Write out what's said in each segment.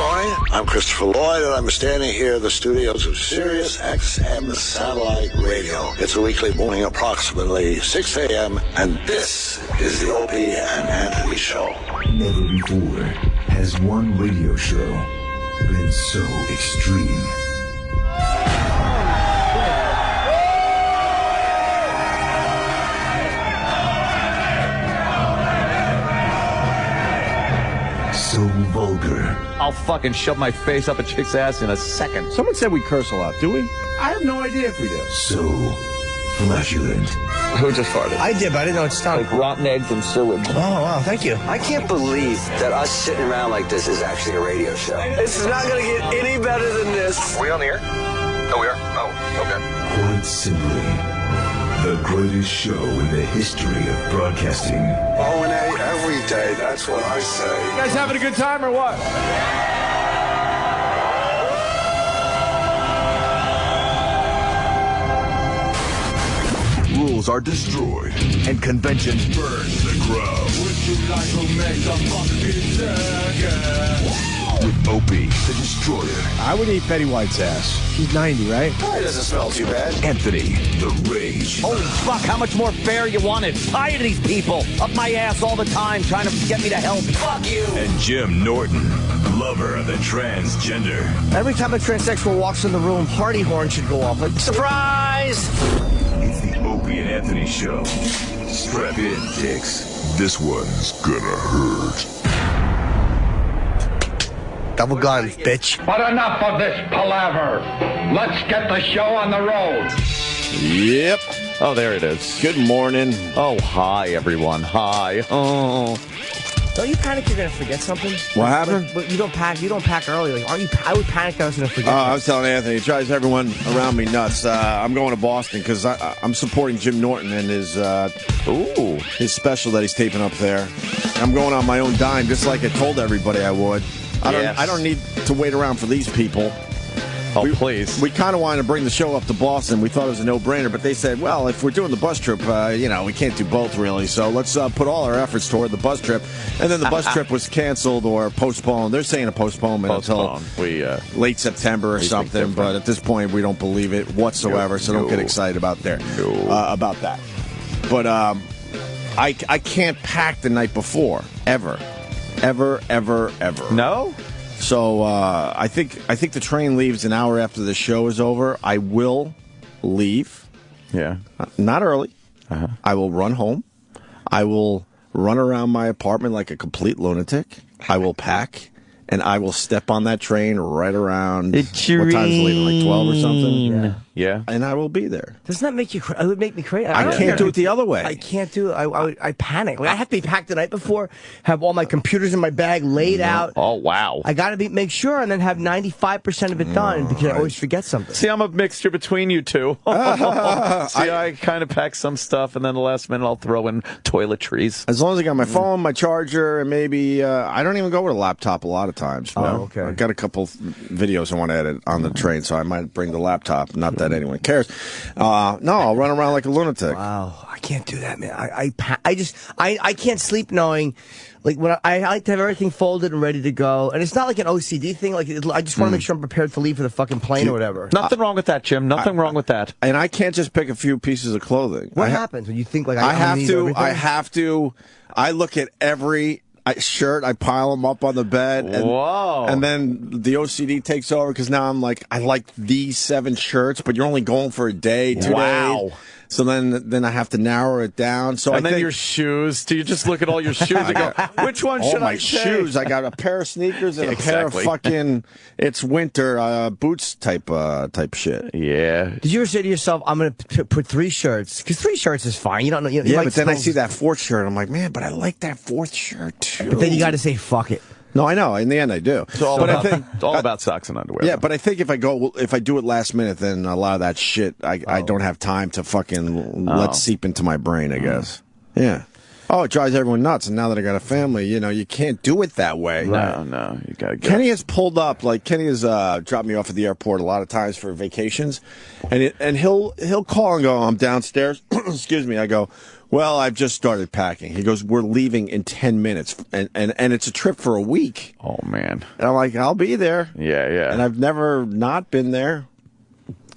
morning. I'm Christopher Lloyd, and I'm standing here in the studios of Sirius XM Satellite Radio. It's a weekly morning, approximately 6 a.m., and this is the Opie and Anthony Show. Never before has one radio show been so extreme. So vulgar. I'll fucking shove my face up a chick's ass in a second. Someone said we curse a lot, do we? I have no idea if we do. So flatulent. Who just farted? I did, but I didn't know it stunk. Like rotten eggs and sewage. Oh, wow, thank you. I can't believe that us sitting around like this is actually a radio show. This is not going to get any better than this. Are we on the air? Oh, we are? Oh, okay. Quite simply, the greatest show in the history of broadcasting. O&A every day, that's what I say. You guys having a good time or what? Rules are destroyed and conventions burn to the ground. Would you like to make the fucking circus? With Opie, the Destroyer. I would eat Betty White's ass. She's 90, right? It doesn't smell too bad. Anthony, the Rage. Holy fuck, how much more fair you want it? Tired of these people up my ass all the time trying to get me to help. Fuck you. And Jim Norton, lover of the transgender. Every time a transsexual walks in the room, party horn should go off. Like, surprise! It's the Opie and Anthony Show. Strap in, dicks. This one's gonna hurt. Double guns, bitch. But enough of this palaver. Let's get the show on the road. Yep. Oh, there it is. Good morning. Oh, hi, everyone. Hi. Oh. Don't you panic you're gonna forget something? What happened? But you don't pack early. Like, I would panic I was gonna forget. I was telling Anthony, it drives everyone around me nuts. I'm going to Boston because I'm supporting Jim Norton and his special that he's taping up there. I'm going on my own dime, just like I told everybody I would. I don't need to wait around for these people. Oh, please. We kind of wanted to bring the show up to Boston. We thought it was a no-brainer, but they said, well, if we're doing the bus trip, we can't do both, really. So let's put all our efforts toward the bus trip. And then the bus trip was canceled or postponed. They're saying a postponement until late September or something. But at this point, we don't believe it whatsoever, so don't get excited about that. But I can't pack the night before, ever. No? So I think the train leaves an hour after the show is over. I will leave. Yeah. Not early. Uh-huh. I will run home. I will run around my apartment like a complete lunatic. I will pack. And I will step on that train right around. What time's it leaving? Like 12 or something? Yeah. And I will be there. Doesn't that make you crazy? It would make me crazy. I can't do it the other way. I can't do it. I panic. Like, I have to be packed the night before, have all my computers in my bag laid out. Oh, wow. I got to make sure and then have 95% of it done because I always forget something. See, I'm a mixture between you two. See, I kind of pack some stuff, and then the last minute I'll throw in toiletries. As long as I got my phone, my charger, and maybe I don't even go with a laptop a lot of times. Okay. I've got a couple videos I want to edit on the train, so I might bring the laptop. Not that anyone cares. No, I'll run around like a lunatic. Wow, I can't do that, man. I can't sleep knowing, like, when I like to have everything folded and ready to go, and it's not like an OCD thing. Like, I just want to make sure I'm prepared to leave for the fucking plane or whatever. Nothing wrong with that, Jim. Nothing wrong with that. And I can't just pick a few pieces of clothing. What happens when you think like I have to. I look at every shirt, I pile them up on the bed, and then the OCD takes over because now I'm like, I like these 7 shirts, but you're only going for a day, 2 days. So then I have to narrow it down. So and then your shoes. Do you just look at all your shoes and go, which one should I take? Shoes. I got a pair of sneakers and a pair of fucking, it's winter boots type shit. Yeah. Did you ever say to yourself, I'm going to put 3 shirts? Because 3 shirts is fine. You don't know. Yeah, but then I see that 4th shirt. I'm like, man, but I like that 4th shirt too. But then you got to say, fuck it. No, I know. In the end, I do. It's all about socks and underwear. Yeah, but I think if I do it last minute, then a lot of that shit, I don't have time to fucking let seep into my brain, I guess. Yeah. Oh, it drives everyone nuts. And now that I got a family, you can't do it that way. No, you gotta go. Kenny has pulled up, Kenny has dropped me off at the airport a lot of times for vacations, and he'll call and go, I'm downstairs. Excuse me. I go, well, I've just started packing. He goes, we're leaving in 10 minutes, and it's a trip for a week. Oh, man. And I'm like, I'll be there. Yeah. And I've never not been there.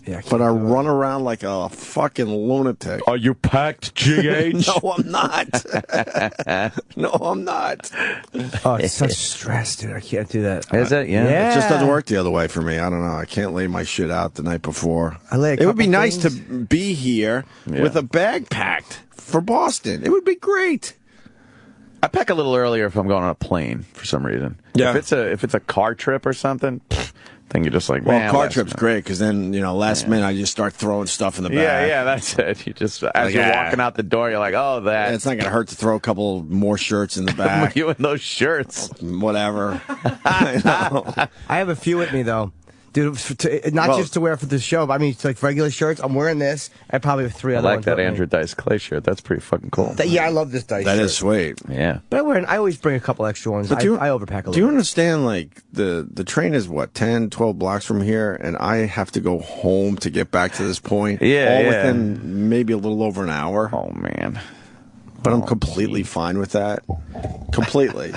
Yeah, but I run around like a fucking lunatic. Are you packed, GH? No, I'm not. No, I'm not. Oh, it's such stress, dude. I can't do that. Is it? Yeah. It just doesn't work the other way for me. I don't know. I can't lay my shit out the night before. It would be nice to be here with a bag packed for Boston. It would be great. I pack a little earlier if I'm going on a plane for some reason. Yeah. If it's a car trip or something, then you're just like, well, man, car trip's great because then last minute I just start throwing stuff in the bag. Yeah, that's it. You just as you're walking out the door, you're like, oh, that. It's not gonna hurt to throw a couple more shirts in the back. You and those shirts, whatever. I know. I have a few with me though. Dude, just to wear for the show, but I mean, it's like regular shirts. I'm wearing this. I probably have 3 other ones. I like that Andrew Dice Clay shirt. That's pretty fucking cool. I love this Dice shirt. That is sweet. Yeah. But I always bring a couple extra ones. I overpack a little. Do you understand, the train is, 10, 12 blocks from here, and I have to go home to get back to this point? Yeah, within maybe a little over an hour. Oh, man. But I'm completely fine with that. Completely.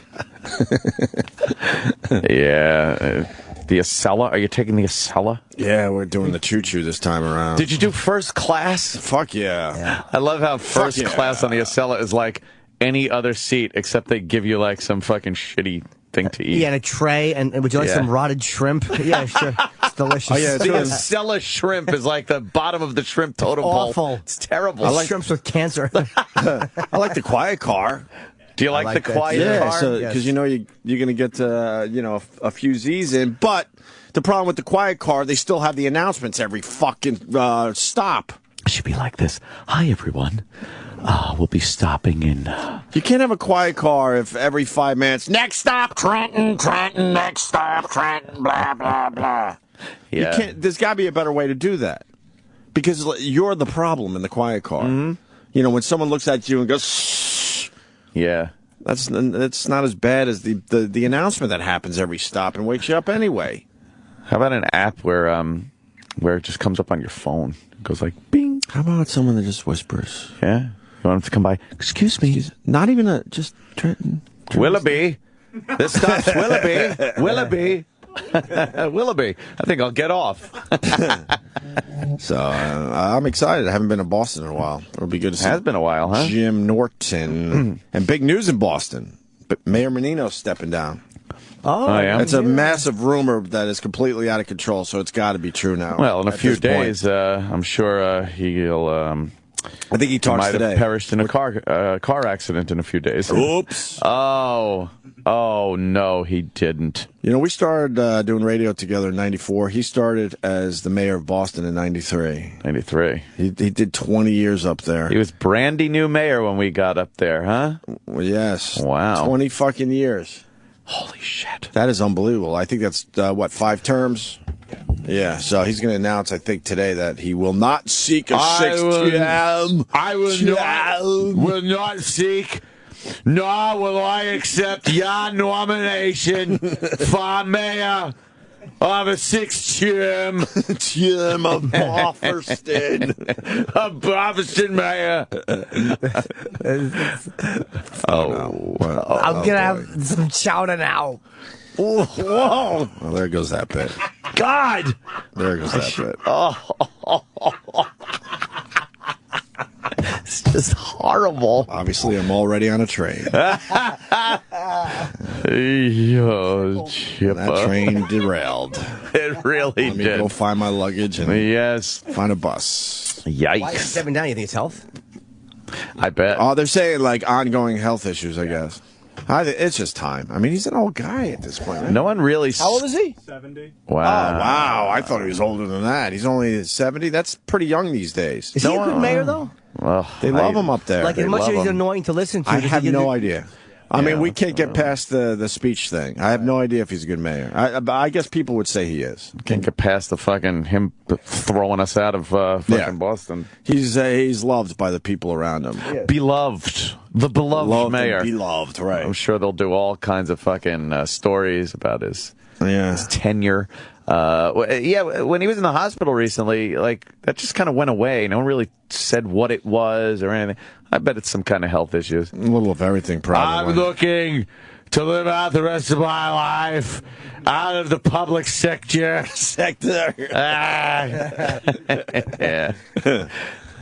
Yeah. The Acela? Are you taking the Acela? Yeah, we're doing the choo-choo this time around. Did you do first class? Fuck yeah. I love how first class on the Acela is like any other seat, except they give you some fucking shitty thing to eat. Yeah, and a tray, and would you like some rotted shrimp? Yeah, sure. It's delicious. Oh, yeah, the Acela shrimp is like the bottom of the shrimp totem pole. Awful. It's terrible. I like shrimps with cancer. I like the quiet car. Do you like the quiet car? Yeah, because you're going to get a few Z's in. But the problem with the quiet car, they still have the announcements every fucking stop. It should be like this. Hi, everyone. We'll be stopping in... You can't have a quiet car if every 5 minutes, next stop, Trenton, next stop, Trenton, blah, blah, blah. Yeah. There's got to be a better way to do that. Because you're the problem in the quiet car. Mm-hmm. When someone looks at you and goes... Shh. Yeah. That's not as bad as the announcement that happens every stop and wakes you up anyway. How about an app where it just comes up on your phone? It goes like, bing. How about someone that just whispers? Yeah. You want them to come by? Excuse me. Not even just Trenton. Willoughby. This stop's Willoughby. Willoughby. Willoughby. I think I'll get off. So I'm excited. I haven't been to Boston in a while. It'll be good to see. It has been a while, huh? Jim Norton. And big news in Boston. But Mayor Menino's stepping down. Oh, yeah. It's a massive rumor that is completely out of control, so it's got to be true now. Well, in a few days, I'm sure he'll... I think he talks might today. Have perished in a car accident in a few days. Oops. Oh, no, he didn't. We started doing radio together in 94. He started as the mayor of Boston in 93. 93. He did 20 years up there. He was brandy new mayor when we got up there, huh? Well, yes. Wow. 20 fucking years. Holy shit. That is unbelievable. I think that's, 5 terms? Yeah, so he's going to announce, I think, today that he will not seek a 6th term. I will not seek, nor will I accept your nomination for mayor of a 6th term. Term of Boston. A Boston mayor. I'm going to have some chowder now. Whoa! Well, there goes that bit. God! There goes that bit. It's just horrible. Obviously, I'm already on a train. Yo, Chipper. That train derailed. It really Let me did. go find my luggage and find a bus. Yikes. Why is it stepping down? You think it's health? I bet. Oh, they're saying ongoing health issues, I guess. It's just time. I mean, he's an old guy at this point. Right? No one really... How old is he? 70. Wow. Oh, wow. I thought he was older than that. He's only 70. That's pretty young these days. Is he a good mayor, though? Well, They love him up there. Like, as much as he's annoying to listen to. I have no idea. I mean, we Yeah. can't get past the speech thing. I have no idea if he's a good mayor. I guess people would say he is. Can't get past the fucking him throwing us out of fucking Boston. He's loved by the people around him. Beloved. The beloved mayor. Beloved, right. I'm sure they'll do all kinds of fucking stories about his tenure. When he was in the hospital recently, like, that just kind of went away. No one really said what it was or anything. I bet it's some kind of health issues. A little of everything, probably. I'm looking to live out the rest of my life out of the public sector. Yeah.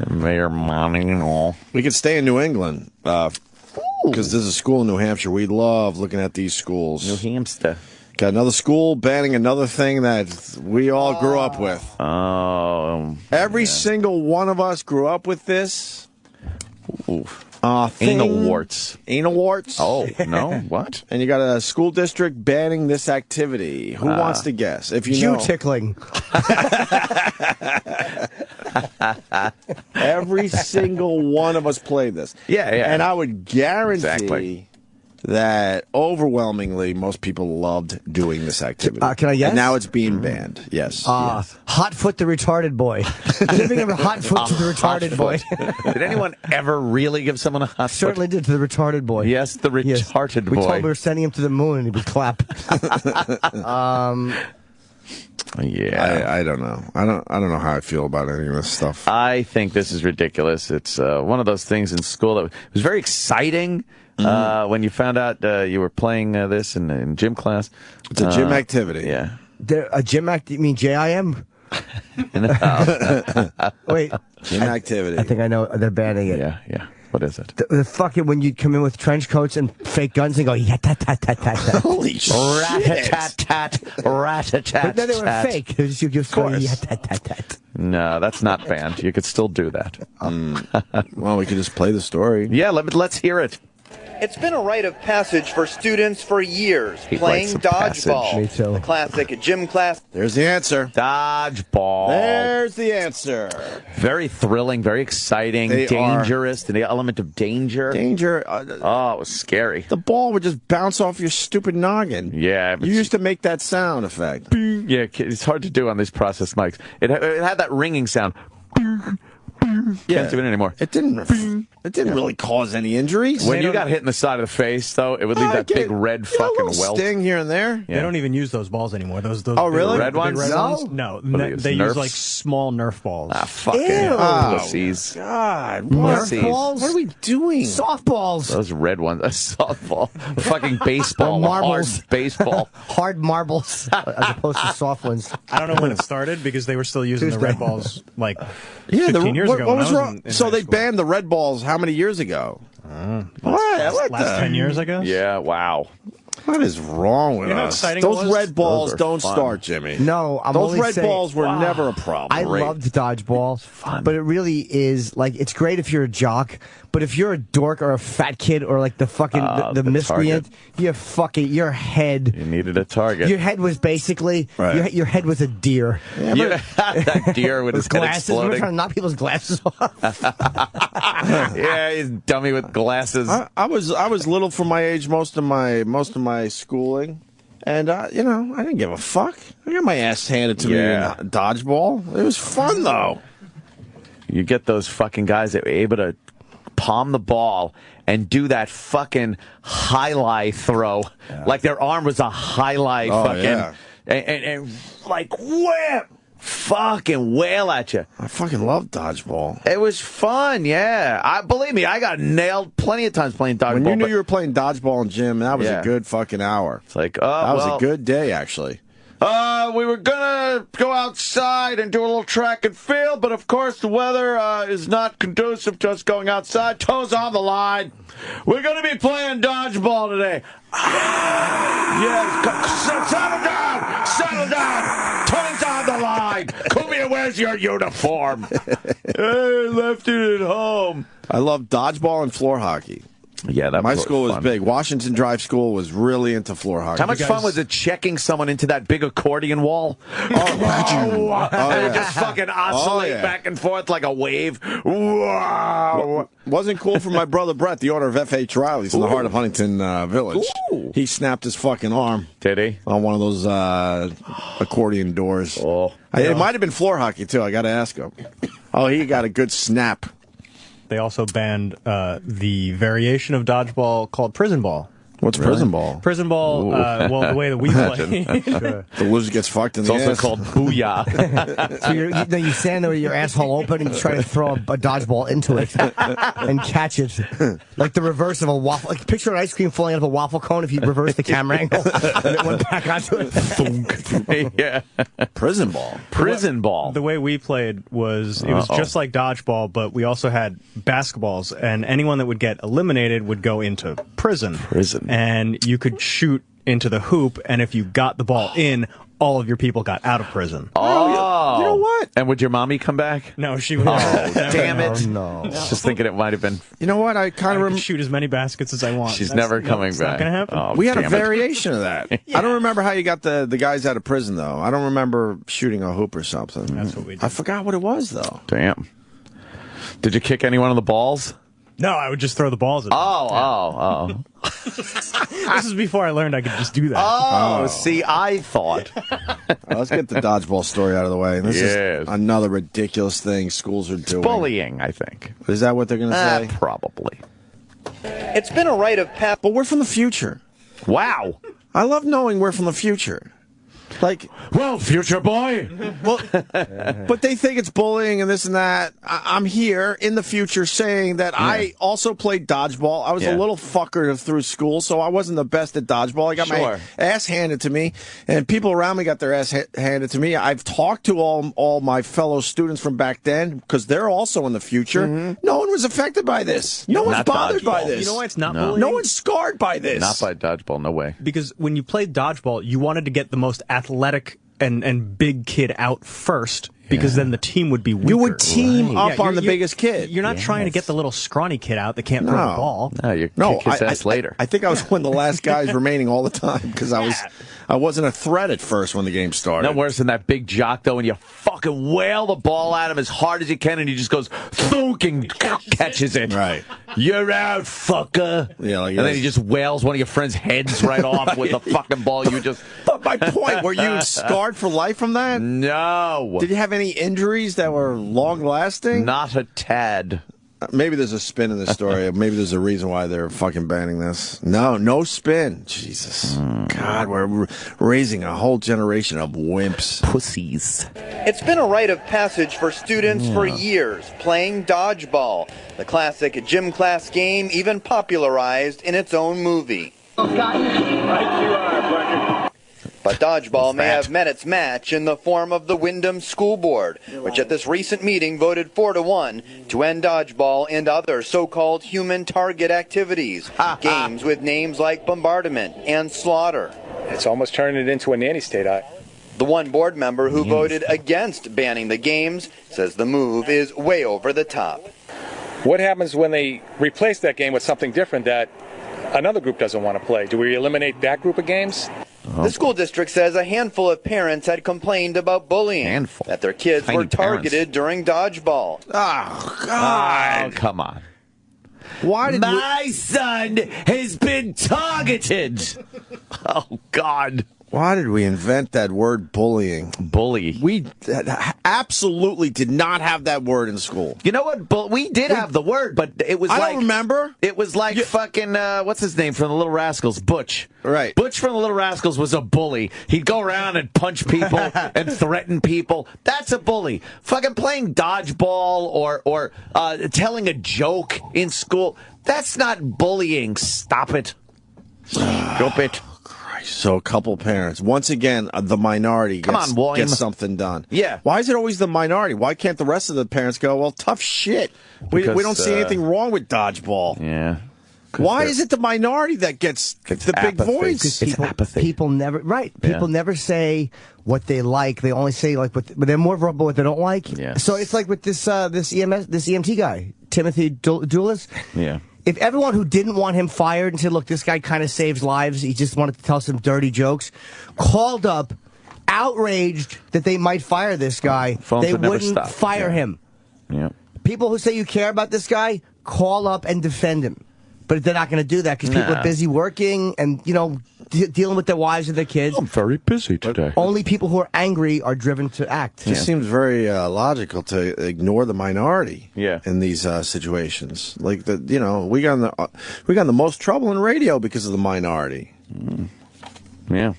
Mayor Marciano. We could stay in New England because there's a school in New Hampshire. We love looking at these schools. New Hampshire. Got another school banning another thing that we all grew up with. Every single one of us grew up with this. Anal warts. Anal warts? Oh, no? What? And you got a school district banning this activity. Who wants to guess? If you know. Jew tickling. Every single one of us played this. Yeah. And I would guarantee that overwhelmingly most people loved doing this activity. Can I guess? And now it's being banned. Yes. Hot foot the retarded boy. Giving him a hot foot to the retarded boy. Did anyone ever really give someone a hot foot? Certainly did to the retarded boy. Yes, the retarded boy. We told him we were sending him to the moon, and he would clap. Yeah, I don't know. I don't know how I feel about any of this stuff. I think this is ridiculous. It's one of those things in school that was very exciting. When you found out you were playing this in gym class. It's a gym activity. Yeah. A gym act? You mean JIM? Wait. Gym activity. I think I know. They're banning it. Yeah. What is it? The fucking when you come in with trench coats and fake guns and go tat. Holy shit! Rat-a-tat-tat, rat-a-tat-tat. But then they were fake. You just go tat. No, that's not banned. You could still do that. Well, we could just play the story. Yeah, let's hear it. It's been a rite of passage for students for years, He playing likes a dodgeball. passage. Me too. The classic gym class. There's the answer. Dodgeball. There's the answer. Very thrilling, very exciting, dangerous, the element of danger. Danger. It was scary. The ball would just bounce off your stupid noggin. Yeah. You used to make that sound effect. Yeah, it's hard to do on these processed mics. It had that ringing sound. Can't do it anymore. It didn't really cause any injuries. When you got hit in the side of the face, though, it would leave that big red fucking welt. Sting here and there. They don't even use those balls anymore. Those really? Red ones? No, They use Nerfs? like small Nerf balls. Fucking pussies. God, Nerf balls? What are we doing? Softballs. Those red ones. A softball. Fucking baseball. Marbles. Hard baseball. Hard marbles as opposed to soft ones. I don't know when it started because they were still using the red balls like Yeah, 15 years ago. What was when I wrong? in So high they school. banned the red balls how many years ago? last 10 years, I guess. Yeah, wow. What is wrong with You know how us? exciting Those it was? red balls Those are don't fun. start, Jimmy. No, I'm Those only red saying, balls were never a problem. I loved dodgeball, but it really is like it's great if you're a jock, but if you're a dork or a fat kid or like the fucking the miscreant, your head. You needed a target. Your head was basically your head was a deer. Yeah, that deer with his head glasses. We're exploding. trying to knock people's glasses off. Yeah, he's a dummy with glasses. I was little for my age most of my schooling, and I didn't give a fuck. I got my ass handed to me in dodgeball. It was fun though. You get those fucking guys that were able to palm the ball and do that fucking highlight throw, like their arm was a highlight and like whip. Fucking wail at you. I fucking love dodgeball. It was fun, yeah. Believe me, I got nailed plenty of times playing dodgeball. When you knew you were playing dodgeball in gym, that was a good fucking hour. It's like, that was a good day, actually. We were gonna go outside and do a little track and field, but of course the weather is not conducive to us going outside. Toes on the line. We're gonna be playing dodgeball today. Settle down. Toes on the line. Kumia, where's your uniform? Hey, left it at home. I love dodgeball and floor hockey. Yeah, my school was big. Washington Drive School was really into floor hockey. How much fun was it checking someone into that big accordion wall? And just fucking oscillate back and forth like a wave. Wow. Wasn't cool for my brother Brett, the owner of F.H. Riley's in the heart of Huntington Village. Ooh. He snapped his fucking arm. Did he? On one of those accordion doors. Oh. It might have been floor hockey, too. I got to ask him. Oh, he got a good snap. they also banned the variation of dodgeball called prison ball. What's prison ball? Prison ball, well, the way that we play. The loser gets fucked in the ass. It's also called booyah. So you stand there with your asshole open and you try to throw a dodgeball into it and catch it. Like the reverse of a waffle. Like picture an ice cream falling out of a waffle cone if you reverse the camera angle and it went back onto it. Yeah. Prison ball. Prison ball. The way we played was, it was just like dodgeball, but we also had basketballs, and anyone that would get eliminated would go into prison. And you could shoot into the hoop, and if you got the ball in, all of your people got out of prison. Oh. You know what? And would your mommy come back? No, she would. Oh, damn it. No. Just thinking it might have been. You know what? I kind of shoot as many baskets as I want. She's never coming it's back. Not going to happen. Oh, we had a damn variation of that. I don't remember how you got the guys out of prison, though. I don't remember shooting a hoop or something. That's what we did. I forgot what it was, though. Damn. Did you kick any one of the balls? No, I would just throw the balls at them. Oh. This is before I learned I could just do that. Oh, see, I thought. Let's get the dodgeball story out of the way. This is another ridiculous thing schools are doing. Bullying, I think. Is that what they're going to say? Probably. It's been a rite of passage. But we're from the future. Wow. I love knowing we're from the future. Like, well, future boy. Well, but they think it's bullying and this and that. I'm here in the future saying that I also played dodgeball. I was a little fucker through school, so I wasn't the best at dodgeball. I got my ass handed to me, and people around me got their ass handed to me. I've talked to all my fellow students from back then because they're also in the future. No one was affected by this. No one's bothered by this. You know why it's not bullying? No one's scarred by this. Not by dodgeball, no way. Because when you played dodgeball, you wanted to get the most athletic and big kid out first, because then the team would be weaker. You would team up on the biggest kid. You're not trying to get the little scrawny kid out that can't throw the ball. No, you kick his ass later. I think I was one of the last guys remaining all the time because I wasn't a threat at first when the game started. No worse than that big jock, though, when you fucking whale the ball at him as hard as you can, and he just goes thunk and catches it. Right. You're out, fucker. Yeah, like and then he just whales one of your friends' heads right off with the fucking ball. You just. But my point, were you scarred for life from that? No. Did you have any injuries that were long-lasting? Not a tad. Maybe there's a spin in this story. Maybe there's a reason why they're fucking banning this. No spin. Jesus. God, we're raising a whole generation of wimps. Pussies. It's been a rite of passage for students for years, playing dodgeball. The classic gym class game even popularized in its own movie. But dodgeball may have met its match in the form of the Wyndham School Board, which at this recent meeting voted 4-1 to end dodgeball and other so-called human target activities, games with names like bombardment and slaughter. It's almost turning it into a nanny state. The one board member who voted against banning the games says the move is way over the top. What happens when they replace that game with something different that another group doesn't want to play? Do we eliminate that group of games? The school district says a handful of parents had complained about bullying, that their kids were targeted during dodgeball. Oh, God. Oh, come on. Why did My son has been targeted. Oh, God. Why did we invent that word bullying? Bully. We absolutely did not have that word in school. You know what? We did have the word, but it was I like... don't remember. It was like fucking, what's his name from the Little Rascals? Butch. Right. Butch from the Little Rascals was a bully. He'd go around and punch people and threaten people. That's a bully. Fucking playing dodgeball or telling a joke in school. That's not bullying. Stop it. Stop it. So a couple parents. Once again, the minority gets something done. Yeah. Why is it always the minority? Why can't the rest of the parents go, well, tough shit. We don't see anything wrong with dodgeball. Yeah. Why is it the minority that gets the big voice? It's apathy. People never People never say what they like. They only say like but they're more verbal what they don't like. Yeah. So it's like with this EMT guy, Timothy Doulis. Yeah. If everyone who didn't want him fired and said, look, this guy kind of saves lives, he just wanted to tell some dirty jokes, called up, outraged that they might fire this guy, they wouldn't fire him. Yeah. People who say you care about this guy, call up and defend him. But they're not going to do that because people are busy working and, dealing with their wives and their kids. I'm very busy today. Only people who are angry are driven to act. It just seems very logical to ignore the minority in these situations. Like, we got in the most trouble in radio because of the minority. Yeah.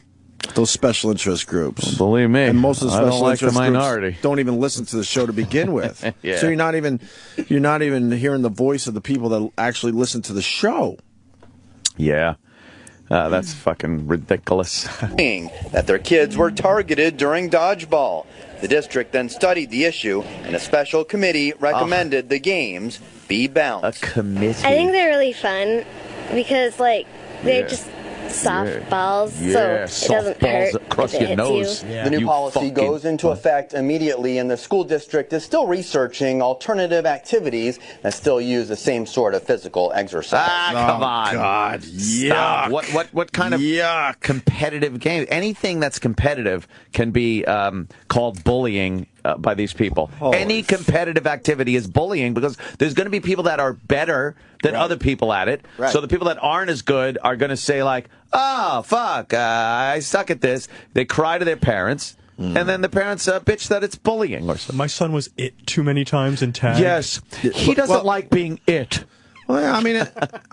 Those special interest groups. Well, believe me, and most of the special interest minority groups don't even listen to the show to begin with. Yeah. So you're not even hearing the voice of the people that actually listen to the show. Yeah. That's fucking ridiculous. That their kids were targeted during dodgeball. The district then studied the issue, and a special committee recommended the games be bounced. A committee. I think they're really fun because, they're just soft balls, so it doesn't hurt across if it your hits nose. you. The new policy goes into effect immediately, and the school district is still researching alternative activities that still use the same sort of physical exercise. Come on. God, Stop. What kind of competitive game? Anything that's competitive can be called bullying by these people. Any competitive activity is bullying because there's going to be people that are better than other people at it. Right. So the people that aren't as good are going to say like, oh, fuck, I suck at this. They cry to their parents. And then the parents bitch that it's bullying or something. My son was it too many times in tag. Yes. He doesn't like being it. Well, I mean,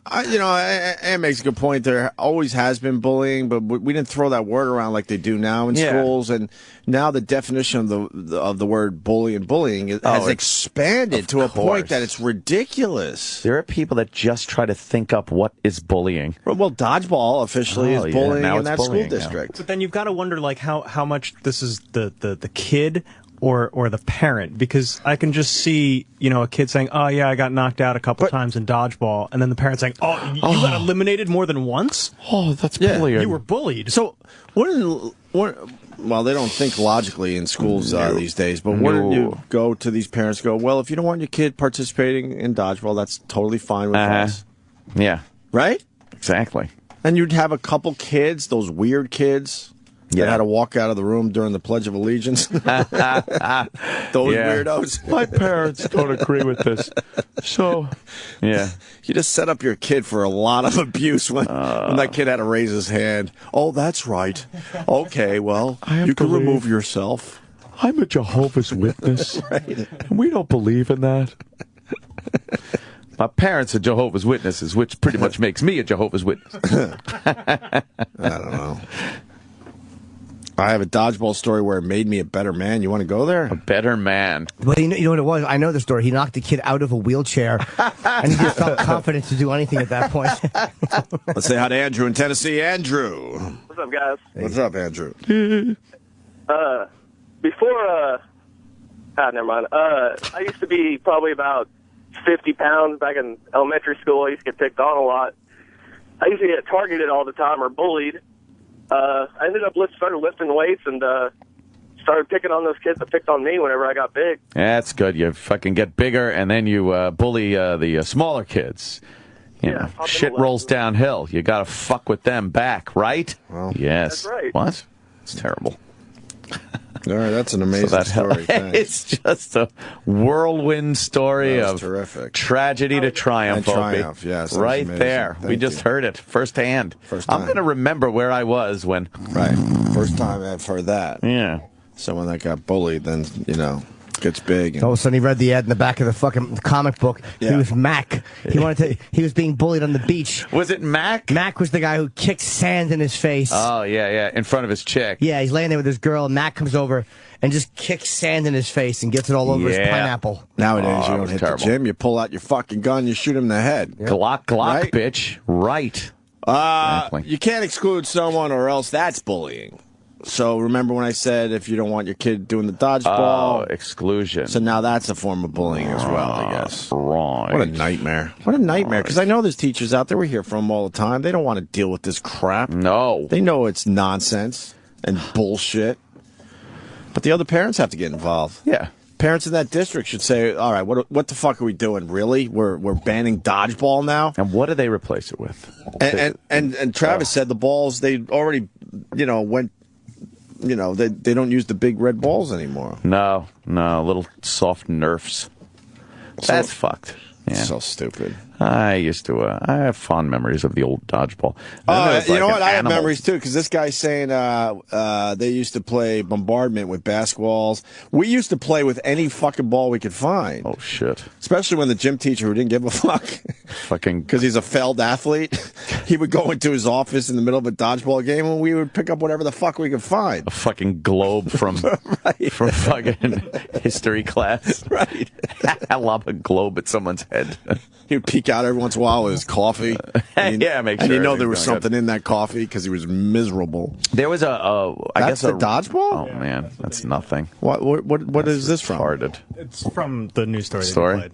Ann makes a good point. There always has been bullying, but we didn't throw that word around like they do now in schools. And now the definition of the word bully and bullying has expanded to a point that it's ridiculous. There are people that just try to think up what is bullying. Well, dodgeball officially is bullying in that school district. But then you've got to wonder, how much this is the kid or the parent, because I can just see, a kid saying, oh, yeah, I got knocked out a couple times in dodgeball, and then the parent saying, oh, you got eliminated more than once? Oh, that's bullying. You were bullied. So, well, they don't think logically in schools these days, but wouldn't you go to these parents well, if you don't want your kid participating in dodgeball, that's totally fine with us. Yeah. Right? Exactly. And you'd have a couple kids, those weird kids, that had to walk out of the room during the Pledge of Allegiance. Those weirdos. My parents don't agree with this. So, you just set up your kid for a lot of abuse when that kid had to raise his hand. Oh, that's right. Okay, well, you can remove yourself. I'm a Jehovah's Witness. Right. And we don't believe in that. My parents are Jehovah's Witnesses, which pretty much makes me a Jehovah's Witness. I don't know. I have a dodgeball story where it made me a better man. You want to go there? A better man. Well, you know what it was? I know the story. He knocked the kid out of a wheelchair, and he just felt confident to do anything at that point. Let's say hi to Andrew in Tennessee. Andrew. What's up, guys? What's up, Andrew? Never mind. I used to be probably about 50 pounds back in elementary school. I used to get picked on a lot. I used to get targeted all the time or bullied. I ended up started lifting weights and started picking on those kids that picked on me whenever I got big. That's good. You fucking get bigger, and then you bully the smaller kids. You know, shit rolls downhill. You got to fuck with them back, right? Well, yes. That's right. What? It's terrible. All right, that's an amazing story. It's just a whirlwind story of terrific tragedy to triumph. And triumph, yes, right there. We just heard it firsthand. I'm going to remember where I was when. Right, first time I've heard that. Yeah, someone that got bullied, then gets big. All of a sudden, he read the ad in the back of the fucking comic book. Yeah. He was Mac. He was being bullied on the beach. Was it Mac? Mac was the guy who kicked sand in his face. Oh, yeah, in front of his chick. Yeah, he's laying there with his girl, and Mac comes over and just kicks sand in his face and gets it all over his pineapple. Nowadays, you don't hit the gym. You pull out your fucking gun, you shoot him in the head. Yep. Glock, right? bitch. Right. Exactly. You can't exclude someone or else that's bullying. So remember when I said if you don't want your kid doing the dodgeball? Oh, exclusion. So now that's a form of bullying as well, I guess. Right. What a nightmare. What a nightmare. Because I know there's teachers out there, we hear from them all the time. They don't want to deal with this crap. No. They know it's nonsense and bullshit. But the other parents have to get involved. Yeah. Parents in that district should say, all right, what the fuck are we doing? Really? We're banning dodgeball now? And what do they replace it with? And Travis said the balls, they already, went... they don't use the big red balls anymore. No, little soft Nerfs. That's fucked. Yeah. So stupid. I used to. I have fond memories of the old dodgeball. You know what? I have memories too, because this guy's saying they used to play bombardment with basketballs. We used to play with any fucking ball we could find. Oh shit! Especially when the gym teacher, who didn't give a fuck, fucking, because he's a failed athlete, he would go into his office in the middle of a dodgeball game, and we would pick up whatever the fuck we could find. A fucking globe from from fucking history class. Right. I love a globe at someone's head. He would peek out every once in a while with his coffee. And make sure. And you know there was something in that coffee because he was miserable. There was I guess a dodgeball? Oh, man. That's nothing. What is this from? Retarded. It's from the news story. That you played.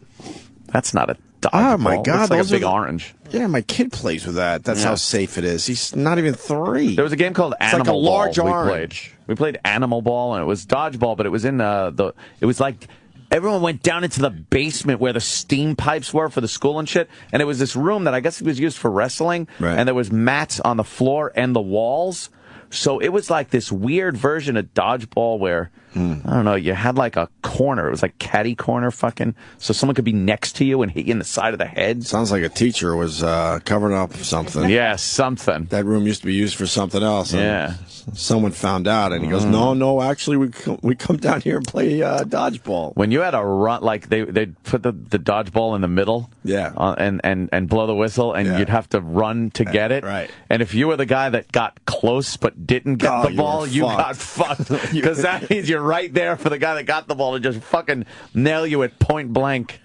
That's not a dodgeball. Oh, my God. It's like a big orange. Yeah, my kid plays with that. That's how safe it is. He's not even 3. There was a game called Animal like a large Ball orange. we played Animal Ball, and it was dodgeball, but it was in it was like everyone went down into the basement where the steam pipes were for the school and shit, and it was this room that I guess it was used for wrestling, and there was mats on the floor and the walls. So it was like this weird version of dodgeball where, I don't know, you had like a corner. It was like catty corner fucking, so someone could be next to you and hit you in the side of the head. Sounds like a teacher was covering up something. Yeah, something. That room used to be used for something else. Yeah. Someone found out, and he goes, no, actually, we come down here and play dodgeball. When you had a run, like they'd put the dodgeball in the middle, and blow the whistle, and you'd have to run to get it. Right. And if you were the guy that got close but didn't get the ball, you got fucked. Because that means you're right there for the guy that got the ball to just fucking nail you at point blank.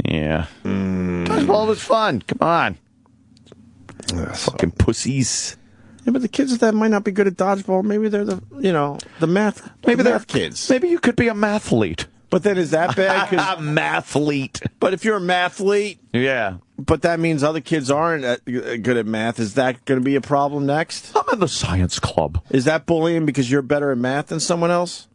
Yeah. Dodgeball was fun. Come on. Fucking pussies. Yeah, but the kids that might not be good at dodgeball, maybe they're the math. Maybe they're kids. Maybe you could be a mathlete. But then is that bad? Mathlete. But if you're a mathlete, yeah. But that means other kids aren't good at math. Is that going to be a problem next? I'm in the science club. Is that bullying because you're better at math than someone else?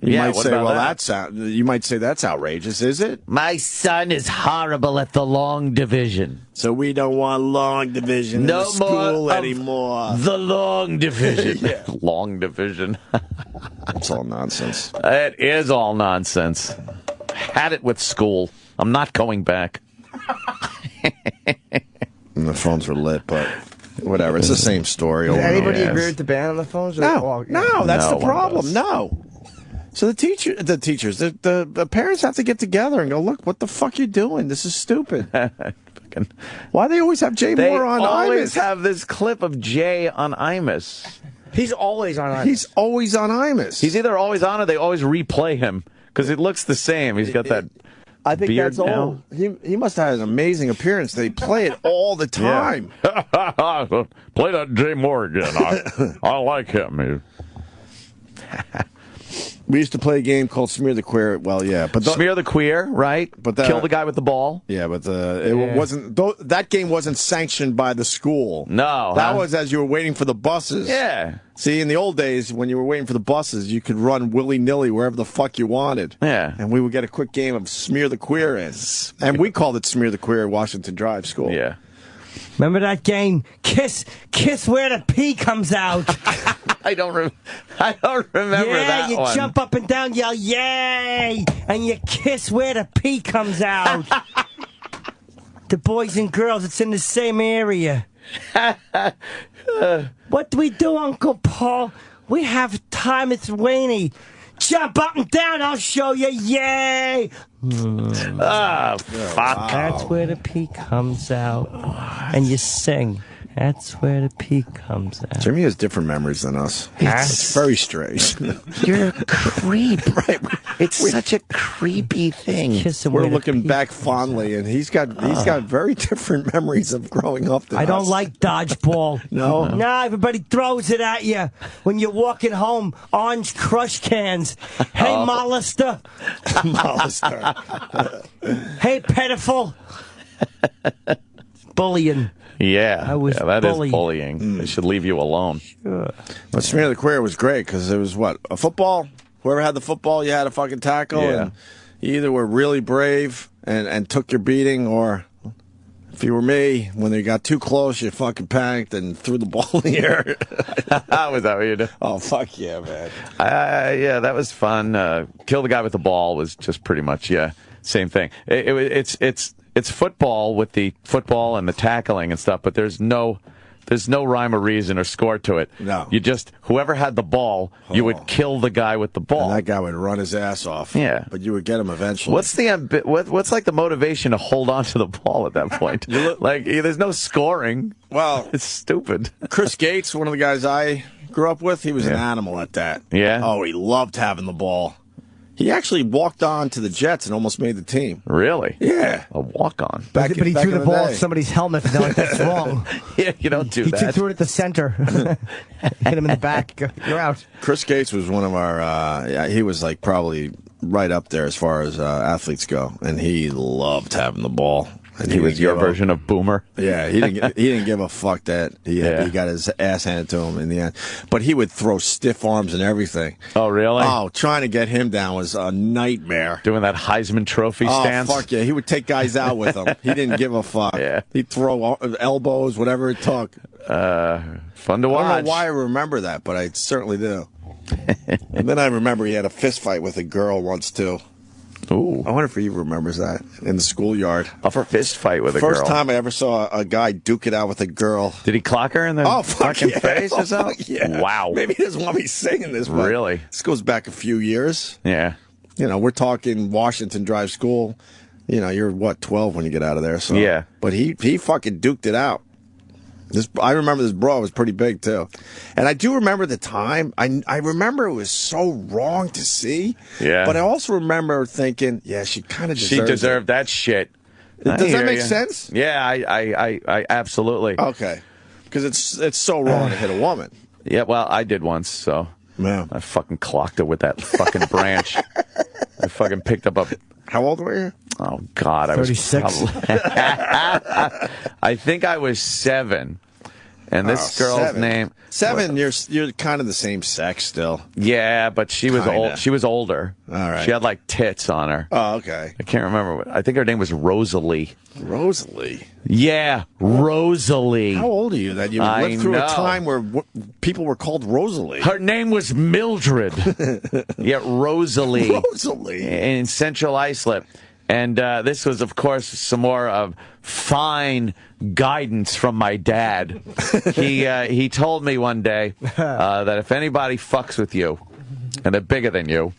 You might say, you might say that's outrageous, is it? My son is horrible at the long division. So we don't want long division in the school anymore. The long division. Long division. It's all nonsense. It is all nonsense. Had it with school. I'm not going back. And the phones were lit, but whatever. It's the same story. Does anybody agree with the ban on the phones? No, that's the problem. No. So the teachers, the parents have to get together and go, look, what the fuck you doing? This is stupid. Why do they always have Jay Moore on Imus? They always have this clip of Jay on Imus. He's always on Imus. He's always on Imus. He's either always on or they always replay him because it looks the same. He's got that I think beard that's all. now. He must have had an amazing appearance. They play it all the time. Yeah. Play that Jay Moore again. I like him. We used to play a game called Smear the Queer. Well, yeah, but Smear the Queer, right? But kill the guy with the ball. Yeah, but it wasn't. That game wasn't sanctioned by the school. No, that was as you were waiting for the buses. Yeah. See, in the old days, when you were waiting for the buses, you could run willy-nilly wherever the fuck you wanted. Yeah. And we would get a quick game of Smear the Queer in. And we called it Smear the Queer at Washington Drive School. Yeah. Remember that game? Kiss where the pee comes out. I don't remember that one. Yeah, you jump up and down, yell, yay! And you kiss where the pee comes out. The boys and girls, it's in the same area. What do we do, Uncle Paul? We have time, it's rainy. Jump up and down, I'll show you, yay! Fuck. That's where the pee comes out. And you sing. That's where the pee comes out. Jimmy has different memories than us. It's very strange. You're a creep. Right. It's such a creepy thing. We're looking back fondly, and he's got very different memories of growing up than I us. don't like dodgeball. No? No, everybody throws it at you when you're walking home. Orange Crush cans. Hey, molester. Hey, pedophile. Bullying. Yeah, that is bullied. bullying. They should leave you alone. Sure. But Smear the Queer was great because it was a football. Whoever had the football, you had to fucking tackle. Yeah. And you either were really brave and took your beating, or if you were me, when they got too close, you fucking panicked and threw the ball in the air. Was that what you did? Oh, fuck yeah, man. Yeah, that was fun. Kill the guy with the ball was just pretty much, same thing. It's it's football with the football and the tackling and stuff, but there's no rhyme or reason or score to it. No. You just, whoever had the ball, you would kill the guy with the ball. And that guy would run his ass off. Yeah. But you would get him eventually. What's like the motivation to hold on to the ball at that point? There's no scoring. Well, it's stupid. Chris Gates, one of the guys I grew up with, he was an animal at that. Yeah? Oh, he loved having the ball. He actually walked on to the Jets and almost made the team. Really? Yeah. A walk-on. But he threw the ball at somebody's helmet, and they're like, that's wrong. Yeah, you don't do that. He threw it at the center. Hit him in the back. You're out. Chris Gates was one of our, he was like probably right up there as far as athletes go, and he loved having the ball. And he was your version of Boomer. Yeah, he didn't give a fuck that he got his ass handed to him in the end. But he would throw stiff arms and everything. Oh, really? Oh, trying to get him down was a nightmare. Doing that Heisman Trophy stance? Oh, fuck yeah. He would take guys out with him. He didn't give a fuck. Yeah. He'd throw elbows, whatever it took. Fun to watch. I don't know why I remember that, but I certainly do. And then I remember he had a fist fight with a girl once, too. Ooh. I wonder if he remembers that in the schoolyard. A fist fight with a girl. First time I ever saw a guy duke it out with a girl. Did he clock her in the fucking face or something? Yeah. Wow. Maybe he doesn't want me saying this, but really? This goes back a few years. Yeah. You know, we're talking Washington Drive School. You know, you're, 12 when you get out of there. So. Yeah. But he fucking duked it out. I remember this bra was pretty big, too. And I do remember the time. I remember it was so wrong to see. Yeah. But I also remember thinking, yeah, she kind of deserved that shit. Does that make sense? Yeah, I absolutely. Okay. Because it's so wrong to hit a woman. Yeah, well, I did once, so. Yeah. I fucking clocked it with that fucking branch. I fucking picked up a... How old were you? Oh, God. 36. I think I was 7. And this girl's name... 7, you're kind of the same sex still. Yeah, but she was old. She was older. All right. She had, like, tits on her. Oh, okay. I can't remember. I think her name was Rosalie. Rosalie? Yeah, Rosalie. How old are you that you lived through a time where people were called Rosalie? Her name was Mildred. Yeah, Rosalie. Rosalie. In Central Islip. And this was, of course, some more of fine guidance from my dad. He told me one day that if anybody fucks with you and they're bigger than you,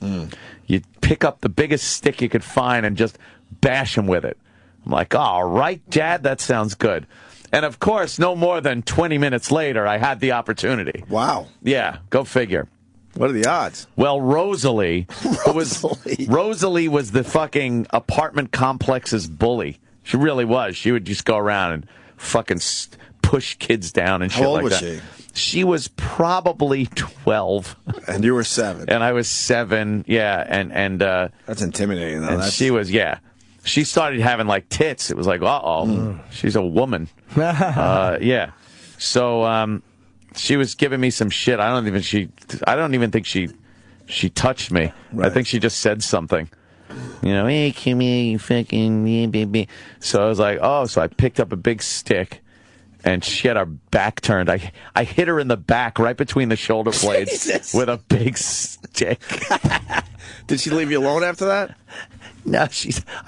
you pick up the biggest stick you could find and just bash them with it. I'm like, all right, Dad, that sounds good. And, of course, no more than 20 minutes later, I had the opportunity. Wow. Yeah, go figure. What are the odds? Well, Rosalie was the fucking apartment complex's bully. She really was. She would just go around and fucking push kids down and shit like that. How old was she? She was probably 12. And you were 7. And I was 7, yeah. And that's intimidating, though. And she was, yeah. She started having, like, tits. It was like, uh-oh, she's a woman. Yeah. So, she was giving me some shit. I don't even think she touched me. Right. I think she just said something. You know, hey, come here, you fucking baby. So I was like, oh, so I picked up a big stick, and she had her back turned. I hit her in the back right between the shoulder blades with a big stick. Did she leave you alone after that? No,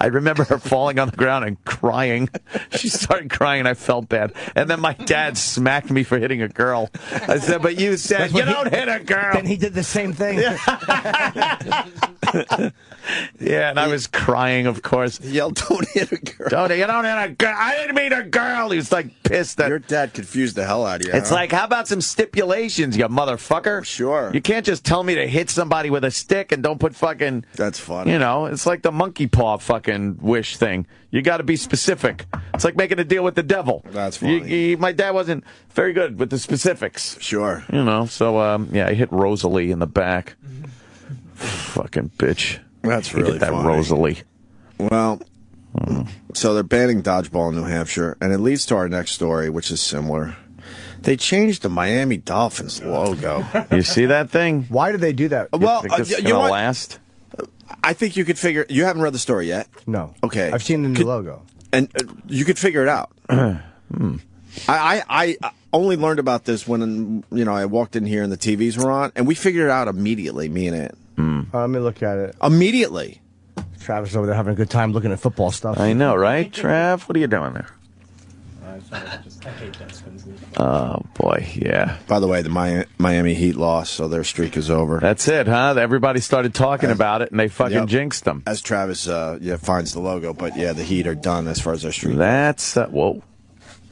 I remember her falling on the ground and crying. She started crying, and I felt bad. And then my dad smacked me for hitting a girl. I said, but you said you don't hit a girl. Then he did the same thing. Yeah, and I was crying, of course. He yelled, don't hit a girl. You don't hit a girl. I didn't mean a girl. He was like pissed. Your dad confused the hell out of you. It's like, how about some stipulations, you motherfucker? Sure. You can't just tell me to hit somebody with a stick and don't put fucking... That's funny. You know, it's like the monkey paw fucking wish thing. You got to be specific. It's like making a deal with the devil. That's funny. My dad wasn't very good with the specifics. Sure. You know, so, yeah, I hit Rosalie in the back. Fucking bitch. That's really that funny. Rosalie. Well, so they're banning dodgeball in New Hampshire, and it leads to our next story, which is similar. They changed the Miami Dolphins logo. You see that thing? Why did they do that? Well, you know what? Last? I think you could figure... You haven't read the story yet? No. Okay. I've seen the new logo. And you could figure it out. I only learned about this when, I walked in here and the TVs were on, and we figured it out immediately, me and Aunt. Let me look at it. Immediately. Travis is over there having a good time looking at football stuff. I know, right, Trav? What are you doing there? I hate Deadspin's league. Oh, boy, yeah. By the way, the Miami Heat lost, so their streak is over. That's it, huh? Everybody started talking about it, and they fucking jinxed them. As Travis finds the logo, but yeah, the Heat are done as far as their streak. That's, whoa. What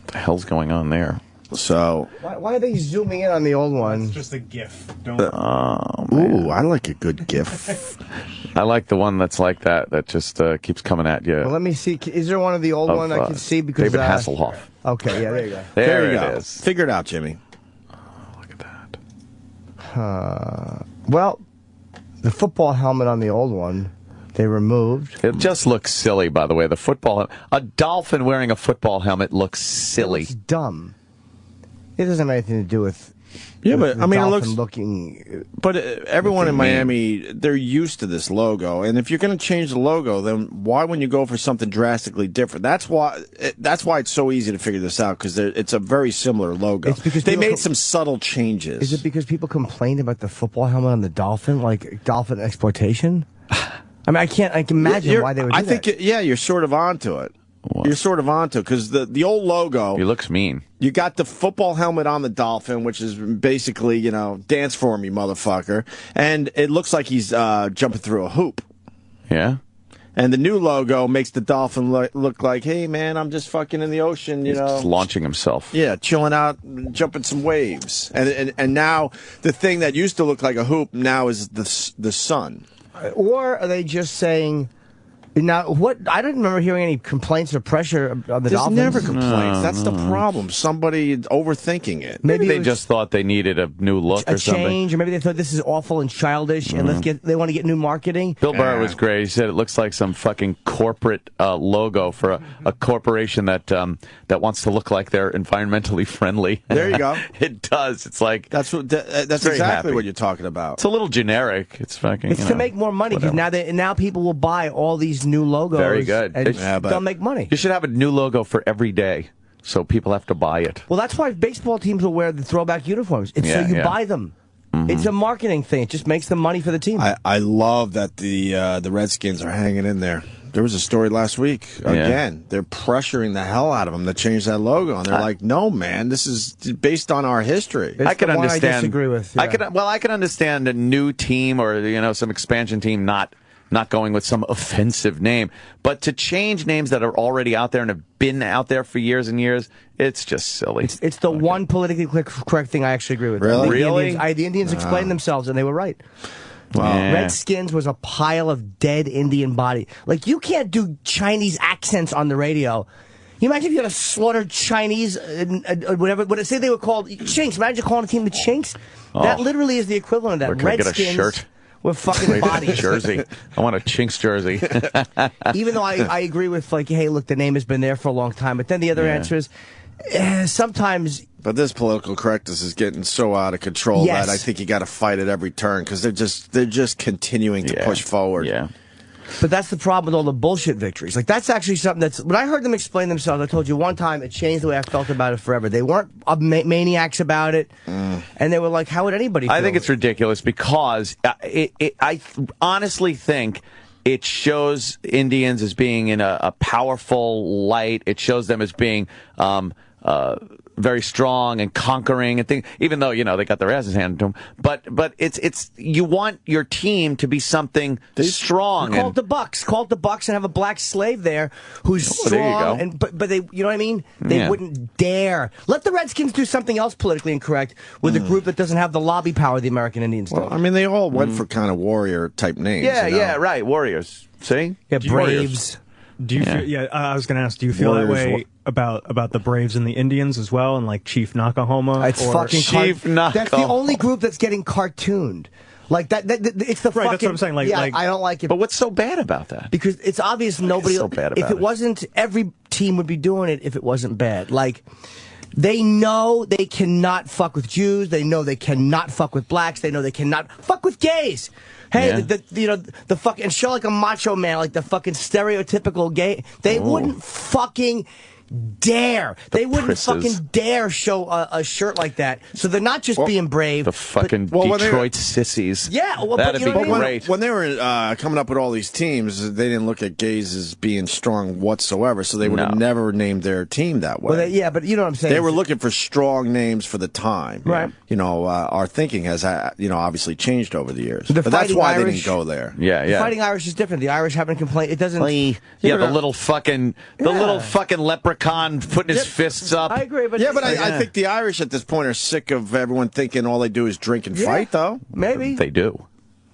the hell's going on there? So why are they zooming in on the old one? It's just a GIF. Ooh, I like a good GIF. I like the one that's like that just keeps coming at you. Well, let me see. Is there one of the old one I can see? Because David Hasselhoff. Okay, yeah, there you go. There it is. Figure it out, Jimmy. Look at that. Well, the football helmet on the old one, they removed. It just looks silly, by the way. The football, a dolphin wearing a football helmet looks silly. It's dumb. It doesn't have anything to do with. Yeah, but I mean, it looks looking. But everyone in Miami, they're used to this logo, and if you're going to change the logo, then why wouldn't you go for something drastically different? That's why it's so easy to figure this out, because it's a very similar logo. It's because they made some subtle changes. Is it because people complained about the football helmet on the dolphin, like dolphin exploitation? I mean, I can imagine why they would do that. I think, you're sort of onto it. What? You're sort of onto it, because the old logo. He looks mean. You got the football helmet on the dolphin, which is basically, dance for me, motherfucker. And it looks like he's jumping through a hoop. Yeah. And the new logo makes the dolphin look like, hey, man, I'm just fucking in the ocean, He's just launching himself. Yeah, chilling out, jumping some waves. And now the thing that used to look like a hoop now is the sun. Or are they just saying... Now, I don't remember hearing any complaints or pressure on the Dolphins. There's never complaints. That's the problem. Somebody overthinking it. Maybe they just thought they needed a new look or something. A change, or maybe they thought this is awful and childish, and they want to get new marketing. Bill Burr was great. He said it looks like some fucking corporate logo for a corporation that wants to look like they're environmentally friendly. There you go. It does. It's like that's exactly what you're talking about. It's a little generic. It's fucking. It's to make more money, because now people will buy all these new logos. Very good. And they'll make money. You should have a new logo for every day, so people have to buy it. Well, that's why baseball teams will wear the throwback uniforms. It's so you buy them. It's a marketing thing. It just makes them money for the team. I love that the Redskins are hanging in there. There was a story last week. Again, they're pressuring the hell out of them to change that logo, and they're like, "No, man, this is based on our history." I can understand. I disagree with. Yeah. I can understand a new team or some expansion team not going with some offensive name, but to change names that are already out there and have been out there for years and years, it's just silly. It's the one politically correct thing I actually agree with. Really? The Indians explained themselves, and they were right. Wow. Yeah. Redskins was a pile of dead Indian body. Like, you can't do Chinese accents on the radio. You imagine if you had a slaughtered Chinese, whatever. What say they were called Chinks? Imagine calling a team the Chinks. That literally is the equivalent of that. Where can Redskins. I get a shirt? With fucking bodies. Jersey. I want a Chinks jersey. Even though I agree with, like, hey, look, the name has been there for a long time. But then the other answer is, sometimes... But this political correctness is getting so out of control that I think you got to fight at every turn, because they're just continuing to push forward. Yeah. But that's the problem with all the bullshit victories. Like, that's actually something that's... When I heard them explain themselves, I told you one time, it changed the way I felt about it forever. They weren't maniacs about it, and they were like, how would anybody feel? I think it's ridiculous, because I honestly think it shows Indians as being in a powerful light. It shows them as being... very strong and conquering and things, even though, they got their asses handed to them. But it's you want your team to be something strong. Call it the Bucks. Call it the Bucks and have a black slave there who's strong. There you go. And but they, you know what I mean? They wouldn't dare. Let the Redskins do something else politically incorrect with a group that doesn't have the lobby power the American Indians do. Well, I mean, they all went for kind of warrior type names. Yeah, right. Warriors. See? Yeah, Braves. Do you feel, I was going to ask, do you feel that way about the Braves and the Indians as well, and like Chief Nakahoma? It's fucking Chief Nakahoma. That's the only group that's getting cartooned. Like that it's the right, fucking... that's what I'm saying. Like, I don't like it. But what's so bad about that? Because it's obvious nobody... so bad about if it wasn't... Every team would be doing it if it wasn't bad. Like... They know they cannot fuck with Jews. They know they cannot fuck with blacks. They know they cannot fuck with gays. Hey, the fucking show like a macho man, like the fucking stereotypical gay. They wouldn't fucking dare. They wouldn't fucking dare show a shirt like that. So they're not just being brave. The fucking Detroit sissies. Yeah, well, that'd be great. When they were coming up with all these teams, they didn't look at gays as being strong whatsoever, so they would have never named their team that way. Well, but you know what I'm saying? They were looking for strong names for the time. Right. You know, our thinking has, obviously changed over the years. But that's why they didn't go there. Yeah. The Fighting Irish is different. The Irish haven't complained. It doesn't... the little fucking leprechaun putting his fists up. I agree, but... I think the Irish at this point are sick of everyone thinking all they do is drink and fight, though. Maybe. They do.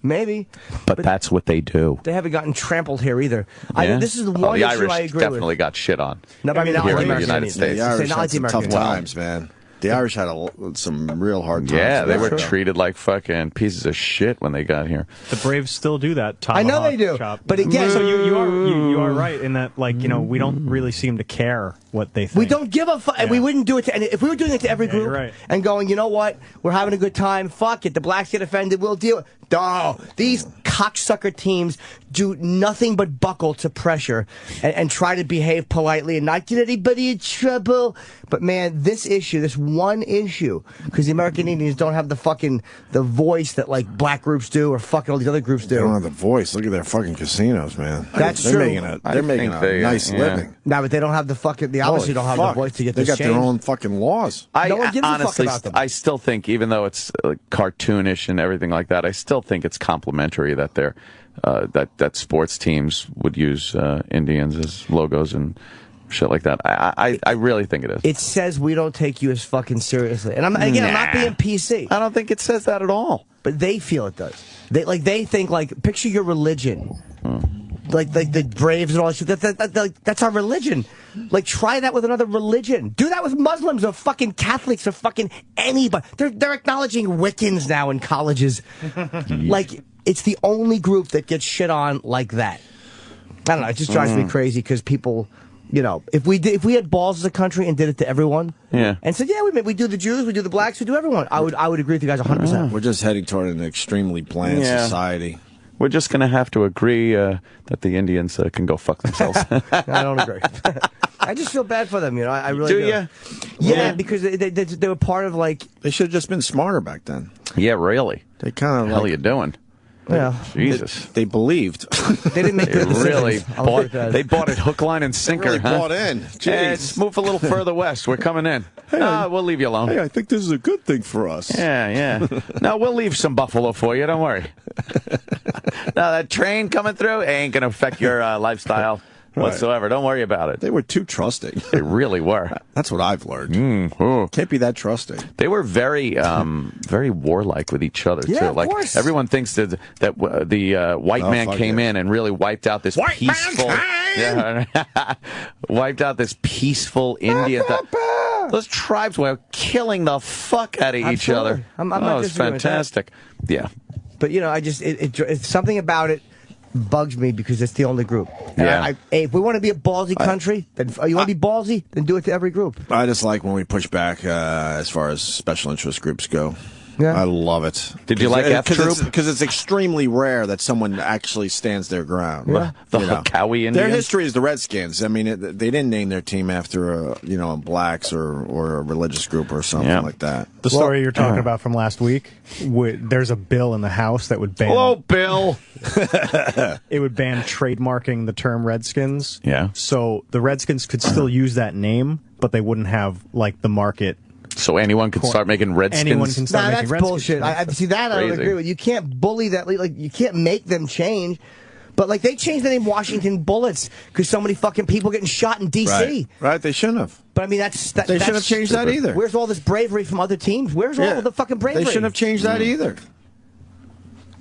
Maybe. But that's what they do. They haven't gotten trampled here either. Yeah? This is the one the issue Irish I agree definitely with. got shit on. No, but I mean, not here like in the American United States. The Irish not had like the some tough American times, man. The Irish had some real hard times. Yeah, they were treated like fucking pieces of shit when they got here. The Braves still do that. I know they do, but again, so you are right in that, like, we don't really seem to care what they think. We don't give a fuck. And we wouldn't do it to. And if we were doing it to every group and going, you know what, we're having a good time. Fuck it. The blacks get offended. We'll deal. No, these cocksucker teams do nothing but buckle to pressure and try to behave politely and not get anybody in trouble. But man, this one issue, because the American Indians don't have the voice that like black groups do or fucking all these other groups do. They don't have the voice. Look at their fucking casinos, man. That's they're true. They're making a nice living. No, but they don't have they obviously don't have the voice to get they this got changed. their own fucking laws. No one gives honestly, a fuck about them. I still think, even though it's cartoonish and everything like that, I still think it's complimentary that they're that sports teams would use Indians as logos and shit like that. I really think it is. It says we don't take you as fucking seriously. And I'm not being PC. I don't think it says that at all. But they feel it does. They think picture your religion. Like the Braves and all that shit. That's our religion. Like, try that with another religion. Do that with Muslims or fucking Catholics or fucking anybody. They're acknowledging Wiccans now in colleges. Like, it's the only group that gets shit on like that. I don't know. It just drives me crazy because people, if we had balls as a country and did it to everyone, and said, we do the Jews, we do the blacks, we do everyone, I would agree with you guys 100%. We're just heading toward an extremely bland society. We're just going to have to agree that the Indians can go fuck themselves. I don't agree. I just feel bad for them, I really do. Do you? Yeah, because they were part of, They should have just been smarter back then. Yeah, really. They kind of What the hell are you doing? Yeah. Jesus. They believed. They didn't make good really decisions. They bought it hook, line, and sinker. They really bought in. Jeez. Move a little further west. We're coming in. We'll leave you alone. Hey, I think this is a good thing for us. Yeah. No, we'll leave some buffalo for you. Don't worry. Now, that train coming through ain't going to affect your lifestyle whatsoever. Don't worry about it. They were too trusting. They really were. That's what I've learned. Can't be that trusting. They were very, very warlike with each other, yeah, too. Of course. Everyone thinks that the white man came in and really wiped out this peaceful... wiped out this peaceful Indian... Those tribes were killing the fuck out of each other. I'm it was fantastic. Yeah. But, it's something about it bugs me because it's the only group. Yeah. If we want to be a ballsy country, then you want to be ballsy, then do it to every group. I just like when we push back as far as special interest groups go. Yeah. I love it. Did you like F-Troop? Because it's extremely rare that someone actually stands their ground. Yeah. The Hokawi Indians? Their history is the Redskins. I mean, they didn't name their team after blacks or a religious group or something like that. The story you're talking about from last week, there's a bill in the House that would ban... Hello, Bill! It would ban trademarking the term Redskins. Yeah. So the Redskins could still use that name, but they wouldn't have, the market... So anyone could start making Redskins? Anyone can start making that's Redskins. bullshit. I see that. I don't agree with. You can't bully that. You can't make them change. But they changed the name Washington Bullets because so many fucking people getting shot in D.C. Right. They shouldn't have. But I mean, they shouldn't have changed that either. Where's all this bravery from other teams? Where's all the fucking bravery? They shouldn't have changed that either.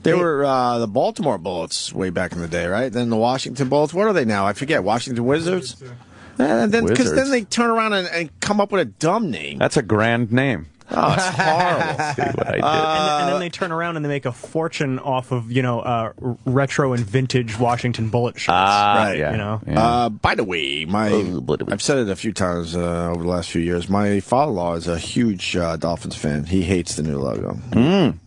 They were the Baltimore Bullets way back in the day, right? Then the Washington Bullets. What are they now? I forget. Washington Wizards. And then because then they turn around and come up with a dumb name. That's a grand name. Oh, it's horrible. See what I did. And then they turn around and they make a fortune off of retro and vintage Washington Bullet shirts. Right. Yeah. By the way, I've said it a few times over the last few years. My father-in-law is a huge Dolphins fan. He hates the new logo.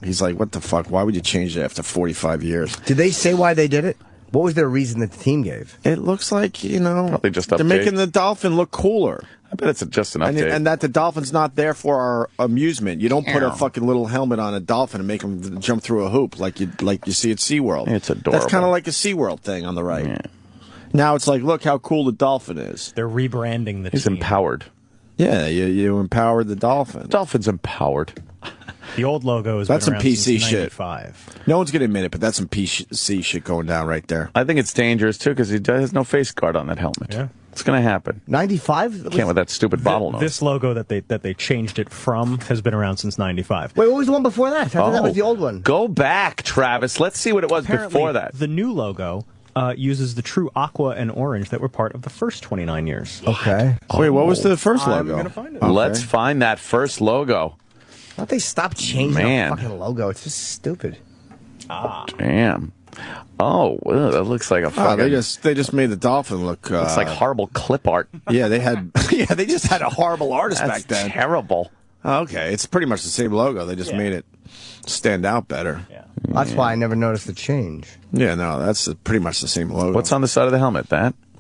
He's like, "What the fuck? Why would you change it after 45 years?" Did they say why they did it? What was their reason that the team gave? It looks like, probably just they're making the dolphin look cooler. I bet it's just an update. And that the dolphin's not there for our amusement. You don't put a fucking little helmet on a dolphin and make him jump through a hoop like you see at SeaWorld. It's adorable. That's kind of like a SeaWorld thing on the right. Yeah. Now it's like, look how cool the dolphin is. They're rebranding the He's team. empowered. Yeah, you empowered the dolphin. Dolphin's empowered. The old logo has that's been some around PC since shit. 95. No one's going to admit it, but that's some PC shit going down right there. I think it's dangerous, too, because he has no face guard on that helmet. Yeah. It's going to happen. 95? Can't with that stupid bottlenose. This logo that they changed it from has been around since 95. Wait, what was the one before that? I thought that was the old one. Go back, Travis. Let's see what it was before that. The new logo uses the true aqua and orange that were part of the first 29 years. Okay. Wait, what was the first logo? I'm going to find it. Okay. Let's find that first logo. Why don't they stop changing the fucking logo? It's just stupid. Damn. Oh, well, that looks like a fucking... they just made the dolphin look... Looks like horrible clip art. Yeah, they just had a horrible artist That's back then. Terrible. Okay, it's pretty much the same logo. They just made it stand out better. Yeah. That's why I never noticed the change. Yeah, no, that's pretty much the same logo. What's on the side of the helmet?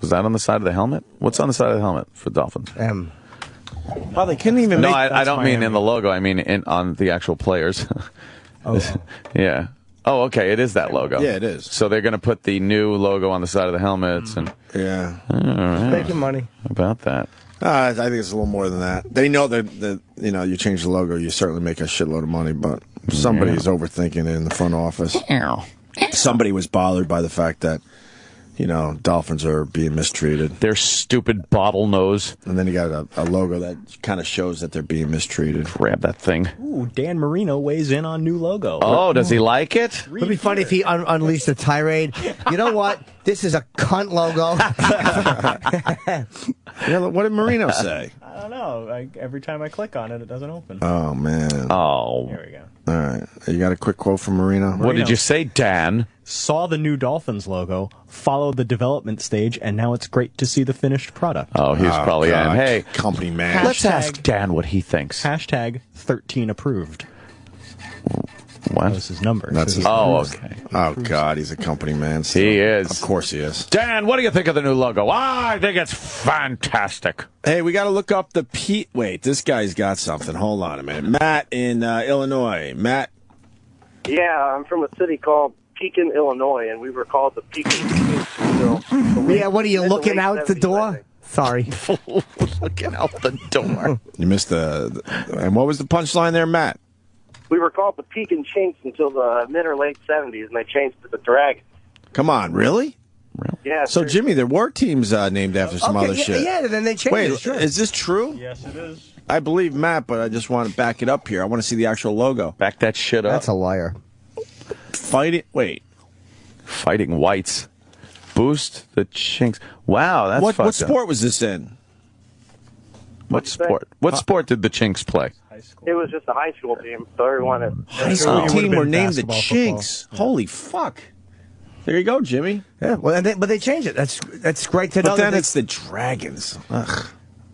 Was that on the side of the helmet? What's on the side of the helmet for Dolphins? Oh, they couldn't even No, make... I don't mean in the logo. I mean on the actual players. Yeah. Oh, okay. It is that logo. Yeah, it is. So they're going to put the new logo on the side of the helmets. And yeah. All right. Making money. How about that? I think it's a little more than that. They know that you change the logo, you certainly make a shitload of money, but somebody's overthinking it in the front office. Somebody was bothered by the fact that, dolphins are being mistreated. Their stupid bottlenose. And then you got a logo that kind of shows that they're being mistreated. Grab that thing. Ooh, Dan Marino weighs in on new logo. Oh, does he like it? It would be funny if he unleashed a tirade. You know what? This is a cunt logo. What did Marino say? I don't know. Every time I click on it, it doesn't open. Oh, man. Oh. There we go. All right. You got a quick quote from Marino? What did you say, Dan? Saw the new Dolphins logo, followed the development stage, and now it's great to see the finished product. Oh, he's probably in. Hey, company man. Let's ask Dan what he thinks. Hashtag 13 approved. What? That was his number. That's his okay. Oh, God, he's a company man. So he is. Of course he is. Dan, what do you think of the new logo? I think it's fantastic. Hey, we got to look up the Pete. Wait, this guy's got something. Hold on a minute. Matt in Illinois. Matt? Yeah, I'm from a city called Pekin, Illinois, and we were called the Pekin. Yeah, what are you looking out the door? Sorry. Looking out the door. You missed and what was the punchline there, Matt? We were called the Pekin Chinks until the mid or late 70s, and they changed to the Dragon. Come on, really? Yeah. So, Jimmy, there were teams named after some other shit. Yeah, then they changed Wait, it. Sure. is this true? Yes, it is. I believe Matt, but I just want to back it up here. I want to see the actual logo. Back that shit up. That's a liar. Fighting whites. Boost the Chinks. Wow, that's what sport was this in? What sport? What sport did the Chinks play? It was just a high school team, so everyone... High school team were named the Chinks. Football. Holy fuck. There you go, Jimmy. Yeah, well, but they changed it. That's great to know. But then it's the Dragons. Ugh.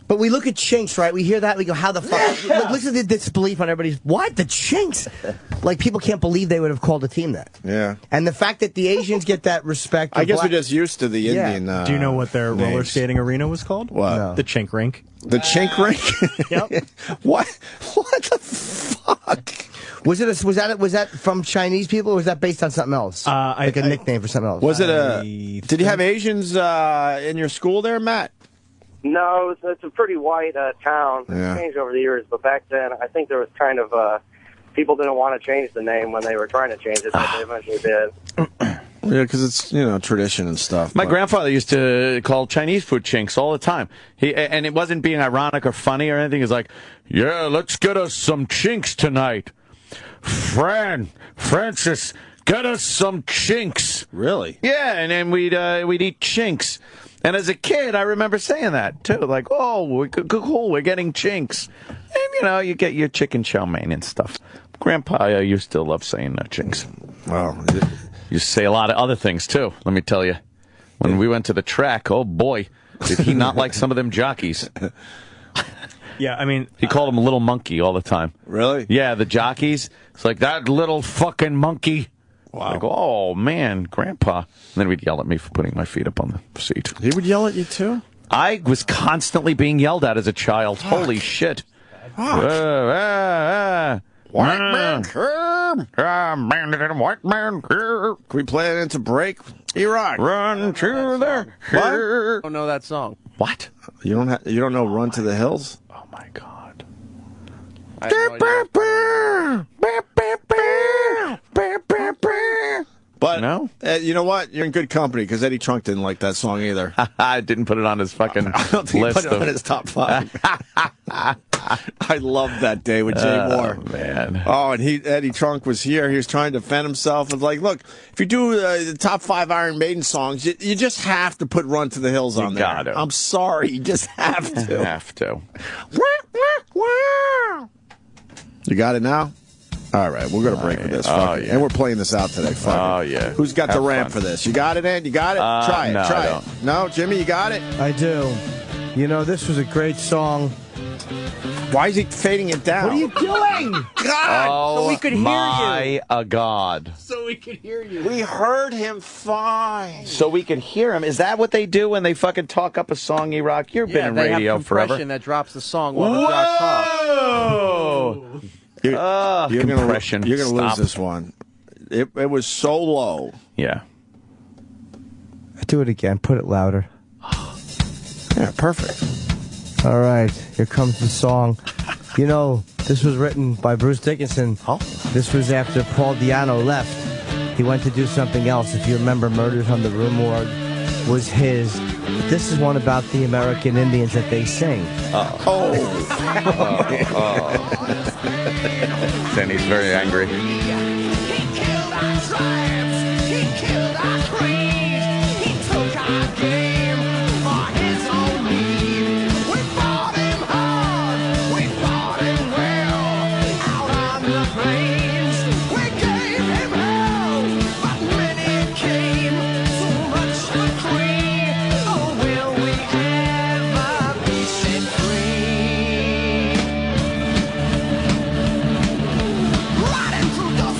But we look at Chinks, right? We hear that, we go, how the fuck? Listen to the disbelief on everybody's, what? The Chinks? Like, people can't believe they would have called a team that. Yeah. And the fact that the Asians get that respect. I guess we're just used to the Indian Do you know what their names. roller skating arena was called? What? No. The Chink Rink. The Chink Rink? Yep. What the fuck? Was that from Chinese people, or was that based on something else? Like a nickname for something else? Was it did you have Asians in your school there, Matt? No, it's a pretty white town. Yeah. It's changed over the years, but back then, I think there was kind of... people didn't want to change the name when they were trying to change it, but they eventually did. Yeah, because it's, tradition and stuff. My grandfather used to call Chinese food Chinks all the time. And it wasn't being ironic or funny or anything. He's like, yeah, let's get us some Chinks tonight. Francis, get us some Chinks. Really? Yeah, and then we'd eat Chinks. And as a kid, I remember saying that, too. Like, oh, cool, we're getting Chinks. And, you get your chicken chow mein and stuff. Grandpa used to love saying Chinks. Wow. You say a lot of other things, too, let me tell you. When we went to the track, oh, boy, did he not like some of them jockeys. Yeah, I mean... He called them little monkey all the time. Really? Yeah, the jockeys. It's like, that little fucking monkey. Wow. I go, oh, man, Grandpa. And then we'd yell at me for putting my feet up on the seat. He would yell at you, too? I was constantly being yelled at as a child. Fuck. Holy shit. White man come. White man come. Can we play it into break? E-Rock. Run to the What? I don't know that song. What? You don't know Run to the Hills? Oh, my God. But no? You know what? You're in good company because Eddie Trunk didn't like that song either. I didn't put it on his fucking I don't think list he put it on his top 5. I loved that day with Jay Moore. Man. Oh, and Eddie Trunk was here. He was trying to defend himself. And like, look, if you do the top 5 Iron Maiden songs, you just have to put Run to the Hills on there. Gotta. I'm sorry. You just have to. Have to. You got it now? All right, we're going to break with this. Fuck it. And we're playing this out today. Fuck it. Yeah. Who's got the ramp for this? You got it, Ed? You got it? Try it. No, Try I it. don't. No, Jimmy, you got it? I do. You know, this was a great song. Why is he fading it down? What are you doing? God! Oh, so we could hear my God. So we could hear you. We heard him fine. So we could hear him. Is that what they do when they fucking talk up a song, E-Rock? You've been in radio forever. That drops the song while the doc talks. Whoa! You're compression. You're going to lose Stop. this one. It was so low. Yeah. Do it again. Put it louder. Yeah, perfect. All right. Here comes the song. You know, this was written by Bruce Dickinson. Oh. This was after Paul Di'Anno left. He went to do something else. If you remember, Murders on the Rue Morgue was his. This is one about the American Indians that they sing. Then he's very angry. He killed our tribes. He killed our creed. He took our game for his own need. We fought him hard. We fought him well. Out on the plains, we gave him hell. But when it came to much decree, oh, will we ever be set free? Riding through the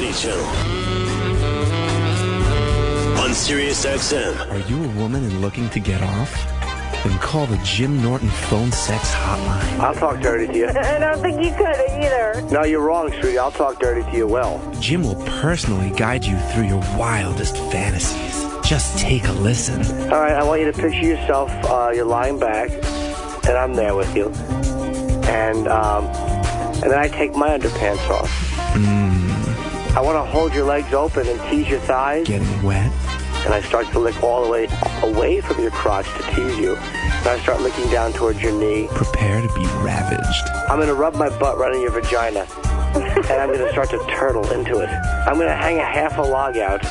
Anthony Channel on Sirius XM. Are you a woman and looking to get off? Then call the Jim Norton phone sex hotline. I'll talk dirty to you. I don't think you could either. No, you're wrong, sweetie. I'll talk dirty to you well. Jim will personally guide you through your wildest fantasies. Just take a listen. All right, I want you to picture yourself, you're lying back, and I'm there with you. And then I take my underpants off. I want to hold your legs open and tease your thighs. Getting wet? And I start to lick all the way away from your crotch to tease you. And I start licking down towards your knee. Prepare to be ravaged. I'm going to rub my butt right in your vagina. And I'm going to start to turtle into it. I'm going to hang half a log out.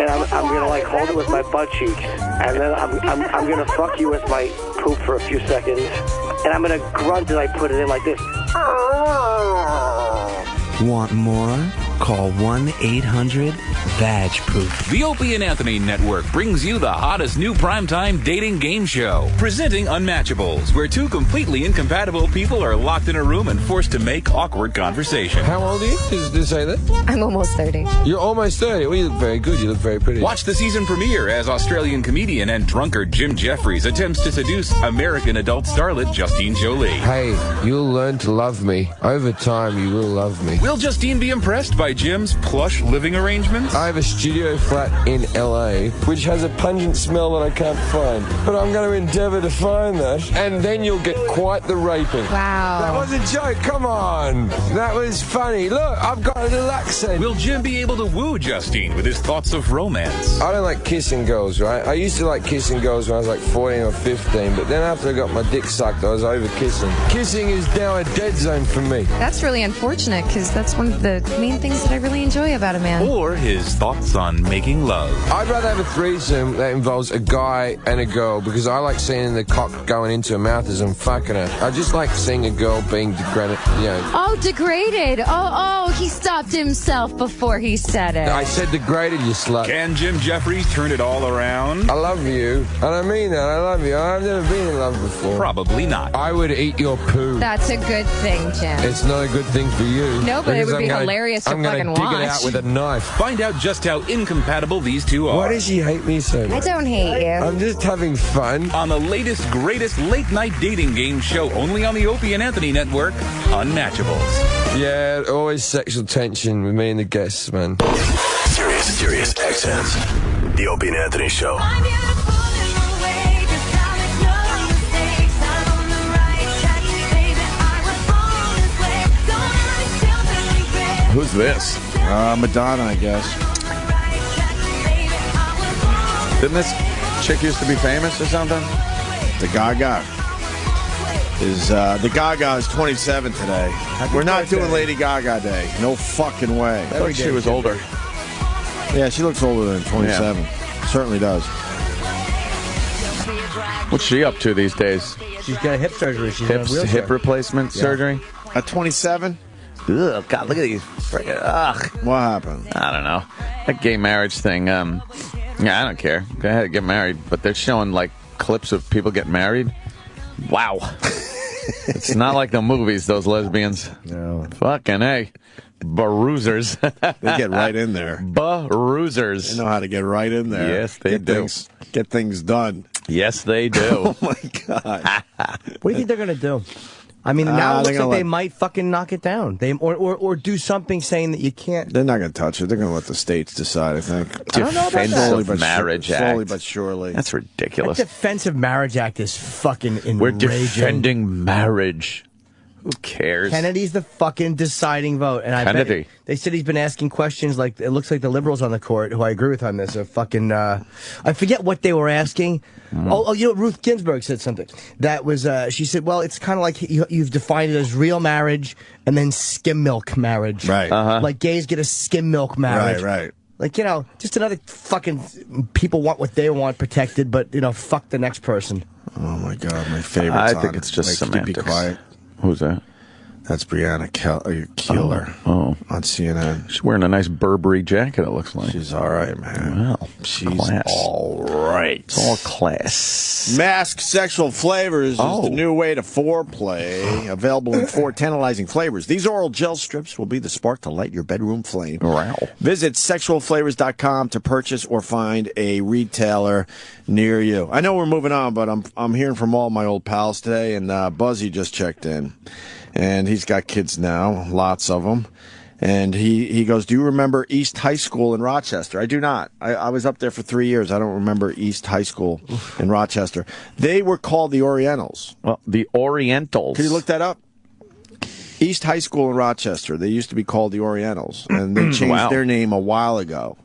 And I'm going to, like, hold it with my butt cheeks. And then I'm going to fuck you with my poop for a few seconds. And I'm going to grunt as I put it in like this. Want more? Call 1-800-VAG-POOP. The Opie and Anthony Network brings you the hottest new primetime dating game show. Presenting Unmatchables, where two completely incompatible people are locked in a room and forced to make awkward conversation. How old are you? Did you say that? I'm almost 30. You're almost 30. Well, you look very good. You look very pretty. Watch the season premiere as Australian comedian and drunkard Jim Jefferies attempts to seduce American adult starlet Justine Jolie. Hey, you'll learn to love me. Over time, you will love me. Will Justine be impressed by Jim's plush living arrangements? I have a studio flat in LA, which has a pungent smell that I can't find. But I'm going to endeavour to find that, and then you'll get quite the raping. Wow. That was a joke, come on. That was funny. Look, I've got a little accent. Will Jim be able to woo Justine with his thoughts of romance? I don't like kissing girls, right? I used to like kissing girls when I was like 14 or 15, but then after I got my dick sucked, I was over kissing. Kissing is now a dead zone for me. That's really unfortunate, because that's one of the main things that I really enjoy about a man. Or his thoughts on making love. I'd rather have a threesome that involves a guy and a girl, because I like seeing the cock going into her mouth as I'm fucking her. I just like seeing a girl being degraded, Oh, degraded. Oh, he stopped himself before he said it. I said degraded, you slut. Can Jim Jefferies turn it all around? I love you, and I mean that. I love you. I've never been in love before. Probably not. I would eat your poo. That's a good thing, Jim. It's not a good thing for you. No, but it would be hilarious to fucking watch. I'm going to dig it out with a knife. Find out just how incompatible these two are. Why does she hate me so much? I don't hate you. I'm just having fun. On the latest, greatest late-night dating game show only on the Opie and Anthony Network, Unmatchables. Yeah, always sexual tension with me and the guests, man. Sirius XM. The Opie and Anthony Show. Who's this? Madonna, I guess. Didn't this chick used to be famous or something? The Gaga. The Gaga is 27 today. We're not doing Lady Gaga Day. No fucking way. I thought she was older. Yeah, she looks older than 27. Yeah. Certainly does. What's she up to these days? She's got a hip surgery. She's hip replacement surgery? At 27? Ugh, God, look at these friggin', ugh. What happened? I don't know. That gay marriage thing, yeah, I don't care. Go ahead and get married. But they're showing, like, clips of people getting married. Wow. It's not like the movies, those lesbians. No. Fucking A. Baroozers. They get right in there. Baroozers. They know how to get right in there. Yes, they do. Get things done. Yes, they do. Oh, my God. What do you think they're going to do? I mean, now it looks like they might fucking knock it down. Or do something saying that you can't. They're not going to touch it. They're going to let the states decide, I think. I don't know about that. Defensive Marriage Act. Slowly but surely. That's ridiculous. That Defensive Marriage Act is fucking enraging. We're defending marriage. Who cares? Kennedy's the fucking deciding vote. And Kennedy. They said he's been asking questions like, it looks like the liberals on the court, who I agree with on this, are fucking, I forget what they were asking. Oh, you know, Ruth Ginsburg said something. That was, she said, well, it's kind of like you've defined it as real marriage and then skim milk marriage. Right. Like gays get a skim milk marriage. Right. Like, you know, just another fucking people want what they want protected, but, you know, fuck the next person. Oh, my God, my favorite I think it's just semantics. Be quiet. Who's that? That's Brianna Keeler on CNN. She's wearing a nice Burberry jacket, it looks like. She's all right, man. Well, she's class. all right. It's all class. Masked Sexual Flavors is the new way to foreplay, available in 4 tantalizing flavors. These oral gel strips will be the spark to light your bedroom flame. Wow. Visit sexualflavors.com to purchase or find a retailer near you. I know we're moving on, but I'm hearing from all my old pals today, and Buzzy just checked in. And he's got kids now, lots of them. And he goes, do you remember East High School in Rochester? I do not. I was up there for 3 years. I don't remember East High School in Rochester. They were called the Orientals. Well, the Orientals. Can you look that up? East High School in Rochester. They used to be called the Orientals. And they changed their name a while ago.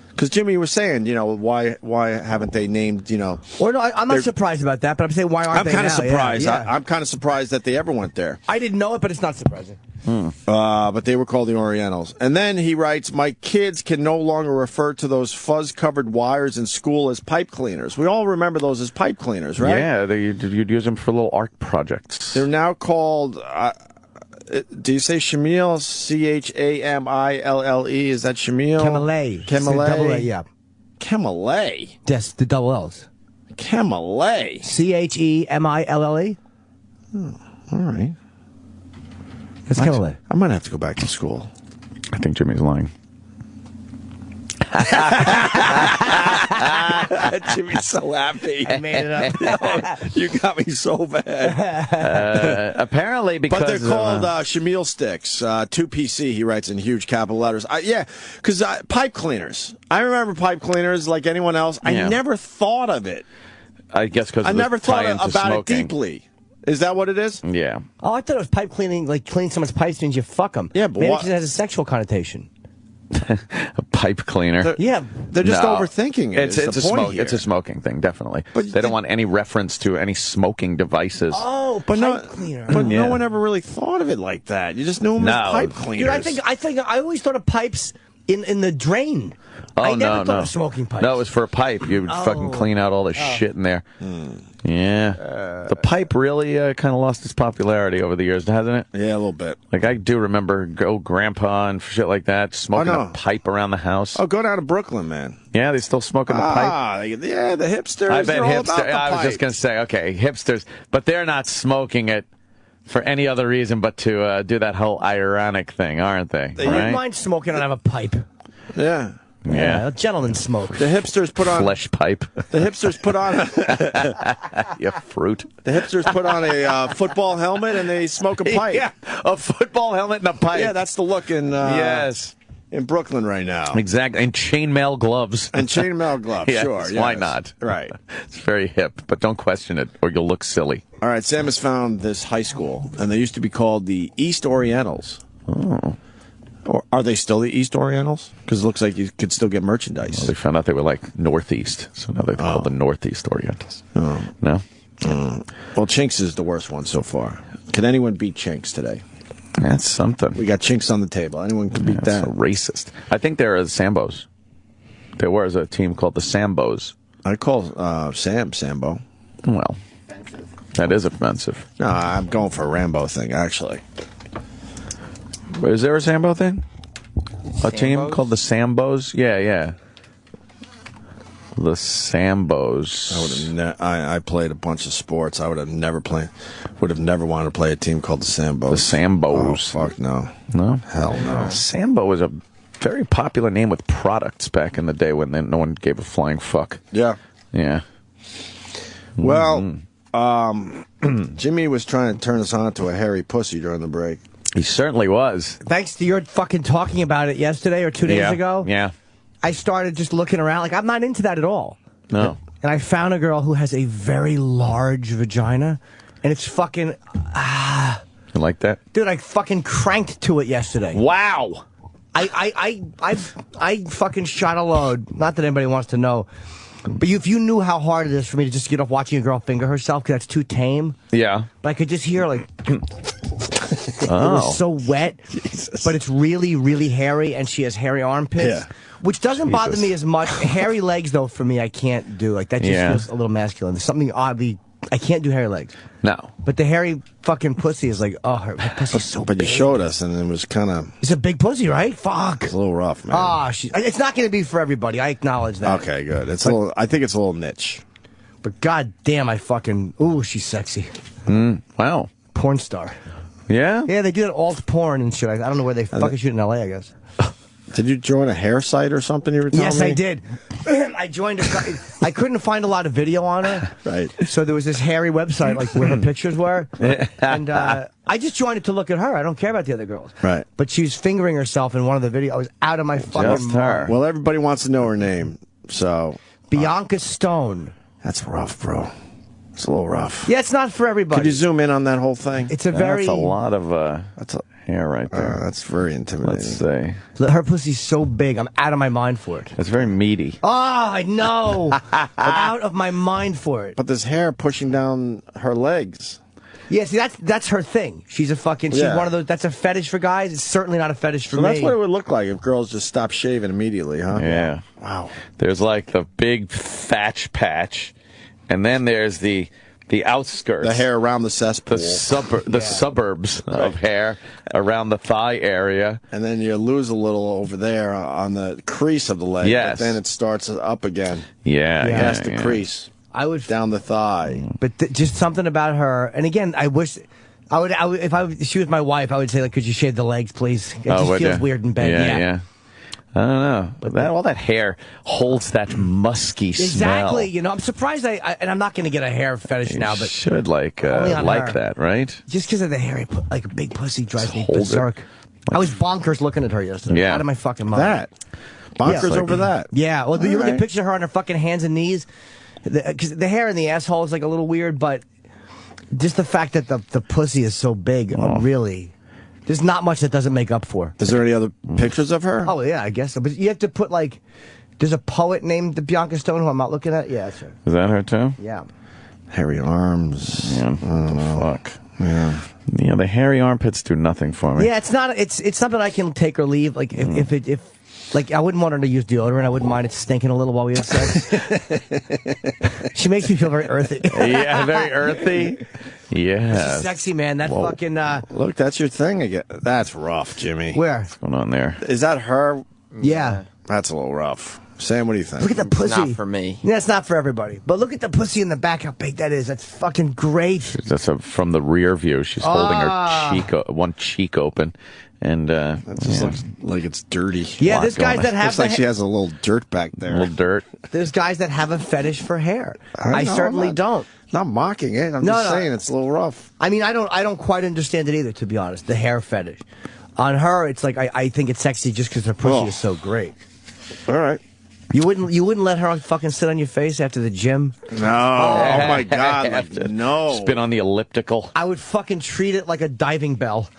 Because Jimmy was saying, why haven't they named, Or no, I'm not surprised about that, but I'm saying why aren't they now? I'm kind of surprised. Yeah. I'm kind of surprised that they ever went there. I didn't know it, but it's not surprising. But they were called the Orientals. And then he writes, my kids can no longer refer to those fuzz-covered wires in school as pipe cleaners. We all remember those as pipe cleaners, right? Yeah, you'd use them for little art projects. They're now called... do you say Shamil? Chamille? Is that Shamil? Chemile. Chemile. Yeah. Chemile? Yes, the double L's. Chemile. Chemille? All right. It's Chemile. I might have to go back to school. I think Jimmy's lying. Jimmy's so happy. I made it up. You got me so bad. Apparently, because but they're called Shamil sticks. 2PC, he writes in huge capital letters. Because pipe cleaners. I remember pipe cleaners like anyone else. I never thought of it. I guess because I never thought about smoking. it deeply. Is that what it is? Yeah. Oh, I thought it was pipe cleaning, like cleaning someone's pipes means you fuck them. Yeah, but maybe it has a sexual connotation. A pipe cleaner. They're just overthinking it. It's a smoking thing, definitely. But they don't want any reference to any smoking devices. Oh, but pipe cleaner. But no one ever really thought of it like that. You just knew them as pipe cleaners. Dude, I always thought of pipes in the drain. Oh, I never thought of smoking pipes. No, it was for a pipe. You would fucking clean out all the shit in there. Yeah. The pipe really kind of lost its popularity over the years, hasn't it? Yeah, a little bit. Like, I do remember grandpa and shit like that, smoking a pipe around the house. Oh, go down to Brooklyn, man. Yeah, they still smoking the pipe? Yeah, the hipsters. I bet hipsters. I was just going to say, okay, hipsters, but they're not smoking it for any other reason but to do that whole ironic thing, aren't they? They wouldn't mind smoking out of a pipe. Yeah. Yeah. Gentlemen smoke. The hipsters put on... Flesh pipe. The hipsters put on... fruit. The hipsters put on a football helmet and they smoke a pipe. Yeah, a football helmet and a pipe. Yeah, that's the look in... yes. In Brooklyn right now. Exactly. And chainmail gloves. And chainmail gloves, yes, sure. Yes. Why not? Right. It's very hip, but don't question it or you'll look silly. All right, Sam has found this high school, and they used to be called the East Orientals. Oh. Or are they still the East Orientals? Because it looks like you could still get merchandise. Well, they found out they were like Northeast, so now they're called the Northeast Orientals. Oh. No? Well, Chinks is the worst one so far. Can anyone beat Chinks today? That's something. We got Chinks on the table. Anyone can beat that. So racist. I think there are Sambos. There was a team called the Sambos. I call Sam Sambo. Well, that is offensive. No, I'm going for a Rambo thing, actually. Is there a Sambo thing? A team called the Sambos? Yeah. The Sambos. I played a bunch of sports. I would have never wanted to play a team called the Sambos. The Sambos. Oh, fuck no. No? Hell no. Sambo was a very popular name with products back in the day when no one gave a flying fuck. Yeah. Yeah. Well, Jimmy was trying to turn us on to a hairy pussy during the break. He certainly was. Thanks to your fucking talking about it yesterday or 2 days ago. Yeah. I started just looking around. Like, I'm not into that at all. No. And I found a girl who has a very large vagina, and it's fucking... You like that? Dude, I fucking cranked to it yesterday. Wow. I fucking shot a load. Not that anybody wants to know. But if you knew how hard it is for me to just get off watching a girl finger herself, because that's too tame. Yeah. But I could just hear, like... It was so wet, but it's really, really hairy, and she has hairy armpits, which doesn't bother me as much. Hairy legs, though, for me, I can't do. Like, that just feels a little masculine. There's something oddly I can't do hairy legs. No. But the hairy fucking pussy is like, oh, her pussy's so But big. you showed us, and it was kind of... It's a big pussy, right? Fuck. It's a little rough, man. Ah, it's not going to be for everybody. I acknowledge that. Okay, good. It's a little. I think it's a little niche. But god damn, I fucking... Ooh, she's sexy. Wow. Porn star. Yeah? Yeah, they do that alt porn and shit. I don't know where they fucking shoot in L.A., I guess. Did you join a hair site or something? You were telling me? Yes, I did. I joined I couldn't find a lot of video on her. Right. So there was this hairy website, like where her pictures were. And I just joined it to look at her. I don't care about the other girls. Right. But she was fingering herself in one of the videos. I was out of my fucking mind. Well, everybody wants to know her name, so... Bianca Stone. That's rough, bro. It's a little rough. Yeah, it's not for everybody. Could you zoom in on that whole thing? It's a very... That's a lot of hair right there. That's very intimidating. Let's see. Her pussy's so big, I'm out of my mind for it. It's very meaty. Oh, I know. I'm out of my mind for it. But there's hair pushing down her legs. Yeah, see, that's her thing. She's a fucking... She's one of those... That's a fetish for guys. It's certainly not a fetish for me. So that's what it would look like if girls just stopped shaving immediately, huh? Yeah. Wow. There's like the big thatch patch, and then there's the outskirts. The hair around the cesspool. The suburbs of hair around the thigh area. And then you lose a little over there on the crease of the leg. Yes. But then it starts up again. Yeah. Past the crease. I would down the thigh. But just something about her. And again, I wish... I would if she was my wife, I would say, like, could you shave the legs, please? It just feels weird in bed. Yeah. I don't know. But all that hair holds that musky smell. Exactly. You know, I'm surprised and I'm not going to get a hair fetish now, but... should like that, right? Just because of the hairy, like, big pussy drives me berserk. I was bonkers looking at her yesterday. Yeah. Out of my fucking mind. That? Bonkers over that? Yeah. Well, you look at a picture of her on her fucking hands and knees. Because the hair in the asshole is, like, a little weird, but just the fact that the pussy is so big, really... There's not much that doesn't make up for. Is there any other pictures of her? Oh, yeah, I guess so. But you have to put, like... There's a poet named Bianca Stone who I'm not looking at. Yeah, that's her. Is that her, too? Yeah. Hairy arms. Yeah. I don't know. Fuck. Yeah. Yeah, the hairy armpits do nothing for me. Yeah, it's something I can take or leave. Like, if like, I wouldn't want her to use deodorant. I wouldn't mind it stinking a little while we have sex. She makes me feel very earthy. Yeah, very earthy. Yeah. She's sexy, man. That fucking... Look, that's your thing again. That's rough, Jimmy. Where? What's going on there? Is that her? Yeah. That's a little rough. Sam, what do you think? Look at the pussy. Not for me. Yeah, it's not for everybody. But look at the pussy in the back, how big that is. That's fucking great. That's from the rear view. She's holding her one cheek open. And that just looks like it's dirty. Yeah, there's guys that have... Looks like she has a little dirt back there. A little dirt. There's guys that have a fetish for hair. I certainly don't. Not mocking it. I'm just saying it's a little rough. I mean, I don't quite understand it either, to be honest. The hair fetish. On her, it's like I think it's sexy just because her pussy is so great. All right. You wouldn't let her fucking sit on your face after the gym? No. Oh my God. Like, no. Spin on the elliptical. I would fucking treat it like a diving bell.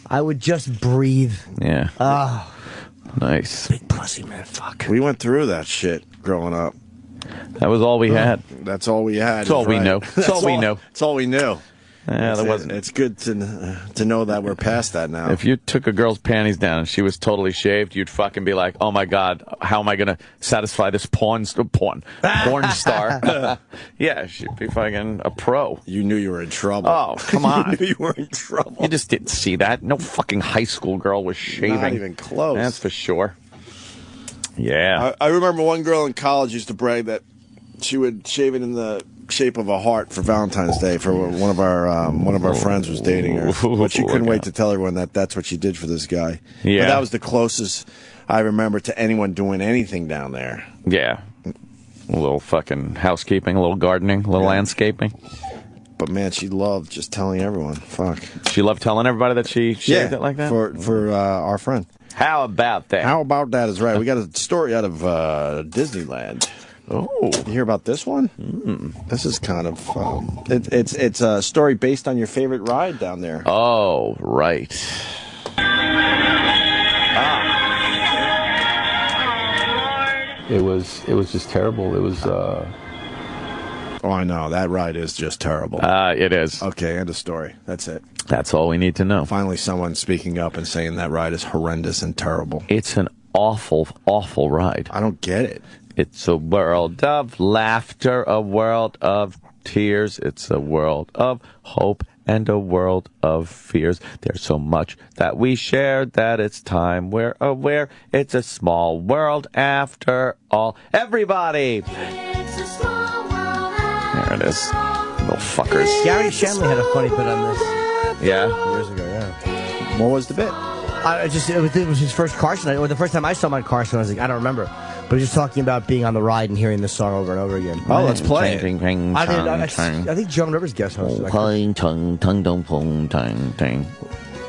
I would just breathe. Yeah. Oh. Nice. Big pussy, man. Fuck. We went through that shit growing up. That was all we had. That's all we had. That's all we know. That's all we know. That's all we knew. Yeah, there wasn't. It's good to know that we're past that now. If you took a girl's panties down and she was totally shaved, you'd fucking be like, "Oh my God, how am I gonna satisfy this porn star?" Yeah, she'd be fucking a pro. You knew you were in trouble. Oh, come on! You knew you were in trouble. You just didn't see that. No fucking high school girl was shaving. Not even close. That's for sure. Yeah. I remember one girl in college used to brag that she would shave it in the shape of a heart for Valentine's Day for one of our friends was dating her, but she couldn't wait to tell everyone that that's what she did for this guy. Yeah, but that was the closest I remember to anyone doing anything down there. Yeah, a little fucking housekeeping, a little gardening, a little landscaping. But man, she loved just telling everyone. Fuck, she loved telling everybody that she shaved it like that for our friend. How about that? How about that is right. We got a story out of Disneyland. Oh, you hear about this one? This is kind of it's a story based on your favorite ride down there. Oh, right. It was just terrible. It was. Oh, I know that ride is just terrible. It is. Okay, end of story. That's it. That's all we need to know. Finally, someone speaking up and saying that ride is horrendous and terrible. It's an awful, ride. I don't get it. It's a world of laughter, a world of tears. It's a world of hope and a world of fears. There's so much that we shared that it's time we're aware. It's a small world after all. Everybody! There it is. Little fuckers. Gary Shanley had a funny bit on this. Yeah? Years ago, yeah. What was the bit? It was his first Carson. Or the first time I saw him on Carson, I was like, I don't remember. But he was just talking about being on the ride and hearing this song over and over again. Oh, let's play it. I think Joan Rivers guest hosted.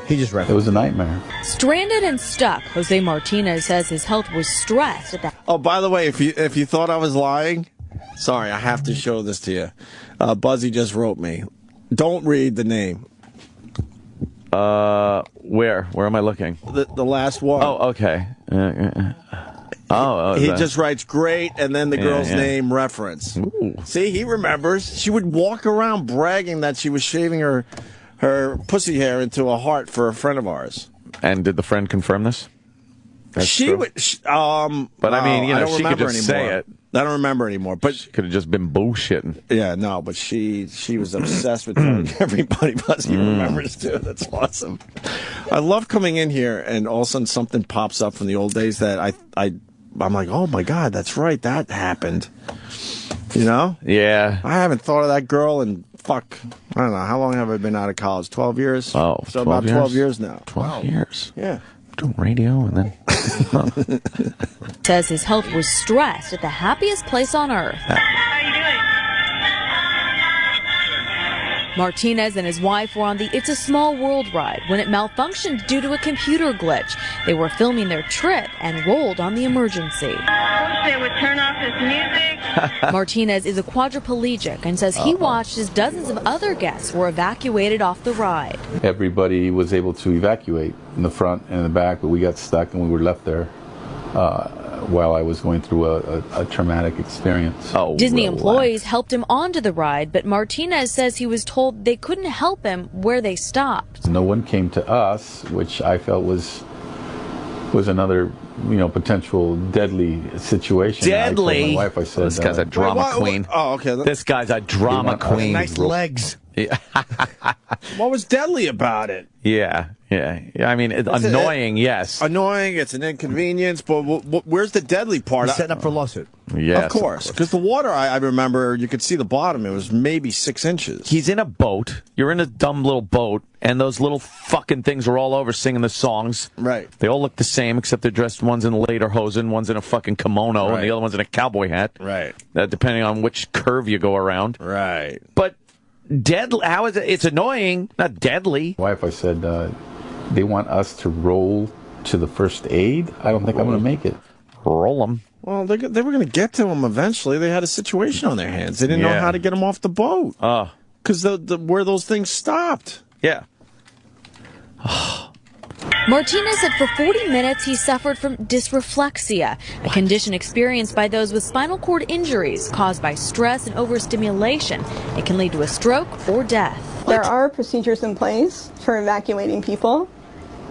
He just read it. It was a nightmare. Stranded and stuck, Jose Martinez says his health was stressed at that. Oh, by the way, if you thought I was lying, sorry, I have to show this to you. Buzzy just wrote me. Don't read the name. Where am I looking? The last one. Oh, okay. He just writes great, and then the girl's name reference. Ooh. See, he remembers. She would walk around bragging that she was shaving her pussy hair into a heart for a friend of ours. And did the friend confirm this? But I mean, you know, she could just say it. I don't remember anymore. But she could have just been bullshitting. Yeah, no, but she was obsessed with telling everybody. Plus, he remembers too. That's awesome. I love coming in here and all of a sudden something pops up from the old days that I'm like, oh my God, that's right, that happened. You know? Yeah. I haven't thought of that girl in I don't know, how long have I been out of college? 12 years? Oh, so about 12 years now. 12 years. Yeah. Doing radio and then. Says his health was stressed at the happiest place on earth. How you doing? Martinez and his wife were on the It's a Small World ride when it malfunctioned due to a computer glitch. They were filming their trip and rolled on the emergency. They would turn off his music. Martinez is a quadriplegic and says he watched as dozens of other guests were evacuated off the ride. Everybody was able to evacuate in the front and in the back, but we got stuck and we were left there while I was going through a traumatic experience. Disney employees helped him onto the ride, but Martinez says he was told they couldn't help him where they stopped. No one came to us, which I felt was another, potential deadly situation. Deadly? I told my wife, I said, this guy's a drama queen. Oh, okay. This guy's a drama queen. Nice legs. What was deadly about it? Yeah. I mean, annoying, yes. Annoying, it's an inconvenience, but where's the deadly part? He's setting up for a lawsuit. Yes, of course. Because the water, I remember, you could see the bottom. It was maybe 6 inches. He's in a boat. You're in a dumb little boat, and those little fucking things are all over singing the songs. Right. They all look the same, except they're dressed, one's in lederhosen, one's in a fucking kimono, and the other one's in a cowboy hat. Right. Depending on which curve you go around. Right. But deadly, how is it? It's annoying, not deadly. My wife, I said, they want us to roll to the first aid. I don't think I'm going to make it. Roll them. Well, they were going to get to him eventually. They had a situation on their hands. They didn't know how to get him off the boat. Because where those things stopped. Yeah. Martinez said for 40 minutes he suffered from dysreflexia, a condition experienced by those with spinal cord injuries caused by stress and overstimulation. It can lead to a stroke or death. There are procedures in place for evacuating people.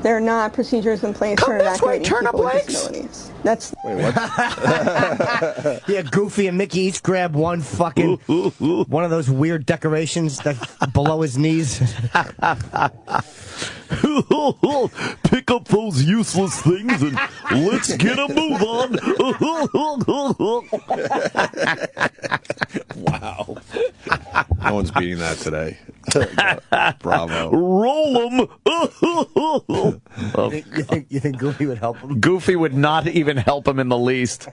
There are not procedures in place for evacuating people with disabilities. That's Wait, what? Yeah, Goofy and Mickey each grab one fucking one of those weird decorations that below his knees. Pick up those useless things and let's get a move on. Wow. No one's beating that today. Bravo. Roll them. You think Goofy would help him? Goofy would not even help him in the least.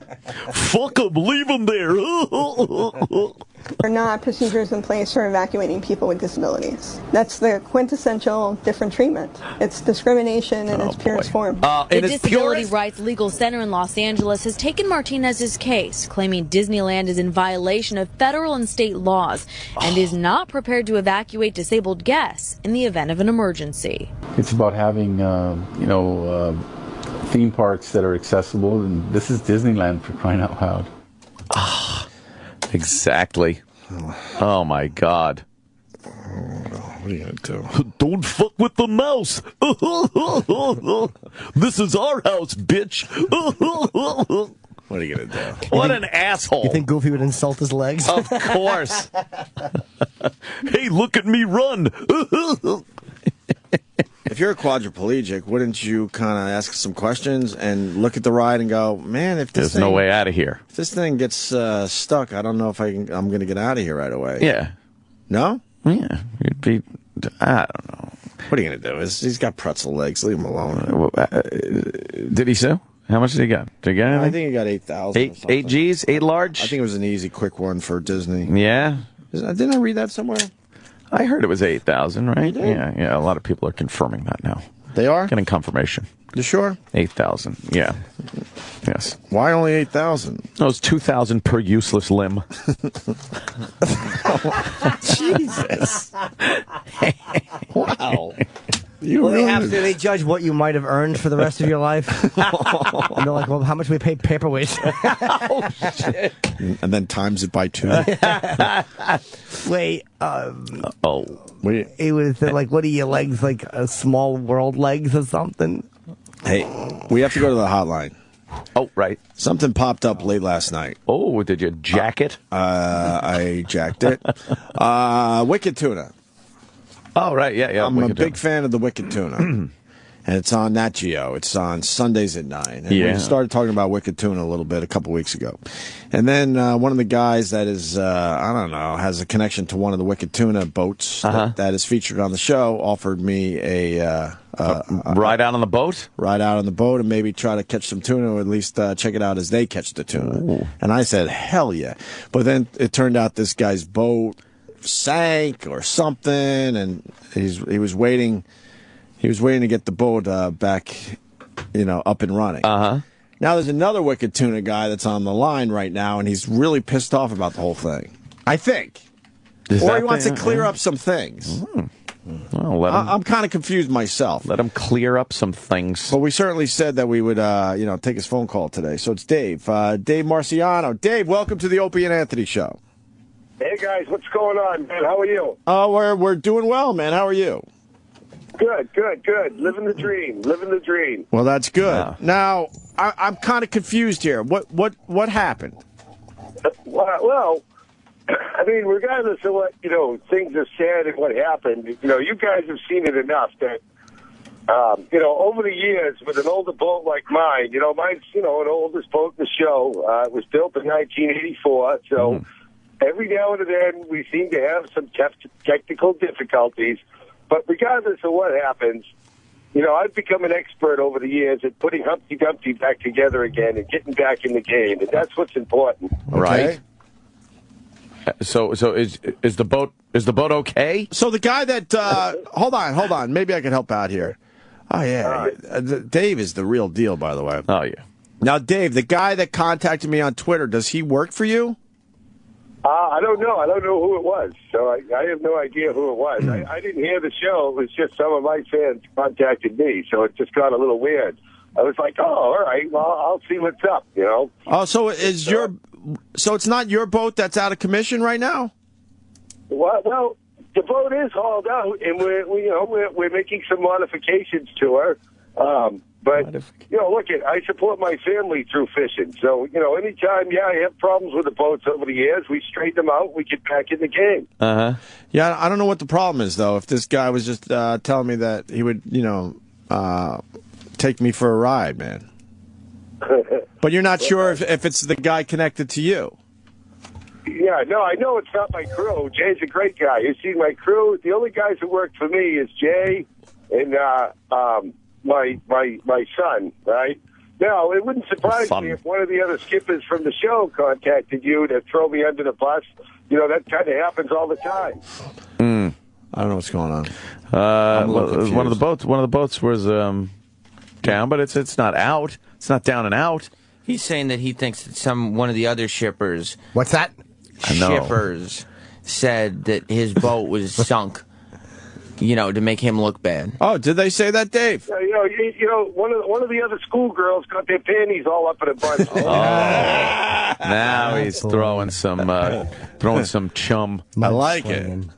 Fuck him. Leave him there. There are not procedures in place for evacuating people with disabilities. That's the quintessential different treatment. It's discrimination in its purest form. The Disability Rights Legal Center in Los Angeles has taken Martinez's case, claiming Disneyland is in violation of federal and state laws and is not prepared to evacuate disabled guests in the event of an emergency. It's about having, theme parks that are accessible, and this is Disneyland, for crying out loud. Exactly. Oh my God. What are you going to do? Don't fuck with the mouse. This is our house, bitch. What are you going to do? What an asshole. You think Goofy would insult his legs? Of course. Hey, look at me run. If you're a quadriplegic, wouldn't you kind of ask some questions and look at the ride and go, man, if this There's no way out of here. If this thing gets stuck, I don't know if I'm going to get out of here right away. Yeah. No? Yeah. You'd be, I don't know. What are you going to do? He's got pretzel legs. Leave him alone. Did he sue? How much did he get? Did he get anything? I think he got 8,000. Eight G's? 8 large? I think it was an easy, quick one for Disney. Yeah. Didn't I read that somewhere? I heard it was 8,000, right? You did? Yeah. A lot of people are confirming that now. They are? Getting confirmation. You sure? 8,000. Yeah. Yes. Why only 8,000? That was 2,000 per useless limb. Jesus. Wow. They judge what you might have earned for the rest of your life. And they're like, well, how much we pay paperweight? Oh, shit. And then times it by 2. Wait. It was like, what are your legs, like a small world legs or something? Hey, we have to go to the hotline. Oh, right. Something popped up late last night. Oh, did you jack it? I jacked it. Wicked Tuna. Oh, right. Yeah. I'm a big fan of the Wicked Tuna. And it's on Nat Geo. It's on Sundays at 9. And we started talking about Wicked Tuna a little bit a couple weeks ago. And then one of the guys that is, I don't know, has a connection to one of the Wicked Tuna boats that is featured on the show, offered me a ride out on the boat? Ride out on the boat and maybe try to catch some tuna, or at least check it out as they catch the tuna. Ooh. And I said, hell yeah. But then it turned out this guy's boat sank or something, and he was waiting to get the boat back, up and running. Now there's another Wicked Tuna guy that's on the line right now, and he's really pissed off about the whole thing, I think. Or he wants to clear up some things. Well, I'm kind of confused myself. Let him clear up some things. But we certainly said that we would, take his phone call today. So it's Dave. Dave Marciano. Dave, welcome to the Opie and Anthony Show. Hey, guys. What's going on, man? How are you? We're doing well, man. How are you? Good. Living the dream. Well, that's good. Now, I'm kind of confused here. What happened? Well, I mean, regardless of what, things are said and what happened, you guys have seen it enough that, over the years with an older boat like mine, mine's, an oldest boat in the show. It was built in 1984, so every now and then we seem to have some technical difficulties. But regardless of what happens, I've become an expert over the years at putting Humpty Dumpty back together again and getting back in the game, and that's what's important. Right. So is the boat okay? So the guy that hold on, maybe I can help out here. Oh yeah, Dave is the real deal, by the way. Oh yeah. Now, Dave, the guy that contacted me on Twitter, does he work for you? I don't know. I don't know who it was, so I have no idea who it was. I didn't hear the show. It was just some of my fans contacted me, so it just got a little weird. I was like, oh, all right, well, I'll see what's up, Oh, so so it's not your boat that's out of commission right now? Well, the boat is hauled out, and we're making some modifications to her. But, look, I support my family through fishing. So, anytime, I have problems with the boats over the years, we straighten them out, we get back in the game. Yeah, I don't know what the problem is, though. If this guy was just telling me that he would, take me for a ride, man. But you're not sure if it's the guy connected to you. Yeah, no, I know it's not my crew. Jay's a great guy. You see, my crew, the only guys who work for me is Jay and my son, right? Now, it wouldn't surprise me if one of the other skippers from the show contacted you to throw me under the bus. That kind of happens all the time. I don't know what's going on. One of the boats was down, but it's not out. It's not down and out. He's saying that he thinks that one of the other shippers. What's that? Shippers said that his boat was sunk. To make him look bad. Oh, did they say that, Dave? One of the other schoolgirls got their panties all up in a bunch. Now he's throwing some chum. I like it,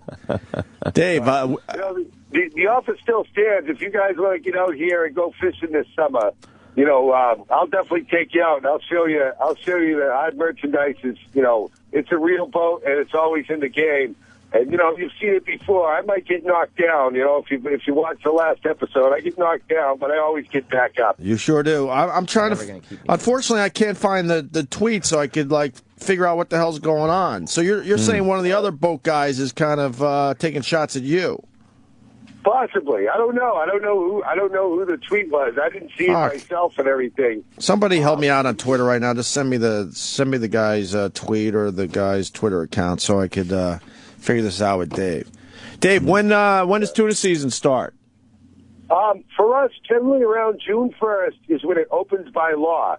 Dave. The offer still stands. If you guys want to get out here and go fishing this summer, I'll definitely take you out and I'll show you the hard merchandise is, it's a real boat and it's always in the game. And, you've seen it before. I might get knocked down, if you watch the last episode. I get knocked down, but I always get back up. You sure do. I'm trying to... Unfortunately, I can't find the tweet so I could, figure out what the hell's going on. So you're saying one of the other boat guys is kind of taking shots at you? Possibly. I don't know. I don't know who the tweet was. I didn't see it myself and everything. Somebody help me out on Twitter right now. Just send me the guy's tweet or the guy's Twitter account so I could figure this out with Dave. Dave, when does tuna season start? For us, generally around June 1st is when it opens by law,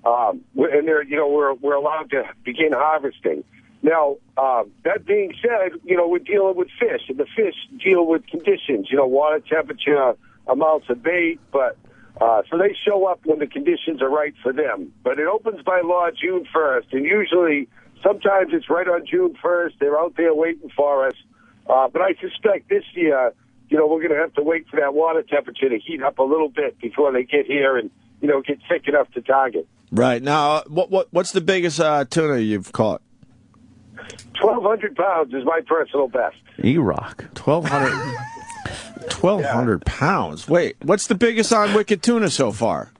and we're allowed to begin harvesting. Now, that being said, we're dealing with fish, and the fish deal with conditions, water temperature, amounts of bait, but so they show up when the conditions are right for them. But it opens by law June 1st, and usually sometimes it's right on June 1st. They're out there waiting for us. But I suspect this year, we're going to have to wait for that water temperature to heat up a little bit before they get here and, get thick enough to target. Right. Now, what's the biggest tuna you've caught? 1,200 pounds is my personal best. E-Rock. 1,200 pounds. Wait, what's the biggest on Wicked Tuna so far?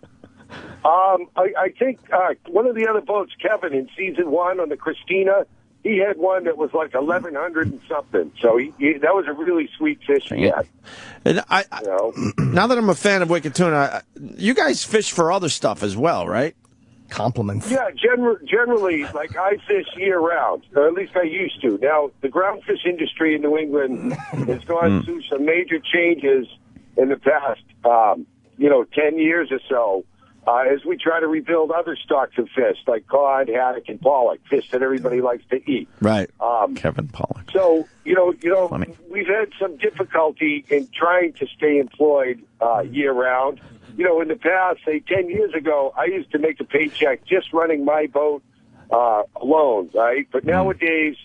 I think one of the other boats, Kevin, in season 1 on the Christina, he had one that was like 1,100 and something. So that was a really sweet fish he had. And now that I'm a fan of Wicked Tuna, you guys fish for other stuff as well, right? Compliments. Yeah, generally, I fish year-round, or at least I used to. Now, the ground fish industry in New England has gone through some major changes in the past, 10 years or so, as we try to rebuild other stocks of fish, like cod, haddock, and Pollak, fish that everybody likes to eat. Right. Kevin Pollak. So, we've had some difficulty in trying to stay employed year-round. In the past, say 10 years ago, I used to make a paycheck just running my boat alone, right? But nowadays,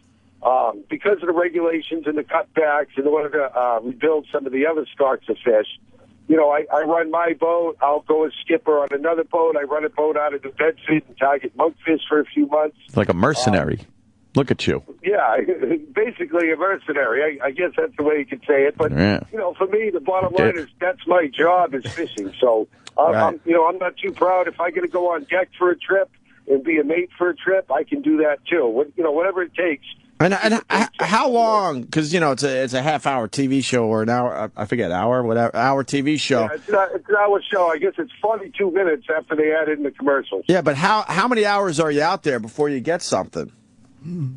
because of the regulations and the cutbacks in order to rebuild some of the other stocks of fish, I run my boat. I'll go as skipper on another boat. I run a boat out of New Bedford and target monkfish for a few months. Like a mercenary. Look at you. Yeah, basically a mercenary. I guess that's the way you could say it. But, for me, the bottom line is that's my job is fishing. So, I'm not too proud. If I got to go on deck for a trip and be a mate for a trip, I can do that too. Whatever it takes. And how long? Because it's a half-hour TV show or an hour. I forget hour TV show. Yeah, it's an hour show. I guess it's 42 minutes after they add in the commercials. Yeah, but how many hours are you out there before you get something?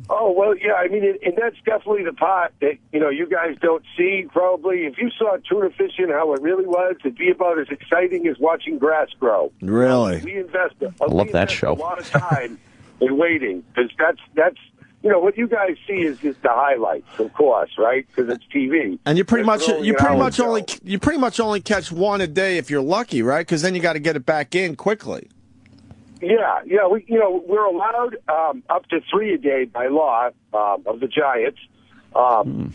Oh, well, yeah, I mean, and that's definitely the part that, you guys don't see, probably. If you saw tuna fishing, how it really was, it'd be about as exciting as watching grass grow. Really? We invest I love that show. A lot of time in waiting, because that's what you guys see is just the highlights, of course, right? Because it's TV. And you pretty much only catch one a day if you're lucky, right? Because then you got to get it back in quickly. Yeah, we're allowed up to 3 a day by law of the Giants. And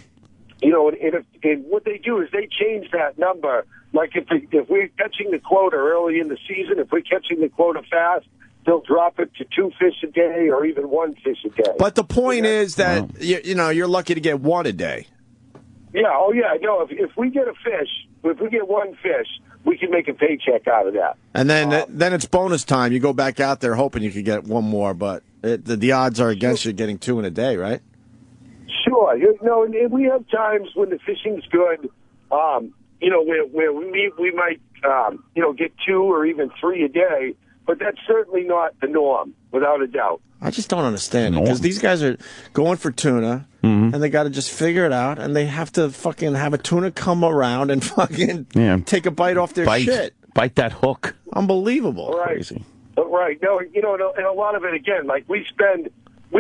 what they do is they change that number. Like if we're catching the quota early in the season, if we're catching the quota fast, they'll drop it to 2 fish a day or even 1 fish a day. But the point is that you're lucky to get 1 a day. Yeah. Oh, yeah. No. If we get a fish, if we get 1 fish, we can make a paycheck out of that. And then it's bonus time. You go back out there hoping you could get 1 more, but the odds are against you getting 2 in a day, right? Sure. And we have times when the fishing's good, where we might, get 2 or even 3 a day, but that's certainly not the norm, without a doubt. I just don't understand it, because these guys are going for tuna, and they got to just figure it out, and they have to fucking have a tuna come around and fucking take a bite off their shit. Bite that hook. Unbelievable. Right. Crazy. Right. No, and a lot of it, again, like we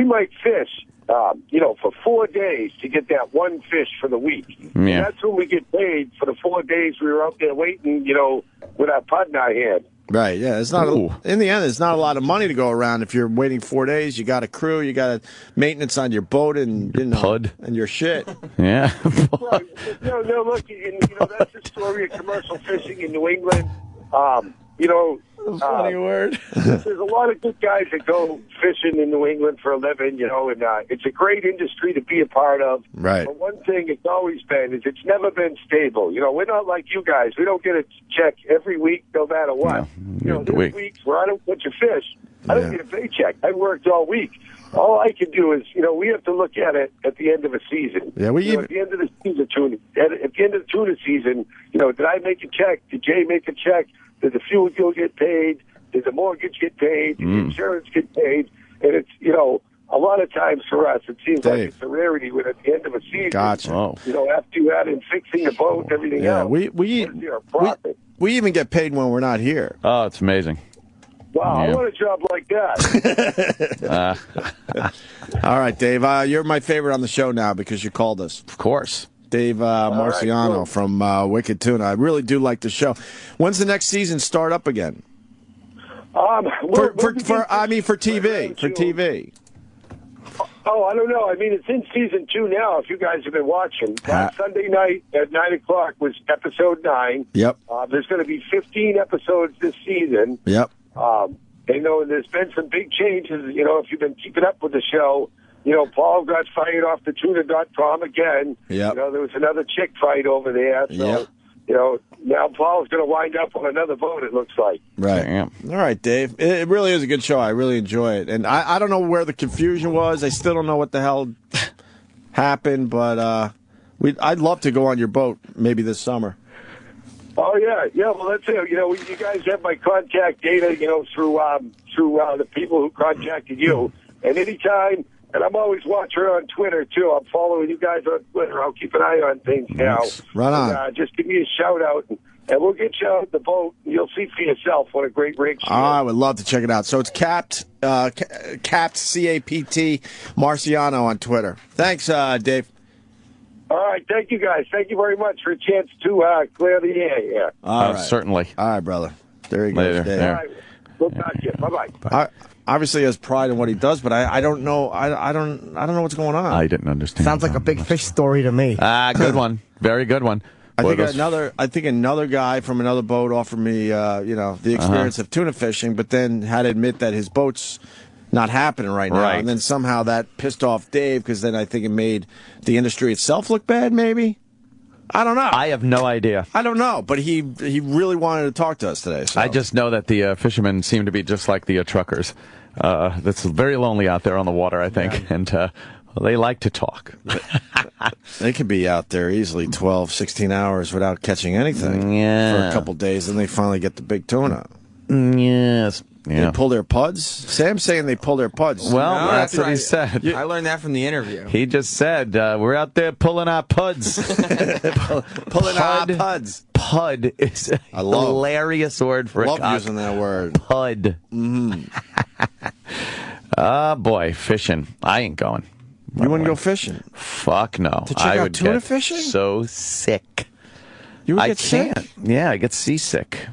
might fish, for 4 days to get that 1 fish for the week. Yeah. And that's when we get paid for the 4 days we were out there waiting, with our putt in our hand. Right, yeah. It's not in the end, it's not a lot of money to go around if you're waiting 4 days. You got a crew, you got maintenance on your boat and and your shit. Yeah. Right. No, look, that's the story of commercial fishing in New England. Funny word. There's a lot of good guys that go fishing in New England for a living, you know, and it's a great industry to be a part of. Right. But one thing it's always been is it's never been stable. You know, we're not like you guys. We don't get a check every week, no matter what. You know, there's weeks where I don't catch a fish. I don't get a paycheck. I worked all week. All I can do is, you know, we have to look at it at the end of a season. Yeah, at the end of the season, at the end of the tuna season, you know, did I make a check? Did Jay make a check? Did the fuel bill get paid? Did the mortgage get paid? Did the insurance get paid? And it's, you know, a lot of times for us, it seems like it's a rarity when at the end of a season, you know, after you add in fixing the boat and everything else, we even get paid when we're not here. Oh, it's amazing. Wow, I want a job like that. All right, Dave, you're my favorite on the show now because you called us. Of course. Dave Marciano from Wicked Tuna. I really do like the show. When's the next season start up again? For TV. For TV. Oh, I don't know. I mean, it's in season 2 now, if you guys have been watching. Last Sunday night at 9 o'clock was episode 9. Yep. There's going to be 15 episodes this season. Yep. You know, there's been some big changes. You know, if you've been keeping up with the show, you know, Paul got fired off the tuna.com again. Yep. You know, there was another chick fight over there. So, you know, now Paul's going to wind up on another boat, it looks like. Right. All right, Dave. It really is a good show. I really enjoy it. And I don't know where the confusion was. I still don't know what the hell happened, but I'd love to go on your boat maybe this summer. Oh, yeah. Well, that's it. You know, you guys have my contact data, you know, through the people who contacted you. And anytime, and I'm always watching on Twitter, too. I'm following you guys on Twitter. I'll keep an eye on things now. Right on. And, just give me a shout-out, and we'll get you out the boat, and you'll see for yourself what a great rig she is. I would love to check it out. So it's capped, C-A-P-T, Marciano on Twitter. Thanks, Dave. All right, thank you, guys. Thank you very much for a chance to clear the air here. All right. Certainly. All right, brother. There you go. Later. All right, we'll talk to you. Bye-bye. Obviously, he has pride in what he does, but I don't know. I don't know what's going on. I didn't understand. Sounds like a big fish story to me. Good one. Very good one. I think another guy from another boat offered me, the experience of tuna fishing, but then had to admit that his boat's not happening right now. Right. And then somehow that pissed off Dave because then I think it made the industry itself look bad, maybe? I don't know. I have no idea. I don't know, but he really wanted to talk to us today. So. I just know that the fishermen seem to be just like the truckers. That's very lonely out there on the water, I think, and they like to talk. They could be out there easily 12, 16 hours without catching anything for a couple days, and they finally get the big tuna. Yes. Yeah. They pull their puds? Sam's saying they pull their puds. Well, that's what he said. I learned that from the interview. He just said, we're out there pulling our puds. Pulling our puds. Pud is a hilarious word for a cock. I love using that word. Pud. Oh, boy, fishing. I ain't going. You wouldn't go fishing? Fuck no. To check out tuna fishing? So sick. You would get sick? Yeah, I get seasick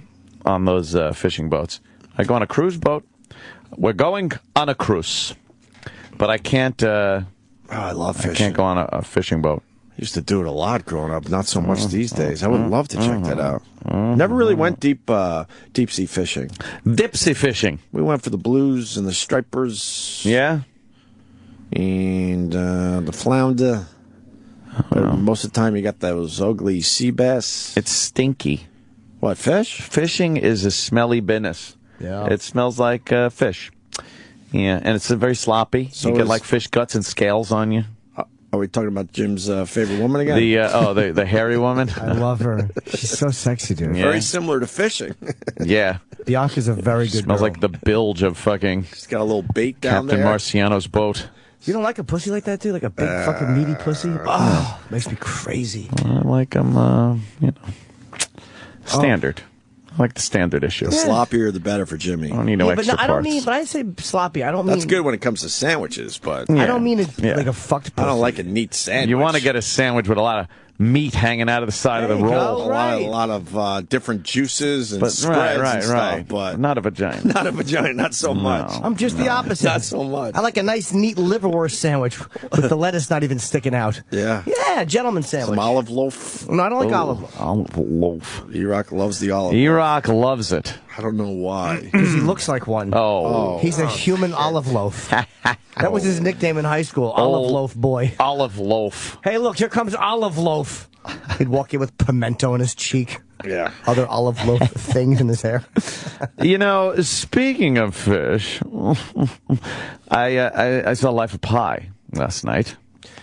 on those fishing boats. I go on a cruise boat. We're going on a cruise, but I can't. I love fishing. I can't go on a fishing boat. Used to do it a lot growing up, not so much these days. I would love to check that out. Never really went deep sea fishing. Deep sea fishing. We went for the blues and the stripers. Yeah. And the flounder. Most of the time you got those ugly sea bass. It's stinky. What, fish? Fishing is a smelly business. Yeah. It smells like fish. Yeah, and it's very sloppy. So you get like fish guts and scales on you. Are we talking about Jim's favorite woman again? The hairy woman. I love her. She's so sexy, dude. Yeah. Very similar to fishing. Yeah. Bianca's a very good Smells girl. like the bilge of fucking. She's got a little bait down Captain there. Marciano's boat. You don't like a pussy like that, dude? Like a big fucking meaty pussy? Oh, makes me crazy. I like them, standard. I like the standard issue. The sloppier, the better for Jimmy. I don't need no extra I parts. don't mean, when I say sloppy, I don't mean. That's good when it comes to sandwiches, but I don't mean it like a fucked pussy. I don't like a neat sandwich. You want to get a sandwich with a lot of meat hanging out of the side of the roll. A lot of different juices and spreads and stuff, but not a vagina. Not a vagina, not so much. I'm just the opposite. Not so much. I like a nice, neat liverwurst sandwich with the lettuce not even sticking out. Yeah. Yeah, gentleman sandwich. Some olive loaf. No, I don't like olive. Olive loaf. E-Rock loves the olive. E-Rock loves it. I don't know why. Because he looks like one. Oh. He's a human olive loaf. That was his nickname in high school, Olive Loaf Boy. Olive Loaf. Hey, look, here comes Olive Loaf. He'd walk in with pimento in his cheek. Yeah. Other olive loaf things in his hair. You know, speaking of fish, I saw Life of Pi last night.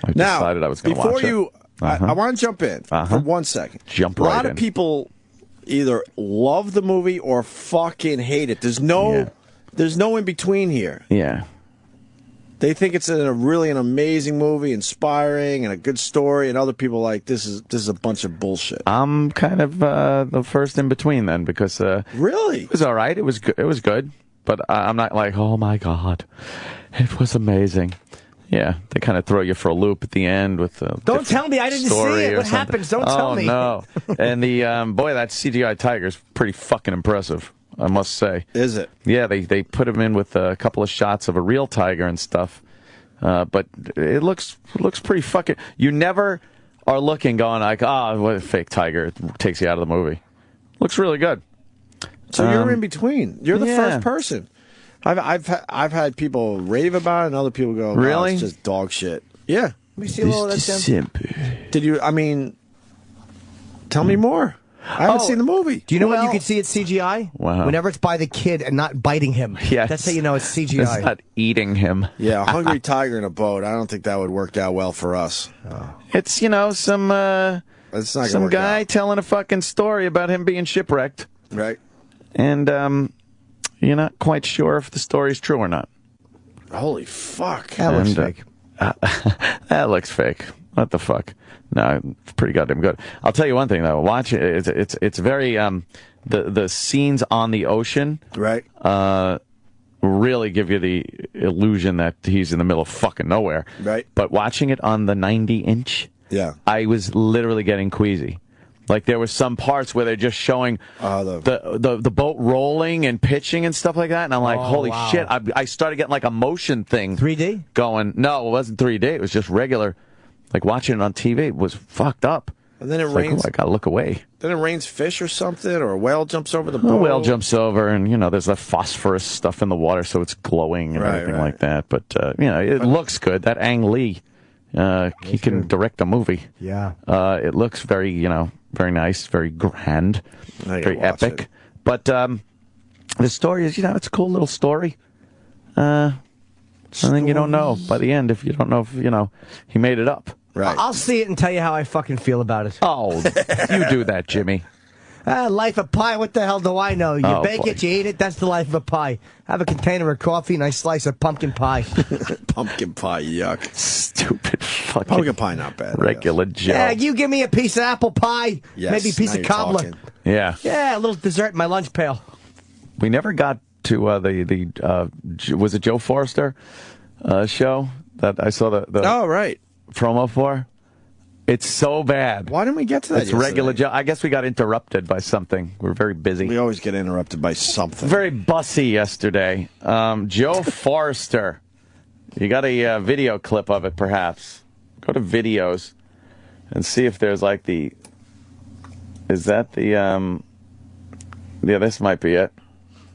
I decided I was going to watch it. Before you, I want to jump in for 1 second. Jump right in. A lot in. of people either love the movie or fucking hate it. There's no in between here. Yeah. They think it's really an amazing movie, inspiring, and a good story, and other people are like, this is a bunch of bullshit. I'm kind of the first in between then, because really, it was all right. It was good, but I'm not like, oh my god, it was amazing. Yeah, they kind of throw you for a loop at the end with the. Don't tell me, I didn't see it. What happens? Don't tell me. Oh no! And the boy, that CGI tiger's pretty fucking impressive, I must say. Is it? Yeah, they put him in with a couple of shots of a real tiger and stuff, but it looks pretty fucking. You never are looking going like, what a fake tiger. It takes you out of the movie. Looks really good. So you're in between. You're the yeah. first person. I've had people rave about it, and other people go, really? It's just dog shit. Yeah. Let me see a little of that, simple. Did you? I mean, tell me more. I haven't seen the movie. Do you know when you can see it's CGI? Wow. Whenever it's by the kid and not biting him. Yes. That's how you know it's CGI. It's not eating him. Yeah, a hungry tiger in a boat. I don't think that would work out well for us. It's, some it's not some work guy out. telling a fucking story about him being shipwrecked. Right. And you're not quite sure if the story's true or not. Holy fuck. That looks fake. That looks fake. What the fuck? No, it's pretty goddamn good. I'll tell you one thing though. Watch it. It's very the scenes on the ocean. Right. Really give you the illusion that he's in the middle of fucking nowhere. Right. But watching it on the 90-inch, yeah, I was literally getting queasy. Like there were some parts where they're just showing the boat rolling and pitching and stuff like that, and I'm like, holy shit! I started getting like a motion thing. 3D? Going? No, it wasn't 3D. It was just regular. Like watching it on TV was fucked up. And then it It's rains. Like, I gotta look away. Then it rains fish or something, or a whale jumps over the boat. A whale jumps over, and there's that phosphorus stuff in the water, so it's glowing and everything like that. But it looks good. That Ang Lee, he can direct a movie. Yeah. It looks very, very nice, very grand, very epic. It. But the story is, it's a cool little story. And then you don't know by the end if you don't know if he made it up. Right. I'll see it and tell you how I fucking feel about it. Oh, you do that, Jimmy. Life of pie, what the hell do I know? You bake boy. it, you eat it, that's the life of a pie. Have a container of coffee, nice slice of pumpkin pie. Pumpkin pie, yuck. Stupid fucking pumpkin pie, not bad. Regular Joe. Yeah, you give me a piece of apple pie, Yes, maybe a piece now of you're cobbler. talking. Yeah. Yeah, a little dessert in my lunch pail. We never got to was it Joe Forrester show that I saw the right promo for? It's so bad. Why didn't we get to that? It's regular Joe. I guess we got interrupted by something. We're very busy. We always get interrupted by something. Very bussy yesterday. Joe Forrester. You got a video clip of it, perhaps? Go to videos and see if there's like the. Is that the? Yeah, this might be it.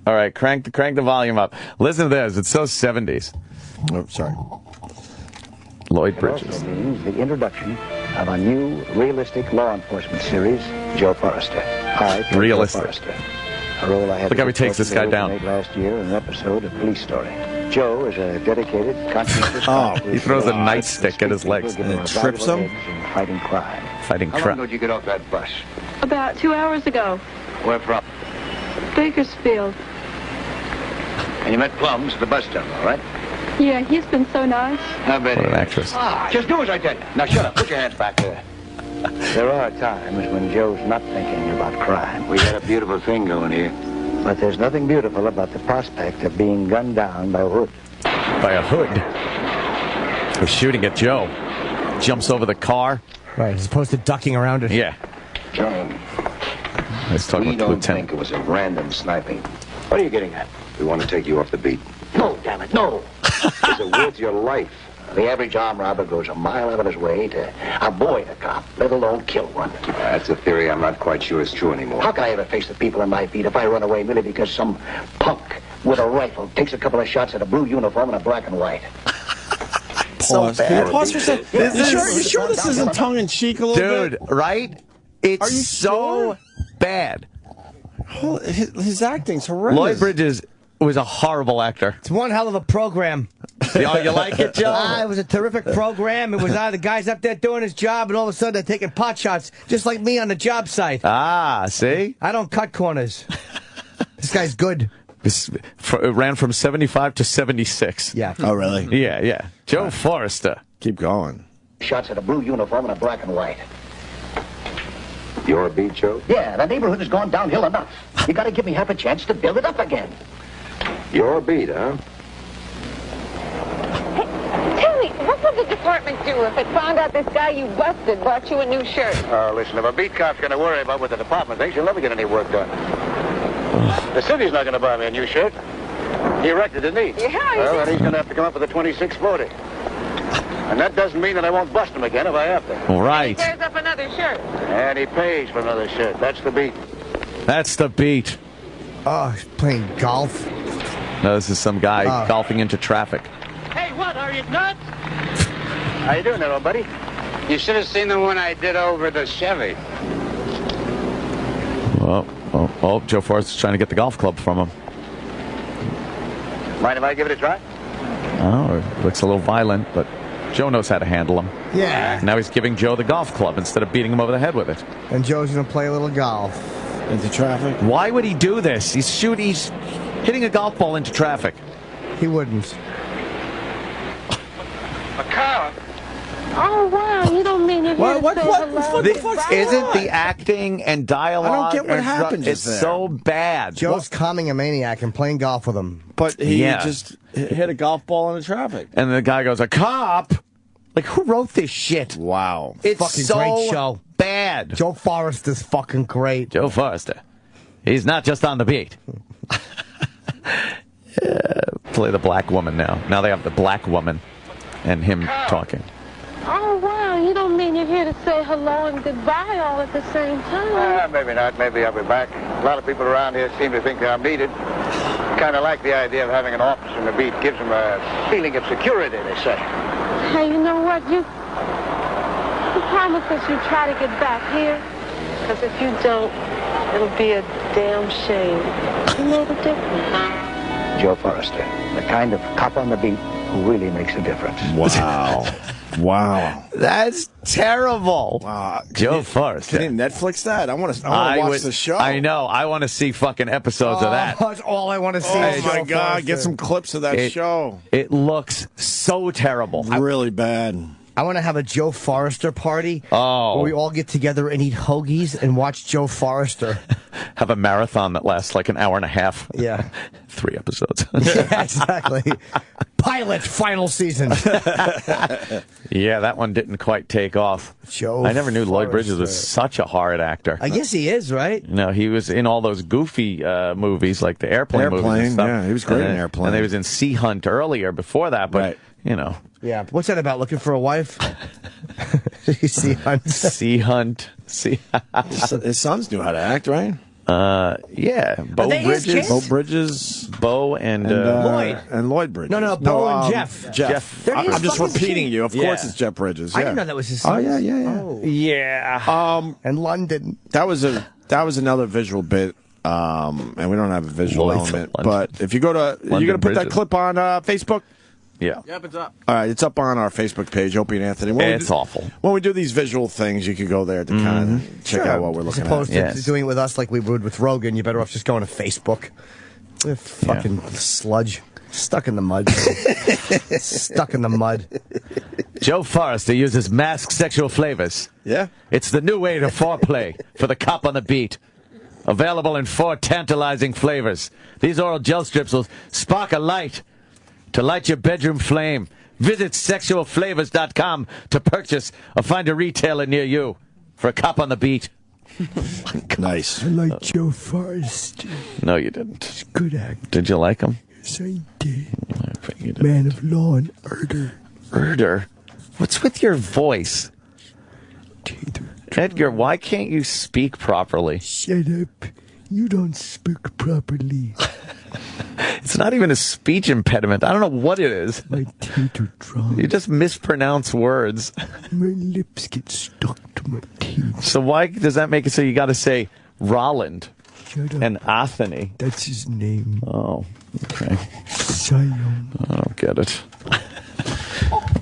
All right, crank the volume up. Listen to this. It's so 70s. Oh, sorry. Lloyd It Bridges. also means the introduction of a new realistic law enforcement series, Joe Forrester. I play Realistic. Joe Forrester, a role I had Look how he the takes this guy fortune to down. make last year in an episode of Police Story. Joe is a dedicated, conscientious He throws a nightstick at his legs. and it trips him. Fighting crime. Fighting How long crime. ago did you get off that bus? About 2 hours ago. Where from? Bakersfield. And you met Plums at the bus terminal, right? Yeah, he's been so nice. I bet What an he is. actress. Just do as I tell you. Now shut up. Put your hands back there. There are times when Joe's not thinking about crime. We got a beautiful thing going here. But there's nothing beautiful about the prospect of being gunned down by a hood. By a hood. They're shooting at Joe. Jumps over the car. Right, as opposed to ducking around it. Yeah. John, Let's talk we about the don't lieutenant. think it was a random sniping. What are you getting at? We want to take you off the beat. No, damn it, no. Is it worth your life? The average armed robber goes a mile out of his way to avoid a cop, let alone kill one. That's a theory I'm not quite sure is true anymore. How can I ever face the people in my beat if I run away merely because some punk with a rifle takes a couple of shots at a blue uniform and a black and white? Pause. Can you pause for a second? You sure this isn't tongue-in-cheek a little bit? Dude, right? It's Are you so bad. Oh, his acting's horrendous. Lloyd Bridges was a horrible actor. It's one hell of a program. Oh, you like it, Joe? It was a terrific program. It was the guys up there doing his job, and all of a sudden they're taking pot shots, just like me on the job site. Ah, see? I don't cut corners. This guy's good. It ran from 75 to 76. Yeah. Oh, really? Yeah. Joe Forrester. Keep going. Shots at a blue uniform and a black and white. Your beat, Joe? Yeah, the neighborhood has gone downhill enough. You gotta give me half a chance to build it up again. Your beat, huh? Tell me, what would the department do if it found out this guy you busted bought you a new shirt? Listen, if a beat cop's gonna worry about what the department thinks, he'll never get any work done. The city's not gonna buy me a new shirt. He wrecked it, didn't he? Yeah, Well, then he's gonna have to come up with a 2640. And that doesn't mean that I won't bust him again if I have to. Right. Tears up another shirt. And he pays for another shirt. That's the beat. That's the beat. Oh, he's playing golf. No, this is some guy golfing into traffic. Hey, what, are you nuts? How you doing there, old buddy? You should have seen the one I did over the Chevy. Oh, Joe Forrester's trying to get the golf club from him. Mind if I give it a try? Oh, it looks a little violent, but Joe knows how to handle him. Yeah. Now he's giving Joe the golf club instead of beating him over the head with it. And Joe's going to play a little golf. Into traffic? Why would he do this? He's hitting a golf ball into traffic. He wouldn't. A car? Oh, wow, you don't mean you're here to say hello? Isn't the acting and dialogue? I don't get what happened It's just there. so bad. Joe's calming a maniac and playing golf with him. But he just hit a golf ball into traffic. And the guy goes, a cop? Like, who wrote this shit? Wow. It's fucking so great show. Bad. Joe Forrester's fucking great. Joe Forrester. He's not just on the beat. Play the black woman now. Now they have the black woman and him talking. Oh, wow, you don't mean you're here to say hello and goodbye all at the same time. Maybe not. Maybe I'll be back. A lot of people around here seem to think I'm needed. Kind of like the idea of having an officer in the beat. Gives them a feeling of security, they say. Hey, you know what? You promise us you try to get back here? Because if you don't, it'll be a damn shame. You know the difference. Joe Forrester, the kind of cop on the beat who really makes a difference. Wow. Wow. That's terrible. Wow. Joe Forrester. Can you Netflix that? I want to watch the show. I know. I want to see fucking episodes of that. That's all I want to see. Oh, my God. Forrester. Get some clips of that show. It looks so terrible. Really bad. I want to have a Joe Forrester party where we all get together and eat hoagies and watch Joe Forrester. Have a marathon that lasts like an hour and a half. Yeah. 3 episodes. Yeah, exactly. Pilot, final season. Yeah, that one didn't quite take off. Joe I never knew Lloyd Bridges was Forrester. such a hard actor. I guess he is, right? No, he was in all those goofy movies, like the airplane movies and stuff. Yeah, he was great in Airplane. And he was in Sea Hunt earlier before that, but, you know. Yeah. What's that about? Looking for a wife? Sea Hunt. Sea Hunt. His sons knew how to act, right? Yeah. Bo Bridges. Bo and Lloyd. And Lloyd Bridges. No, Bo and Jeff. Jeff. They're I'm just fucking repeating you. Of Yeah. course it's Jeff Bridges. I Yeah. didn't know that was his Oh, son. yeah. Oh. Yeah. And London. That was another visual bit. And we don't have a visual Lloyd's element. London. But if you go to, you're going to put that Bridges. clip on Facebook? Yeah. Yep, it's up. All right, it's up on our Facebook page, Opie and Anthony. It's awful. When we do these visual things, you can go there to kind of check out what we're looking As opposed at. to doing it with us like we would with Rogan, you're better off just going to Facebook. Fucking sludge. Stuck in the mud. Stuck in the mud. Joe Forrester uses masked sexual flavors. Yeah? It's the new way to foreplay for the cop on the beat. Available in 4 tantalizing flavors. These oral gel strips will spark a light to light your bedroom flame. Visit sexualflavors.com to purchase or find a retailer near you for a cop on the beat. Nice. I like Joe Forrest. No, you didn't. He's a good actor. Did you like him? Yes, I did. I bet you did. Man of law and order. Order? What's with your voice? Edgar, why can't you speak properly? Shut up. You don't speak properly. It's not even a speech impediment. I don't know what it is. My teeth are drawn. You just mispronounce words. My lips get stuck to my teeth. So why does that make it so you got to say Rolland Shut up. and Anthony? That's his name. Oh, okay. Siam. I don't get it.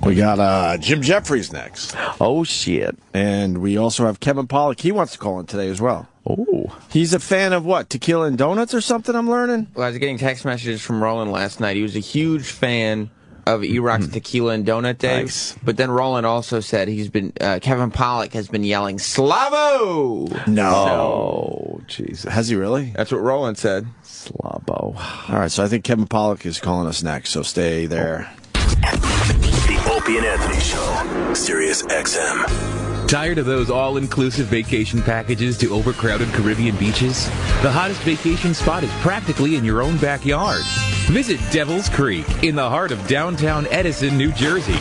We got Jim Jefferies next. Oh, shit. And we also have Kevin Pollak. He wants to call in today as well. Oh. He's a fan of what? Tequila and donuts or something, I'm learning? Well, I was getting text messages from Roland last night. He was a huge fan of E-Rock's Tequila and Donut Day. Nice. But then Roland also said Kevin Pollak has been yelling, Slobo! No. Jesus. Has he really? That's what Roland said. Slobo. All right, so I think Kevin Pollak is calling us next, so stay there. The Opie and Anthony Show. Sirius XM. Tired of those all-inclusive vacation packages to overcrowded Caribbean beaches? The hottest vacation spot is practically in your own backyard. Visit Devil's Creek in the heart of downtown Edison, New Jersey.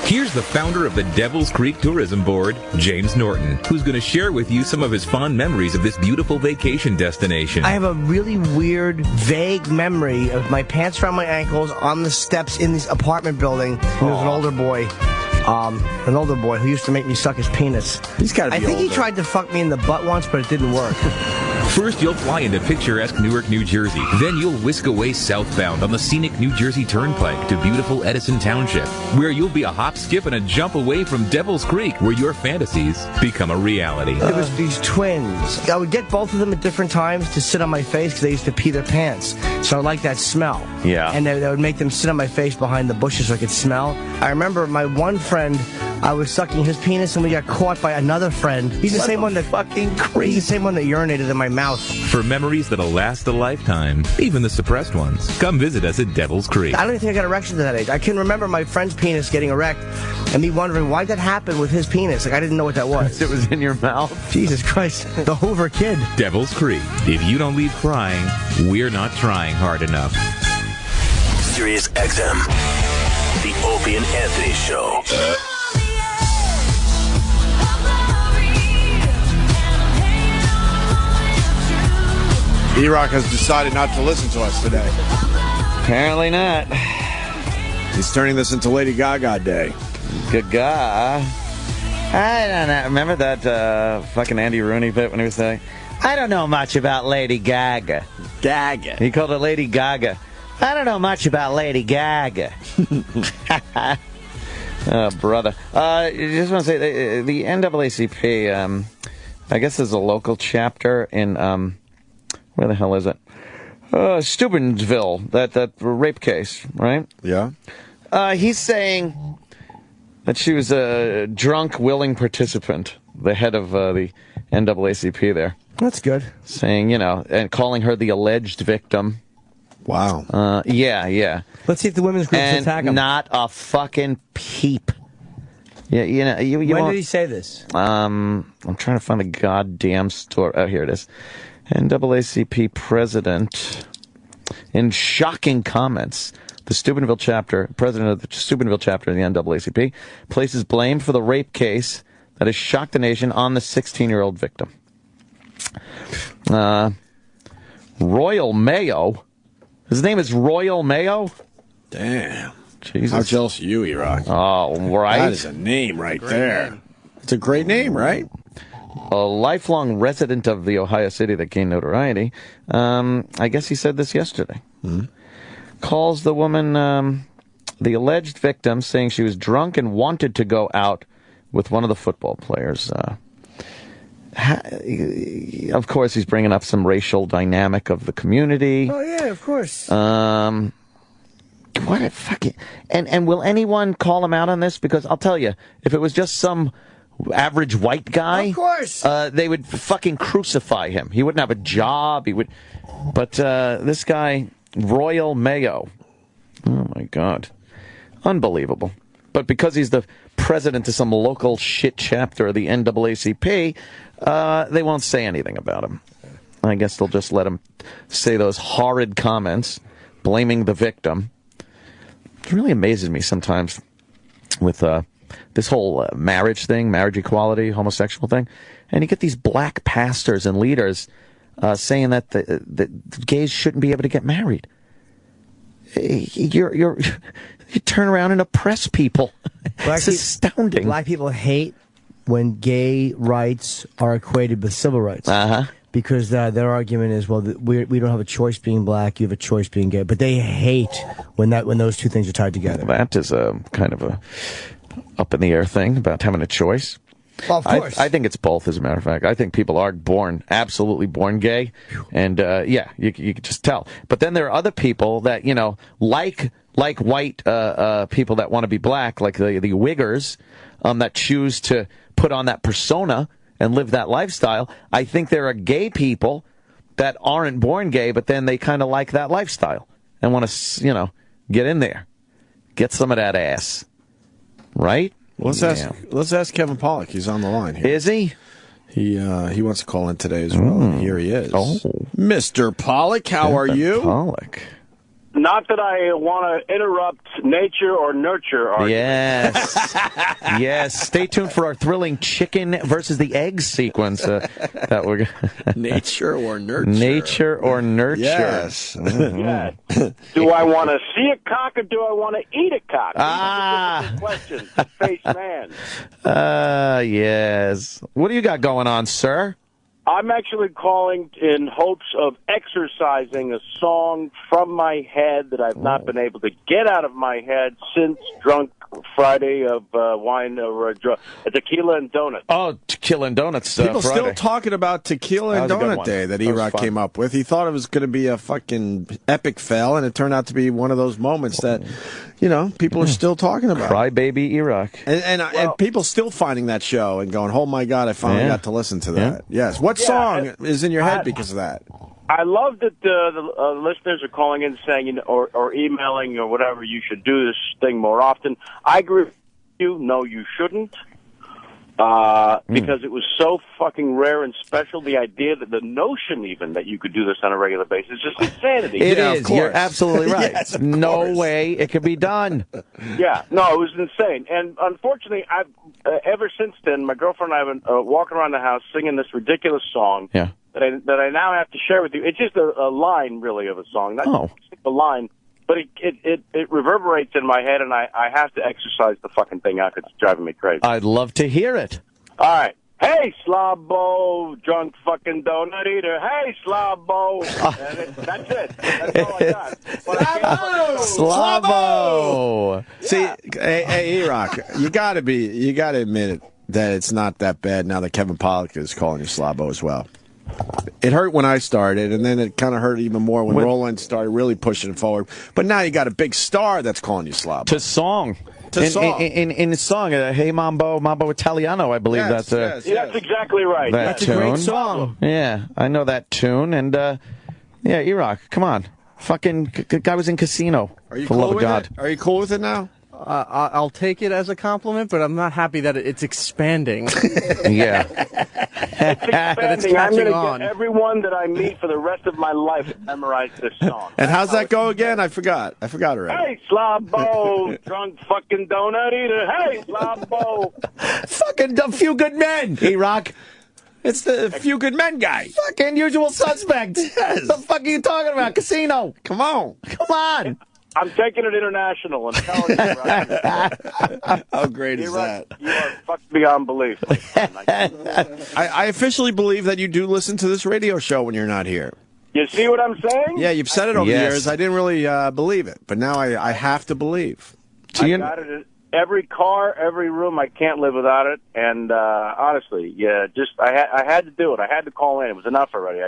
Here's the founder of the Devil's Creek Tourism Board, James Norton, who's going to share with you some of his fond memories of this beautiful vacation destination. I have a really weird, vague memory of my pants around my ankles on the steps in this apartment building. There was an older boy who used to make me suck his penis. He's got to be I think older. he tried to fuck me in the butt once, but it didn't work. First, you'll fly into picturesque Newark, New Jersey. Then you'll whisk away southbound on the scenic New Jersey Turnpike to beautiful Edison Township, where you'll be a hop, skip, and a jump away from Devil's Creek, where your fantasies become a reality. There was these twins. I would get both of them at different times to sit on my face because they used to pee their pants. So I like that smell. Yeah. And they would make them sit on my face behind the bushes so I could smell. I remember my one friend, I was sucking his penis and we got caught by another friend. He's the same one that fucking crazy. He's the same one that urinated in my mouth. For memories that'll last a lifetime, even the suppressed ones, come visit us at Devil's Creek. I don't even think I got erections at that age. I can remember my friend's penis getting erect and me wondering why that happened with his penis. Like, I didn't know what that was. It was in your mouth. Jesus Christ. The Hoover Kid. Devil's Creek. If you don't leave crying, we're not trying hard enough. Sirius XM. The Opie and Anthony Show. E-Rock has decided not to listen to us today. Apparently not. He's turning this into Lady Gaga Day. Gaga. I don't know. Remember that fucking Andy Rooney bit when he was saying, I don't know much about Lady Gaga. Gaga. He called her Lady Gaga. I don't know much about Lady Gaga. Oh, brother. I just want to say, the NAACP, I guess there's a local chapter in, where the hell is it? Steubenville, that rape case, right? Yeah. He's saying that she was a drunk, willing participant, the head of the NAACP there. That's good. Saying, and calling her the alleged victim. Wow. Yeah. Let's see if the women's groups attack him. Not a fucking peep. Yeah, you when did he say this? I'm trying to find the goddamn story. Oh, here it is. NAACP president, in shocking comments, the Steubenville chapter, president of the Steubenville chapter of the NAACP, places blame for the rape case that has shocked the nation on the 16-year-old victim. Royal Mayo. His name is Royal Mayo? Damn. Jesus. How jealous are you, E-Rock? Oh, right. That is a name right there. It's a great name, right? A lifelong resident of the Ohio City that gained notoriety. I guess he said this yesterday. Mm-hmm. Calls the woman the alleged victim, saying she was drunk and wanted to go out with one of the football players. Of course, he's bringing up some racial dynamic of the community. Oh, yeah, of course. What a fucking... And will anyone call him out on this? Because I'll tell you, if it was just some average white guy... Of course. They would fucking crucify him. He wouldn't have a job. He would... But this guy, Royal Mayo... Oh, my God. Unbelievable. But because he's the president of some local shit chapter of the NAACP, they won't say anything about him. I guess they'll just let him say those horrid comments, blaming the victim. It really amazes me sometimes with this whole marriage thing, marriage equality, homosexual thing. And you get these black pastors and leaders saying that the gays shouldn't be able to get married. You turn around and oppress people. It's astounding. Black people hate when gay rights are equated with civil rights. Because their argument is, well, we don't have a choice being black, you have a choice being gay. But they hate when those two things are tied together. That is a kind of a up in the air thing about having a choice. Well, of course. I think it's both, as a matter of fact. I think people are absolutely born gay. And, you can just tell. But then there are other people that, like white people that want to be black, like the Wiggers, that choose to put on that persona and live that lifestyle. I think there are gay people that aren't born gay, but then they kind of like that lifestyle and want to, get in there, get some of that ass, right? Let's ask Kevin Pollak. He's on the line here. Is he? He wants to call in today as well. Here he is. Oh, Mr. Pollak, how are you? Pollak. Not that I want to interrupt nature or nurture argument. Yes. Yes. Stay tuned for our thrilling chicken versus the egg sequence. That we're Nature or nurture? Nature or nurture. Yes. Yes. Do I want to see a cock or do I want to eat a cock? Question. Face man. Yes. What do you got going on, sir? I'm actually calling in hopes of exercising a song from my head that I've not been able to get out of my head since Drunk Friday of wine or tequila and donuts. Oh, tequila and donuts. People Friday. still talking about tequila and donut day that E-Rock came up with. He thought it was going to be a fucking epic fail, and it turned out to be one of those moments that, people are still talking about. Crybaby E-Rock. And people still finding that show and going, oh my God, I finally got to listen to that. Yes. What song is in your head because of that? I love that the listeners are calling in saying, or emailing or whatever, you should do this thing more often. I agree with you. No, you shouldn't. Because it was so fucking rare and special. The idea that the notion even that you could do this on a regular basis is just insanity. It is. You're absolutely right. Yes, no way it could be done. Yeah. No, it was insane. And unfortunately, I've ever since then, my girlfriend and I have been walking around the house singing this ridiculous song. Yeah. That I now have to share with you. It's just a line, really, of a song. Not a line, but it reverberates in my head, and I have to exercise the fucking thing out because it's driving me crazy. I'd love to hear it. All right. Hey, Slobo, drunk fucking donut eater. Hey, Slobo. That's it. That's all I got. Slobo. See, hey, E-Rock, you got to admit it, that it's not that bad now that Kevin Pollak is calling you Slobo as well. It hurt when I started, and then it kind of hurt even more when Roland started really pushing it forward. But now you got a big star that's calling you Slobo. To song. In the song, Hey Mambo Italiano, I believe that's that's exactly right. That's a great song. Yeah, I know that tune. And, E-Rock, come on. Fucking guy was in Casino. Are you cool with it? Are you cool with it now? I'll take it as a compliment, but I'm not happy that it's expanding. Yeah. It's expanding. I'm going to get everyone that I meet for the rest of my life to memorize this song. And how's that go again? I forgot already. Hey, Slobo, drunk fucking donut eater. Hey, Slobo. Fucking a Few Good Men, E-Rock. It's the Few Good Men guy. Fucking Usual Suspect. Yes. The fuck are you talking about? Casino. Come on. I'm taking it international. I'm telling you right. How great is that? You are fucked beyond belief. I officially believe that you do listen to this radio show when you're not here. You see what I'm saying? Yeah, you've said it over the years. I didn't really believe it, but now I have to believe. I got it in every car, every room. I can't live without it. And honestly, I had to do it. I had to call in. It was enough already.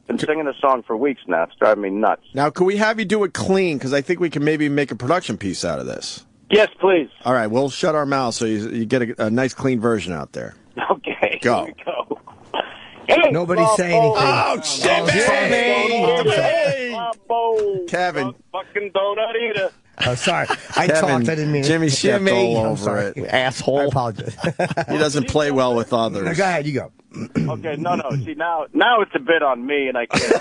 Been singing this song for weeks now. It's driving me nuts. Now, could we have you do it clean? Because I think we can maybe make a production piece out of this. Yes, please. All right, we'll shut our mouths so you get a nice, clean version out there. Okay. Go. Here we go. Nobody say anything. Oh, Jimmy! Slobo. Kevin. Fucking donut eater. Oh, sorry. I talked. I didn't mean it. Jimmy stepped all over it. Asshole. I apologize. He doesn't play well with others. No, go ahead. You go. Okay, no. See, now it's a bit on me, and I can't.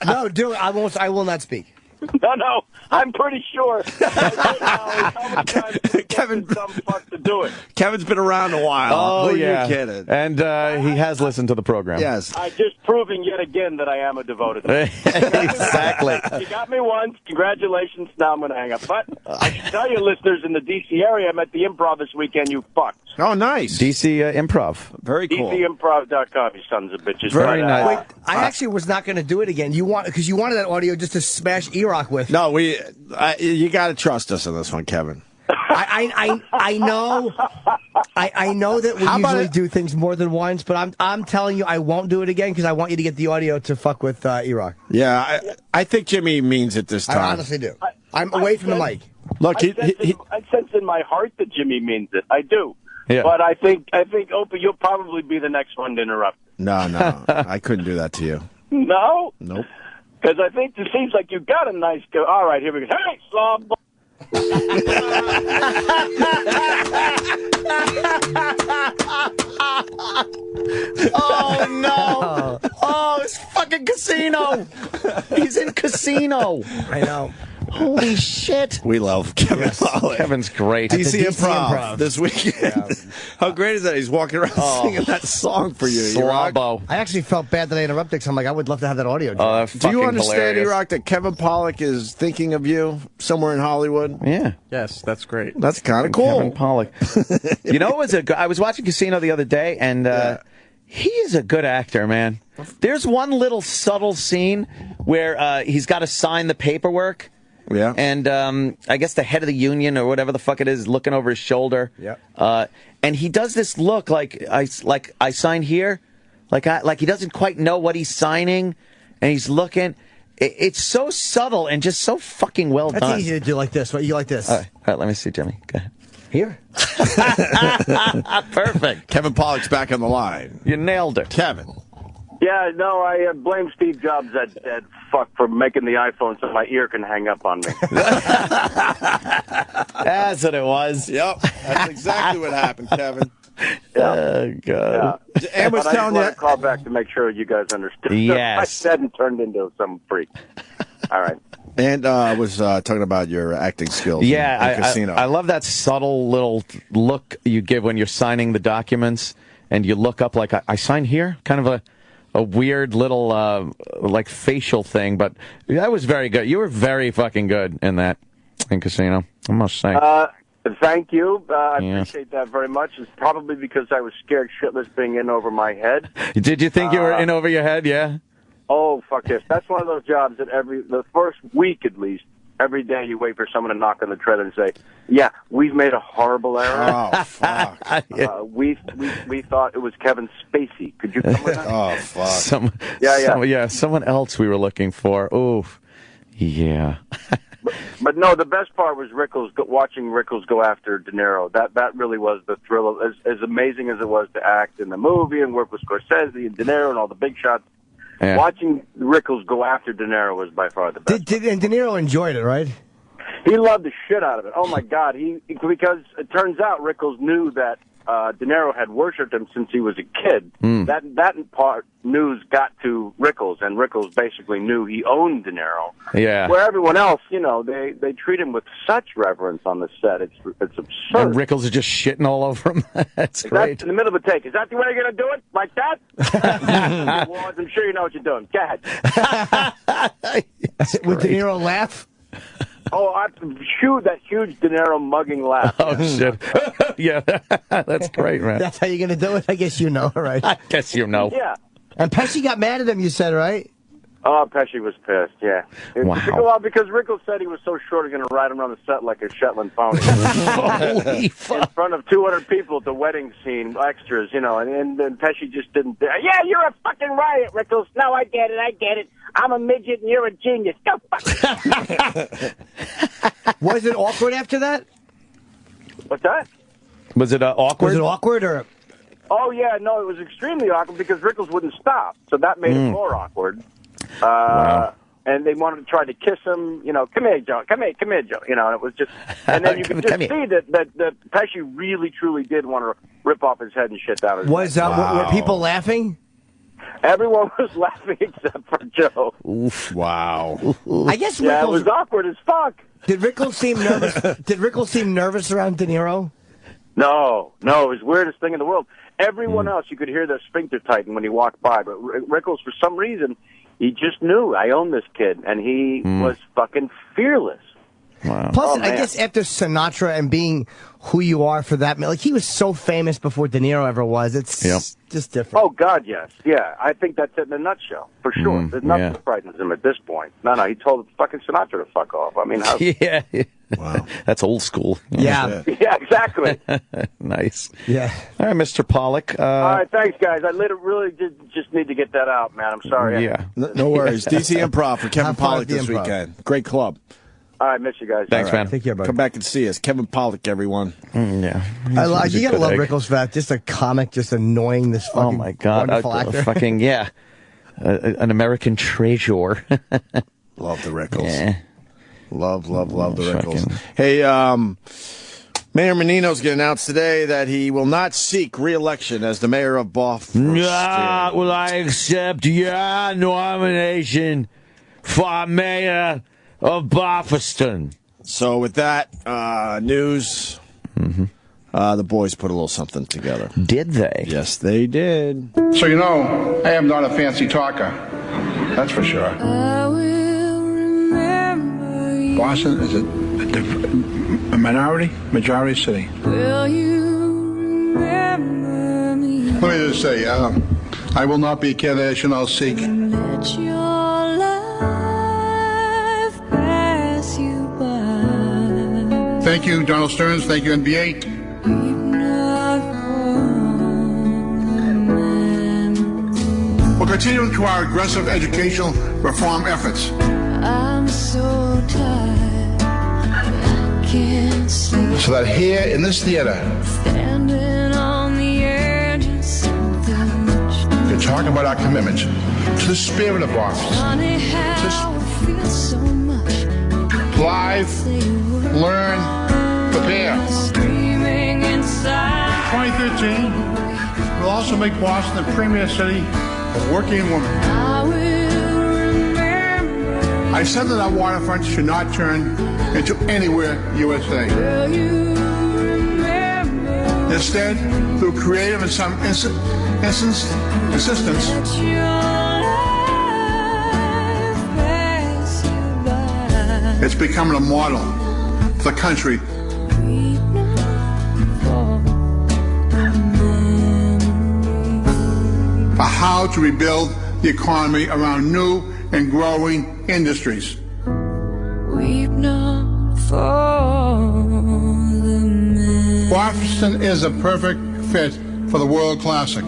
No, do it. I will not speak. No, I'm pretty sure. Kevin, some fuck to do it. Kevin's been around a while. Oh, Who yeah. are you kidding? And he has listened to the program. Yes. I just proving yet again that I am a devoted. Exactly. You got me once. Congratulations. Now I'm going to hang up. But I can tell you, listeners in the D.C. area, I'm at the Improv this weekend. You fucks. Oh, nice. DC Improv. Very cool. DCimprov.com, you sons of bitches. Very nice. Wait, I actually was not going to do it again. Because you wanted that audio just to smash E-Rock with. No, you got to trust us on this one, Kevin. I know. I know that we usually do things more than once, but I'm telling you, I won't do it again because I want you to get the audio to fuck with E-Rock. Yeah, I think Jimmy means it this time. I honestly do. I'm away from the mic. Look, I sense in my heart that Jimmy means it. I do. Yeah. But I think Opie, you'll probably be the next one to interrupt. No, I couldn't do that to you. No? Nope. Because I think it seems like you got a nice go. All right, here we go. Hey, Slobo. Oh, no. Oh, it's fucking Casino. He's in Casino. I know. Holy shit. We love Kevin Pollak. Kevin's great. DC Improv this weekend. Yeah. How great is that? He's walking around singing that song for you, E-Rock. Slobo. I actually felt bad that I interrupted because I'm like, I would love to have that audio. Do you understand, E-Rock, that Kevin Pollak is thinking of you somewhere in Hollywood? Yeah. Yes, that's great. That's kind of cool. Kevin Pollak. You know, I was watching Casino the other day, and he is a good actor, man. There's one little subtle scene where he's got to sign the paperwork. Yeah. And I guess the head of the union or whatever the fuck it is looking over his shoulder. Yeah. And he does this look like I sign here, like he doesn't quite know what he's signing, and he's looking. It's so subtle and just so fucking well done. That's easy to do like this. What you like this? All right, let me see, Jimmy. Go ahead. Here. Perfect. Kevin Pollak's back on the line. You nailed it, Kevin. Yeah, no, I blame Steve Jobs, that dead fuck, for making the iPhone so my ear can hang up on me. That's what it was. Yep, that's exactly what happened, Kevin. Yeah. Oh, God. Yeah. And was but telling I you. just want to call back to make sure you guys understood. Yes. I said and turned into some freak. All right. And was talking about your acting skills. Yeah, in Casino. I love that subtle little look you give when you're signing the documents, and you look up like, I sign here? Kind of a weird little like facial thing, but that was very good. You were very fucking good in Casino, I must say. Thank you. I appreciate that very much. It's probably because I was scared shitless being in over my head. Did you think you were in over your head? Yeah. Oh, fuck yes. That's one of those jobs that the first week at least, every day you wait for someone to knock on the tread and say, yeah, we've made a horrible error. Oh, fuck. We thought it was Kevin Spacey. Could you come with that? Oh, fuck. Someone else we were looking for. Oof. Yeah. But no, the best part was watching Rickles go after De Niro. That really was the thrill of, as amazing as it was to act in the movie and work with Scorsese and De Niro and all the big shots. Yeah. Watching Rickles go after De Niro was by far the best. And De Niro enjoyed it, right? He loved the shit out of it. Oh my God! Because it turns out Rickles knew that De Niro had worshipped him since he was a kid. That part news got to Rickles, and Rickles basically knew he owned De Niro. Yeah. Where everyone else, they treat him with such reverence on the set. It's absurd. And Rickles is just shitting all over him. That's great. In the middle of a take. Is that the way you're going to do it? Like that? Well, I'm sure you know what you're doing. Go ahead. Would De Niro laugh? Oh, that huge De Niro mugging laugh. Oh, shit. Yeah, that's great, man. That's how you're going to do it? I guess you know, right? I guess you know. Yeah. And Pesci got mad at him, you said, right? Oh, Pesci was pissed, yeah. Wow. Well, because Rickles said he was so short he's going to ride him around the set like a Shetland pony. Holy fuck. In front of 200 people at the wedding scene, extras, and Pesci just didn't... Yeah, you're a fucking riot, Rickles. No, I get it. I'm a midget and you're a genius. Go fuck. Was it awkward after that? What's that? Was it awkward? Was it awkward or... Oh, yeah, no, it was extremely awkward because Rickles wouldn't stop, so that made it more awkward. And they wanted to try to kiss him, come here, Joe, come here, Joe, and it was just, and then you could just see that Pesci really, truly did want to rip off his head and shit down his neck. Were people laughing? Everyone was laughing except for Joe. Oof! Wow. I guess it was awkward as fuck. Did Rickles seem nervous? Did Rickles seem nervous around De Niro? No, it was the weirdest thing in the world. Everyone else, you could hear their sphincter tighten when he walked by, but Rickles, for some reason, he just knew, I own this kid, and he was fucking fearless. Wow. Plus, I guess after Sinatra and being who you are for that, like he was so famous before De Niro ever was. It's just different. Oh God, yes, yeah. I think that's it in a nutshell for sure. There's nothing that frightens him at this point. No, he told fucking Sinatra to fuck off. I mean, how... yeah. Wow, that's old school. Yeah, exactly. Nice. Yeah. All right, Mr. Pollak. All right, thanks, guys. I really just need to get that out, man. I'm sorry. Yeah. No worries. DC Improv for Kevin Pollak this weekend. Great club. All right, miss you guys. Thanks, man. Take care, buddy. Come back and see us. Kevin Pollak, everyone. Yeah. You gotta love Rickles for that. Just a comic, just annoying this fucking my God. wonderful actor. Fucking, yeah. An American treasure. Love the Rickles. Yeah. Love the Rickles. Hey, Mayor Menino's going to announce today that he will not seek re-election as the mayor of Boston. Yeah, will I accept your nomination for mayor of Boston? So with that news, the boys put a little something together. Did they? Yes, they did. So I am not a fancy talker. That's for sure. Boston is a majority city. Will you remember me? Let me just say, I will not be a candidate. I shall not seek. Let your life pass you by. Thank you, Donald Stearns. Thank you, NBA. We'll continue to our aggressive educational reform efforts. I'm so tired, I can't sleep. So that here in this theater, standing on the edge of something, we talk about our commitment to the spirit of Boston. So much. Live, learn, prepare. 2013 will also make Boston the premier city of working women. I said that our waterfront should not turn into anywhere USA. Instead, through creative and some assistance, it's becoming a model for the country. For how to rebuild the economy around new and growing industries. Weep not for the man. Boston is a perfect fit for the World Classic.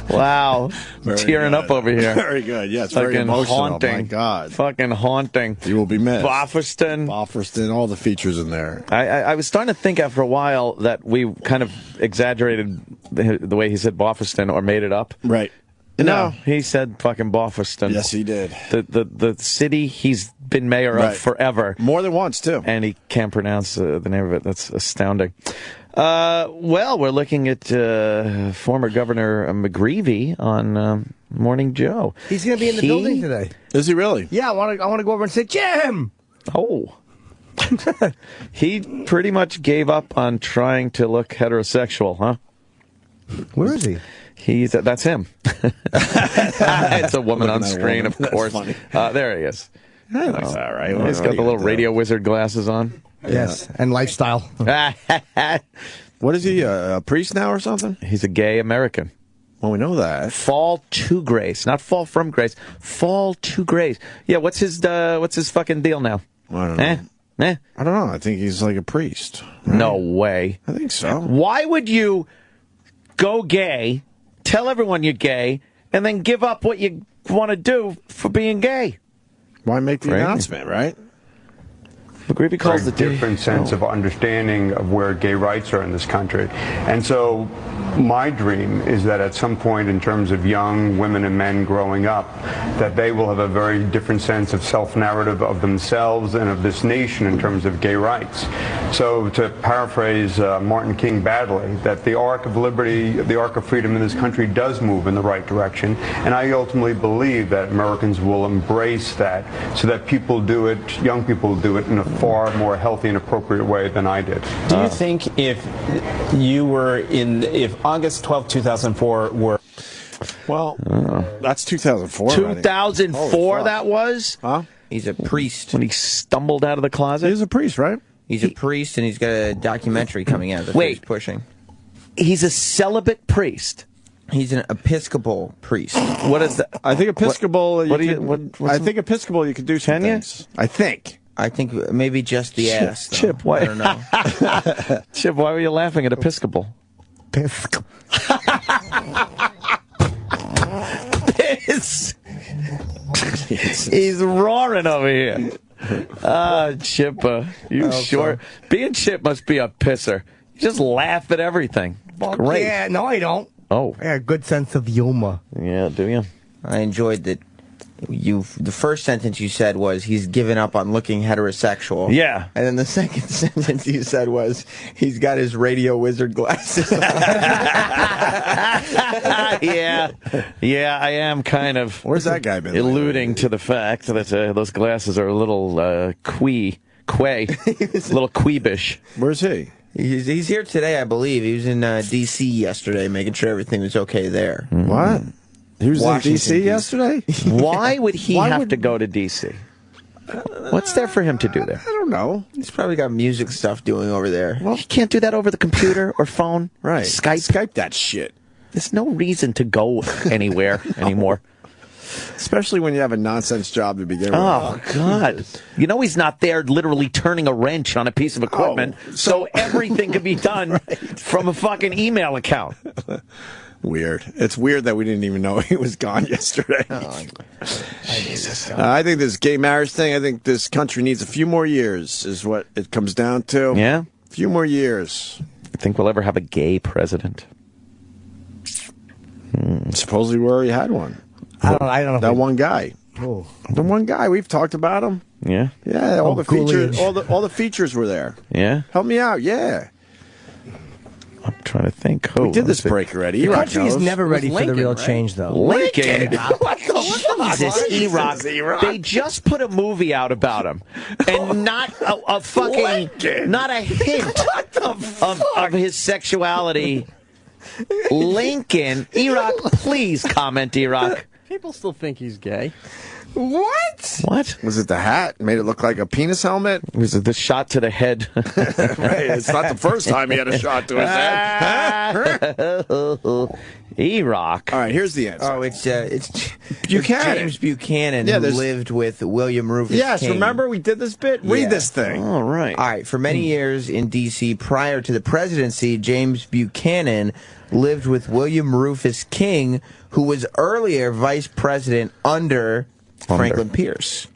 Wow. Tearing up over here. Very good. Yeah, it's very emotional. Haunting. Oh, my God. Fucking haunting. You will be missed. Boston, all the features in there. I was starting to think after a while that we kind of exaggerated the way he said Boston or made it up. Right. No, he said fucking Boston. Yes, he did. The city he's been mayor of forever. More than once, too. And he can't pronounce the name of it. That's astounding. Well, we're looking at former Governor McGreevey on Morning Joe. He's going to be in the building today. Is he really? Yeah, I want to go over and say, Jim! Oh. He pretty much gave up on trying to look heterosexual, huh? Where is he? That's him. It's a woman on screen, of course. There he is. That looks all right. He's got the little radio wizard glasses on. Yes, and lifestyle. What is he, a priest now or something? He's a gay American. Well, we know that. Fall to grace, not fall from grace. Fall to grace. Yeah, what's his fucking deal now? I don't know. I don't know. I think he's like a priest. Right? No way. I think so. Why would you go gay, tell everyone you're gay, and then give up what you want to do for being gay? Why make the announcement, right? McGreevey calls a different sense of understanding of where gay rights are in this country. And so my dream is that at some point in terms of young women and men growing up, that they will have a very different sense of self-narrative of themselves and of this nation in terms of gay rights. So to paraphrase Martin King badly, that the arc of liberty, the arc of freedom in this country does move in the right direction. And I ultimately believe that Americans will embrace that so that people do it, young people do it in a far more healthy and appropriate way than I did. Do you think if August 12, 2004 were... Well, that's 2004. 2004 that was? Huh? He's a priest. When he stumbled out of the closet? He's a priest, right? He's a priest, and he's got a documentary coming out that he's pushing. He's a celibate priest. He's an Episcopal priest. What is that? I think Episcopal... I think Episcopal you could do some things. I think maybe just the ass. Though. Chip, why? I don't know. Chip, why were you laughing at Episcopal? Episcopal. He's roaring over here. Chip, you sure? Being Chip must be a pisser. You just laugh at everything. Great. Yeah, no, I don't. Oh. I got a good sense of humor. Yeah, do you? I enjoyed that. The first sentence you said was, he's given up on looking heterosexual. Yeah. And then the second sentence you said was, he's got his radio wizard glasses on. Yeah, I am kind of... Where's that guy been? Alluding to the fact that those glasses are a little little queebish. Where's he? He's here today, I believe. He was in D.C. yesterday, making sure everything was okay there. What? He was Washington, in D.C. yesterday? Why would he have to go to D.C.? What's there for him to do there? I don't know. He's probably got music stuff doing over there. Well, he can't do that over the computer or phone. Right. Skype that shit. There's no reason to go anywhere anymore. Especially when you have a nonsense job to begin with. Oh, God. You know he's not there literally turning a wrench on a piece of equipment, so everything can be done from a fucking email account. Weird. It's weird that we didn't even know he was gone yesterday. Jesus. I think this gay marriage thing, I think this country needs a few more years is what it comes down to. Yeah? A few more years. I think we'll ever have a gay president. Supposedly we already had one. I don't know. That one guy. Oh. The one guy, we've talked about him. Yeah? Yeah, all the features all the features were there. Yeah? Help me out, yeah. I'm trying to think. We did this break already. The country is never ready for the real change, though. Lincoln? What the Jesus, E-Rock. They just put a movie out about him. And not a fucking... Lincoln. Not a hint of his sexuality. Lincoln. E-Rock, please comment, E-Rock. People still think he's gay. What? What? Was it the hat? Made it look like a penis helmet? Was it the shot to the head? Right. It's not the first time he had a shot to his head. E-Rock. All right, here's the answer. Oh, it's Buchanan. James Buchanan, who lived with William Rufus King. Remember we did this bit? Read this thing. All right. All right, for many years in D.C., prior to the presidency, James Buchanan lived with William Rufus King, who was earlier vice president under Franklin Pierce.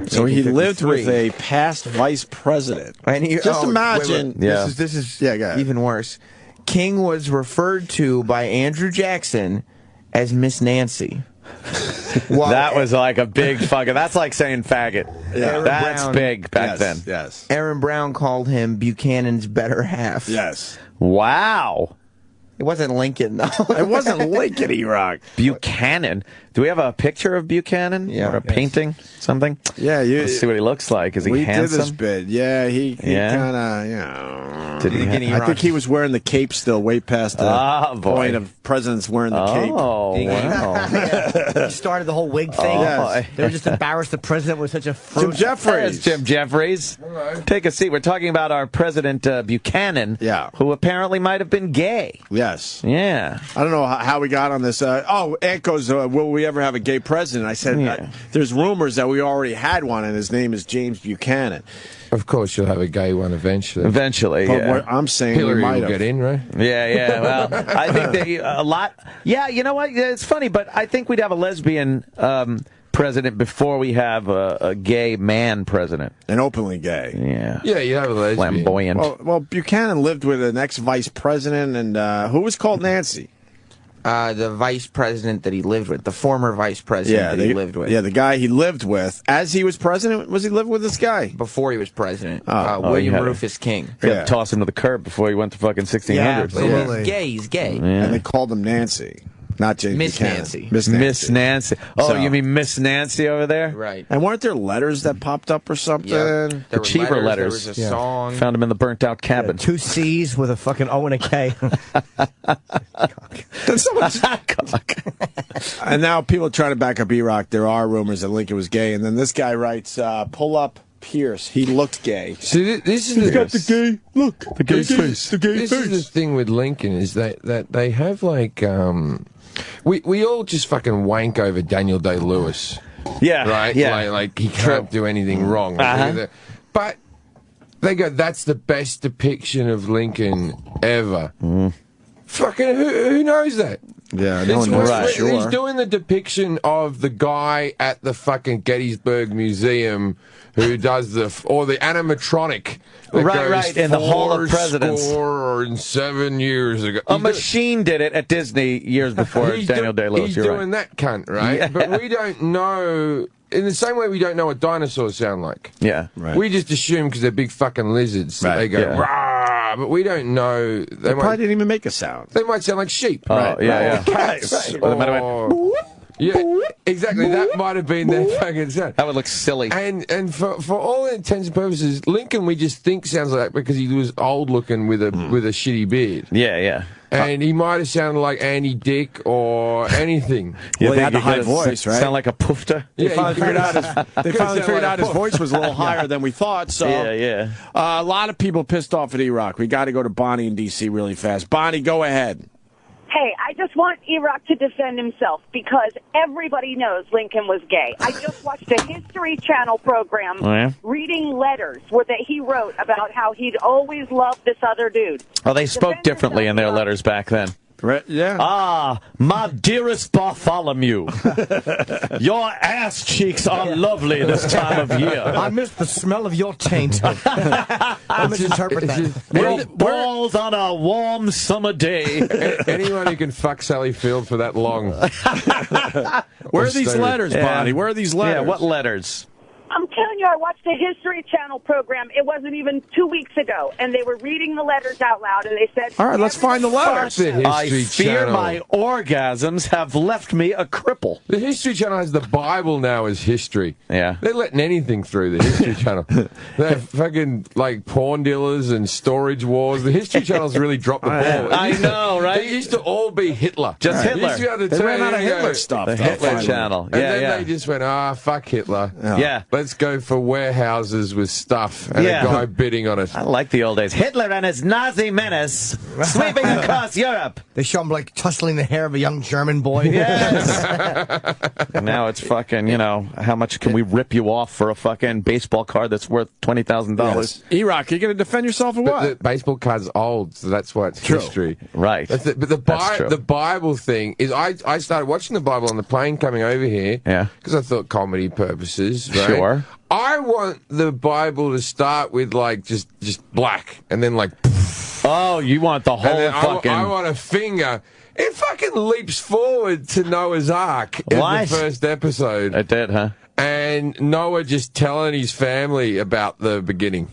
So he lived with a past vice president. And Just imagine. Wait. This is go ahead. even worse. King was referred to by Andrew Jackson as Miss Nancy. That was like a big fucking... That's like saying faggot. Yeah. That's Brown, big back then. Yes. Aaron Brown called him Buchanan's better half. Yes. Wow. It wasn't Lincoln, though. It wasn't Lincoln, E-Rock. Buchanan. Do we have a picture of Buchanan? Yeah. Or a painting? Something? Yeah. Let's see what he looks like. Is he we handsome? did this bit. Yeah, he kind of, you know. I think he was wearing the cape still way past the point of presidents wearing the cape. Oh, wow. He started the whole wig thing. Yes. They were just embarrassed the president was such a Jim Jefferies. Jim Jefferies. Take a seat. We're talking about our President Buchanan, who apparently might have been gay. Yes. Yeah. I don't know how we got on this. Ant goes, will we ever have a gay president? I said, there's rumors that we already had one, and his name is James Buchanan. Of course, you'll have a gay one eventually. Eventually, but what I'm saying Hillary we might will have. get in, right? Yeah. Well, I think that a lot. Yeah, you know what? It's funny, but I think we'd have a lesbian president before we have a gay man president. An openly gay. Yeah. Yeah, you have a lesbian. Flamboyant. Well, Buchanan lived with an ex-vice president, and who was called Nancy? The vice president that he lived with, the former vice president that he lived with. Yeah, the guy he lived with. As he was president, was he living with this guy? Before he was president. William Rufus King. You had to toss him to the curb before he went to fucking 1600s. Yeah, absolutely. He's gay. Yeah. And they called him Nancy. Not James Miss Buchanan. Nancy. Miss Nancy. Oh, So- you mean Miss Nancy over there? Right. And weren't there letters that popped up or something? Yeah. The Cheever letters. There was a song. Found him in the burnt out cabin. 2 C's with a fucking O and a K. And now people are trying to back up E-Rock. There are rumors that Lincoln was gay. And then this guy writes, pull up Pierce. He looked gay. See, this is the gay face. This is the thing with Lincoln is that they have like we all just fucking wank over Daniel Day-Lewis. Yeah. Right? Yeah. Like he can't do anything wrong. But they go, that's the best depiction of Lincoln ever. Fucking who knows that? Yeah, no one knows for sure. He's doing the depiction of the guy at the fucking Gettysburg Museum who does the animatronic. Right, in the Hall of Presidents. 7 years ago. A machine did it at Disney years before Daniel Day-Lewis. He's You're doing right. that cunt, right? Yeah. But we don't know. In the same way we don't know what dinosaurs sound like. Yeah. Right. We just assume because they're big fucking lizards that they go, rah, but we don't know. They probably didn't even make a sound. They might sound like sheep. Oh, yeah. Or cats. Or they might have went, yeah, exactly. That might have been their fucking sound. That would look silly. And for all intents and purposes, Lincoln we just think sounds like that because he was old looking with a shitty beard. Yeah, yeah. And he might have sounded like Andy Dick or anything. Well, he had the high voice, right? Sound like a poofter? They finally figured out his voice was a little higher than we thought. So Yeah. A lot of people pissed off at E-Rock. We got to go to Bonnie in D.C. really fast. Bonnie, go ahead. Hey, I just want E-Rock to defend himself because everybody knows Lincoln was gay. I just watched a History Channel program reading letters that he wrote about how he'd always loved this other dude. Oh, they spoke differently in their letters back then. Right, yeah. Ah, my dearest Bartholomew, your ass cheeks are lovely this time of year. I miss the smell of your taint. I misinterpret that. Your balls on a warm summer day. Anyone who can fuck Sally Field for that long. Where are these letters, Bonnie? Where are these letters? Yeah, what letters? I'm telling you, I watched a History Channel program. It wasn't even 2 weeks ago, and they were reading the letters out loud, and they said... All right, let's find the letters. I fear my orgasms have left me a cripple. The History Channel has the Bible now as history. Yeah. They're letting anything through the History Channel. They're fucking, like, porn dealers and storage wars. The History Channel's really dropped the ball. I know, right? They used to all be Hitler. Just Hitler. You used to be able to They turn ran out of and go, Hitler stuff. The though, Hitler finally. Channel. And Yeah, then they just went, fuck Hitler. Yeah. Let's go for warehouses with stuff and a guy bidding on it. I like the old days. Hitler and his Nazi menace sweeping across Europe. They show him like tussling the hair of a young German boy. Yes. And now it's fucking, how much can we rip you off for a fucking baseball card that's worth $20,000? Yes. E-Rock, you going to defend yourself or what? The baseball card's old, so that's why it's history. Right. But the Bible thing is, I started watching the Bible on the plane coming over here. Yeah. Because I thought comedy purposes, right? Sure. I want the Bible to start with like just black, and then like. Oh, you want the whole fucking. I want a finger. It fucking leaps forward to Noah's Ark in the first episode. It did, huh? And Noah just telling his family about the beginning.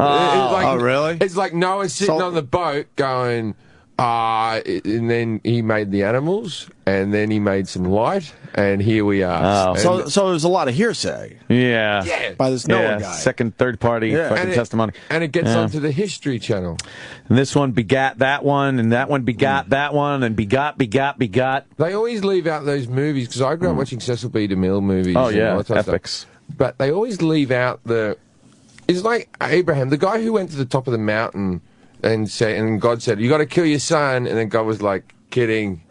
Oh, really? It's like Noah sitting on the boat going, and then he made the animals, and then he made some light, and here we are. Oh. So there's a lot of hearsay. Yeah. By this Noah guy. Second, third party fucking testimony. And it gets onto the History Channel. And this one begat that one, and that one begot that one, and begot. They always leave out those movies, because I grew up watching Cecil B. DeMille movies. Oh, and yeah, all that type of epics. stuff. But they always leave out it's like Abraham, the guy who went to the top of the mountain and God said, you got to kill your son, and then God was like, kidding.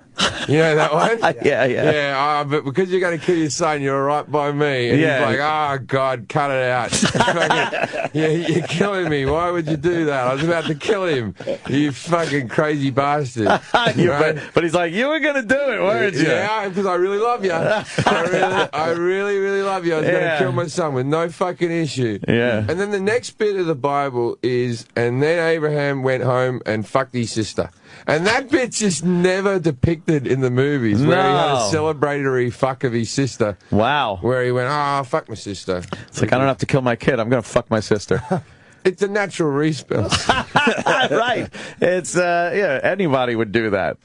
You know that one? Yeah. Yeah, but because you're going to kill your son, you're all right by me. And he's like, oh, God, cut it out. You're killing me. Why would you do that? I was about to kill him. You fucking crazy bastard. Right? But he's like, you were going to do it, weren't you? Yeah, because I really love you. I really, really love you. I was going to kill my son with no fucking issue. Yeah. And then the next bit of the Bible is, and then Abraham went home and fucked his sister. And that bit's just never depicted in the movies, where he had a celebratory fuck of his sister. Wow. Where he went, fuck my sister. It's like, I don't have to kill my kid. I'm going to fuck my sister. It's a natural response. Right. It's, anybody would do that.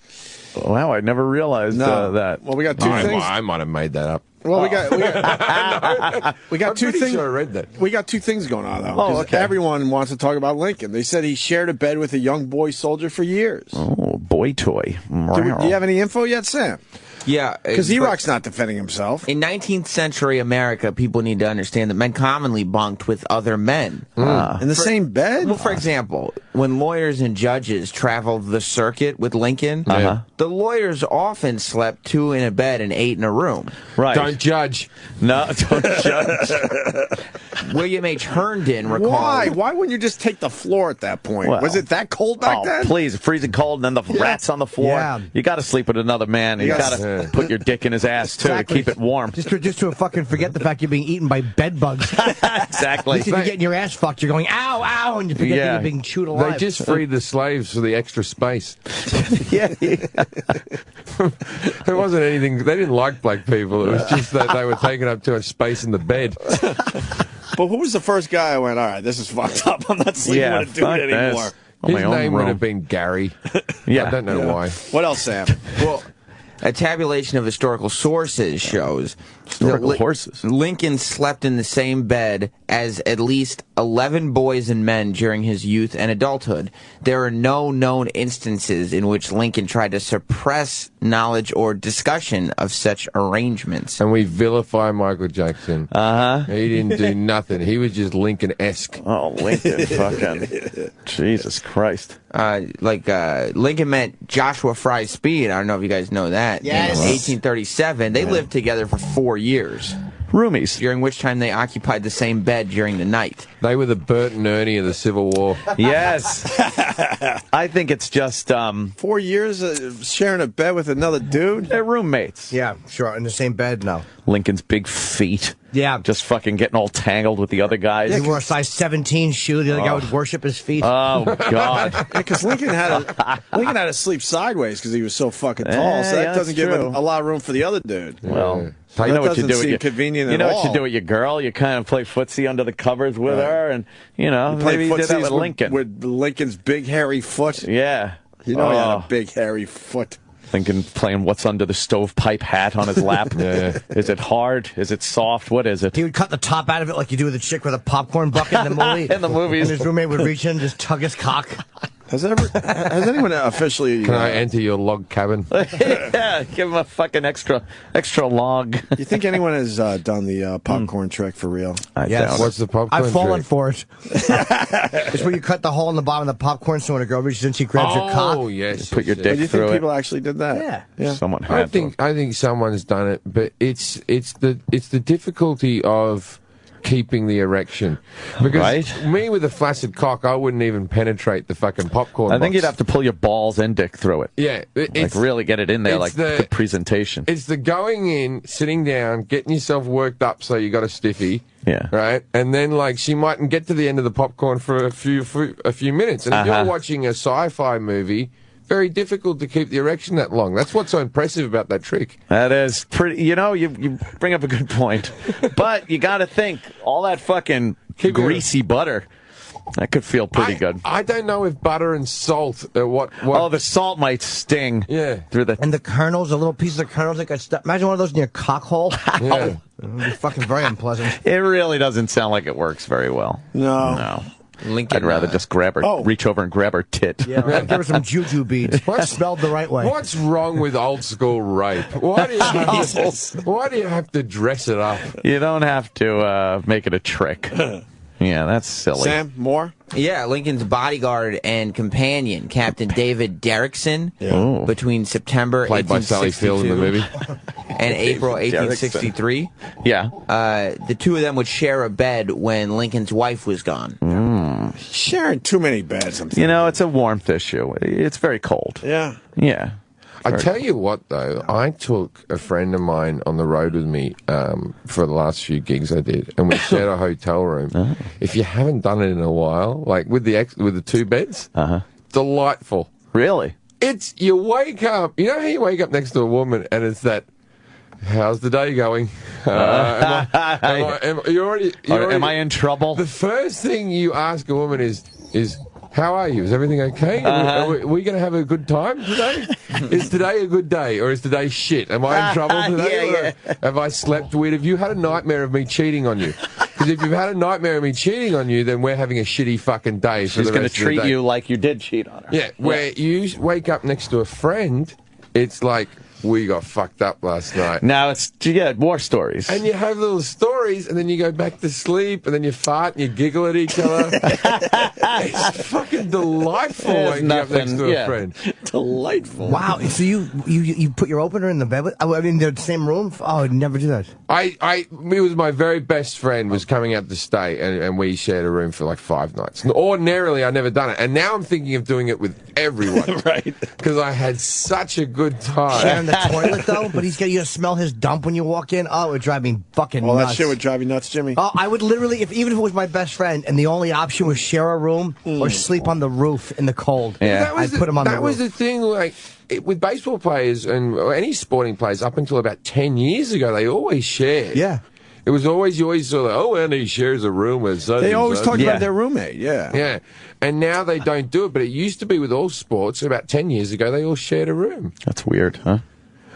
Wow, I never realized that. Well, we got two things. I might have made that up. Well, we got I'm two things. Sure I read that. We got two things going on though. Oh, okay. Everyone wants to talk about Lincoln. They said he shared a bed with a young boy soldier for years. Oh, boy toy. Do you have any info yet, Sam? Yeah. Because E-Rock's not defending himself. In 19th century America, people need to understand that men commonly bunked with other men. In the same bed? Well, for example, when lawyers and judges traveled the circuit with Lincoln, the lawyers often slept 2 in a bed and 8 in a room. Right. Don't judge. No, don't judge. William H. Herndon recalled... Why wouldn't you just take the floor at that point? Well, was it that cold back then? Please, freezing cold, and then the rats on the floor. Yeah. You got to sleep with another man. You got to put your dick in his ass, too, to keep it warm. Just to fucking forget the fact you're being eaten by bed bugs. Exactly. If you're getting your ass fucked, you're going, ow, ow, and you forget that you're being chewed alive. They just freed the slaves for the extra space. Yeah. It wasn't anything. They didn't like black people. It was just that they were taking up too much space in the bed. But who was the first guy who went, all right, this is fucked up. I'm not sleeping with a dude anymore. His name would have been Gary. Yeah. I don't know why. What else, Sam? Well, a tabulation of historical sources shows that Lincoln slept in the same bed as at least 11 boys and men during his youth and adulthood. There are no known instances in which Lincoln tried to suppress knowledge or discussion of such arrangements. And we vilify Michael Jackson. He didn't do nothing. He was just Lincoln-esque. Oh, Lincoln, fucking Jesus Christ. Lincoln met Joshua Fry's Speed. I don't know if you guys know that. Yes. In 1837. They lived together for 4 years. Roomies. During which time they occupied the same bed during the night. They were the Bert and Ernie of the Civil War. Yes. I think it's just... 4 years sharing a bed with another dude? They're roommates. Yeah, sure. In the same bed? No. Lincoln's big feet. Yeah. Just fucking getting all tangled with the other guys. He wore a size 17 shoe. The other guy would worship his feet. Oh, God. Because Lincoln had to sleep sideways because he was so fucking tall. So that doesn't give him a lot of room for the other dude. Well... So you know what you do seem with convenient you know at what you all. do with your girl? You kind of play footsie under the covers with her, and maybe you did that with Lincoln. With Lincoln's big hairy foot. Yeah, he had a big hairy foot. Lincoln playing what's under the stovepipe hat on his lap. Is it hard? Is it soft? What is it? He would cut the top out of it like you do with a chick with a popcorn bucket in the movie. In the movies. And his roommate would reach in and just tug his cock. Has anyone officially... Can I enter your log cabin? Yeah, give him a fucking extra log. You think anyone has done the popcorn trick for real? Yes. What's the popcorn I've fallen trick? for it. It's where you cut the hole in the bottom of the popcorn so when a girl reaches in, she grabs your cock. Oh, yes. Put your dick Do you through think it. people actually did that? Yeah. Someone I had to. think someone's done it, but it's the difficulty of keeping the erection. Because me with a flaccid cock, I wouldn't even penetrate the fucking popcorn I think box. you'd have to pull your balls and dick through it. Yeah. Like really get it in there, like good presentation. It's the going in, sitting down, getting yourself worked up so you got a stiffy. Yeah. Right? And then, she mightn't get to the end of the popcorn for a few minutes. And if you're watching a sci-fi movie, very difficult to keep the erection that long. That's what's so impressive about that trick. That is pretty, you bring up a good point. But you got to think, all that fucking greasy butter, that could feel pretty good. I don't know if butter and salt are what... Oh, the salt might sting. Yeah. Through the... And the kernels, the little pieces of kernels that got stuck. Imagine one of those in your cock hole. Yeah. It would be fucking very unpleasant. It really doesn't sound like it works very well. No. Lincoln, I'd rather just grab her, reach over and grab her tit. Yeah, right. Give her some juju beads. Smelled the right way. What's wrong with old school rape? Why do you have to dress it up? You don't have to make it a trick. Yeah, that's silly. Sam, more? Yeah, Lincoln's bodyguard and companion, Captain David Derrickson, Yeah. between September Played by Sally Field in the movie. and April 1863. Yeah. The two of them would share a bed when Lincoln's wife was gone. Sharing too many beds. You know, it's a warmth issue. It's very cold. Yeah. Yeah. I tell you what, though, I took a friend of mine on the road with me for the last few gigs I did, and we shared a hotel room. If you haven't done it in a while, like with the two beds, delightful. Really? It's, you wake up, you know how you wake up next to a woman and it's that, how's the day going? Am I in trouble? The first thing you ask a woman is how are you? Is everything okay? Are we going to have a good time today? Is today a good day or is today shit? Am I in trouble today? Have I slept weird? Have you had a nightmare of me cheating on you? Because if you've had a nightmare of me cheating on you, then we're having a shitty fucking day for the rest of the day. She's going to treat you like you did cheat on her. Yeah, where you wake up next to a friend, it's like, we got fucked up last night. Now it's, war stories. And you have little stories, and then you go back to sleep, and then you fart and you giggle at each other. It's fucking delightful waking up next to a friend. Delightful. Wow. So you put your opener in the bed? I mean, the same room? Oh, I'd never do that. It was my very best friend was coming out to stay, and we shared a room for like 5 nights. Ordinarily, I'd never done it, and now I'm thinking of doing it with everyone. Right. Because I had such a good time. Sharing the toilet, though? But you gotta smell his dump when you walk in? Oh, it would drive me fucking nuts. That shit would drive you nuts, Jimmy? Oh, I would literally, even if it was my best friend, and the only option was share a room or sleep on the roof in the cold, I'd put him on the roof. That was the thing, like, with baseball players and any sporting players up until about 10 years ago, they always shared. Yeah. It was always, you always saw, and he shares a room with such. They always talk about their roommate, Yeah. And now they don't do it, but it used to be with all sports, about 10 years ago, they all shared a room. That's weird, huh?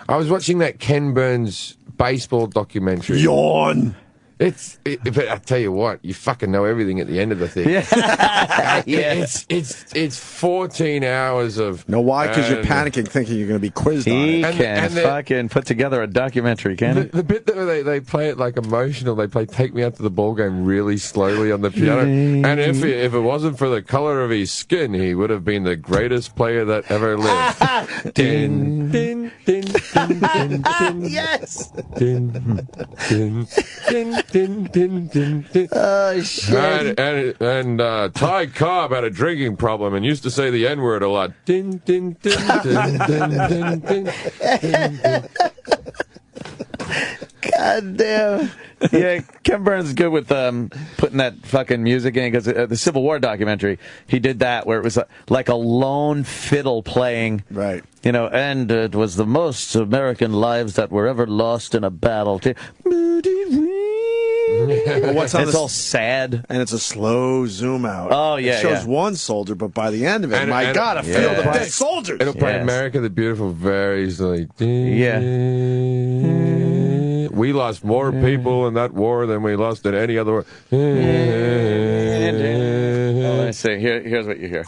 I was watching that Ken Burns baseball documentary. Yawn! But I tell you what, you fucking know everything at the end of the thing. It's 14 hours of. No, why? Because you're panicking, thinking you're going to be quizzed on it. He can fucking put together a documentary, can he? The bit that they play it like emotional, they play "Take Me Out to the Ball Game" really slowly on the piano. And if it wasn't for the color of his skin, he would have been the greatest player that ever lived. Din, din, din, din, din, din. Yes. Din, din, din, din, din, din, din. Oh, shit. And Ty Cobb had a drinking problem and used to say the N-word a lot. Din, din, din, din, din, din, din, din, din. God damn. Yeah, Ken Burns is good with putting that fucking music in, because the Civil War documentary, he did that where it was like a lone fiddle playing. Right. You know, and it was the most American lives that were ever lost in a battle. It's all sad. And it's a slow zoom out. Oh, yeah, It shows one soldier, but by the end of it, my God, I feel the dead soldiers. It'll play America the Beautiful very easily. We lost more people in that war than we lost in any other war. Let me see. Here's what you hear.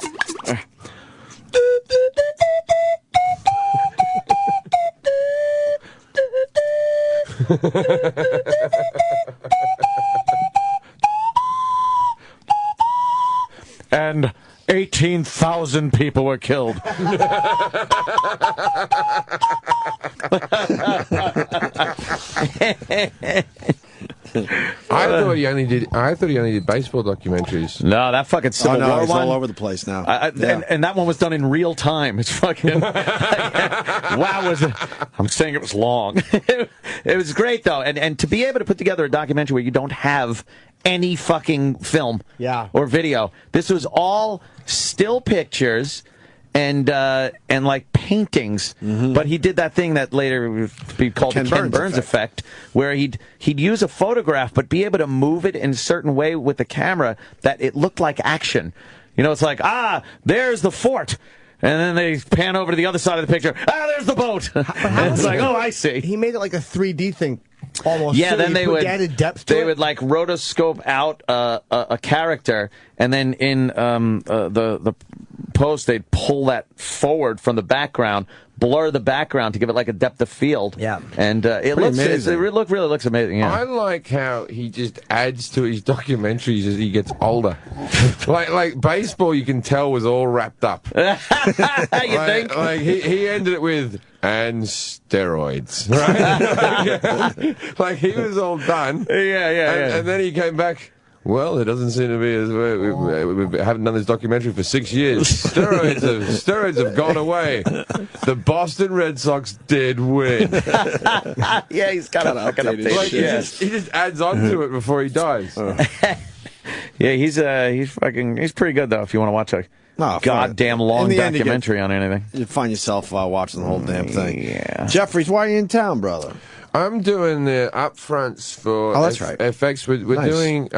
And 18,000 people were killed. I thought he only did baseball documentaries. No, that fucking Civil War it's one. all over the place now. And that one was done in real time. It's fucking wow. I'm saying it was long. It was great though, and to be able to put together a documentary where you don't have any fucking film or video. This was all still pictures and like paintings. But he did that thing that later would be called the Ken Burns effect, where he'd use a photograph but be able to move it in a certain way with the camera that it looked like action. You know, it's like, there's the fort. And then they pan over to the other side of the picture. There's the boat. And it's like, I see. He made it like a 3D thing. Almost. Yeah, so then they added depth to it. would like rotoscope out a character, and then in the post, they'd pull that forward from the background, blur the background to give it like a depth of field. Yeah. And it really looks amazing. Yeah. I like how he just adds to his documentaries as he gets older. like baseball, you can tell was all wrapped up. You think? Like he ended it with and steroids, right? like he was all done. Yeah. And then he came back. Well, it doesn't seem to be as we haven't done this documentary for 6 years. Steroids have gone away. The Boston Red Sox did win. Yeah, he's got to fucking update. Like, he just adds on to it before he dies. Yeah, he's pretty good though. If you want to watch a goddamn long documentary on anything, you find yourself watching the whole damn thing. Yeah, Jefferies, why are you in town, brother? I'm doing the upfronts for FX. We're doing.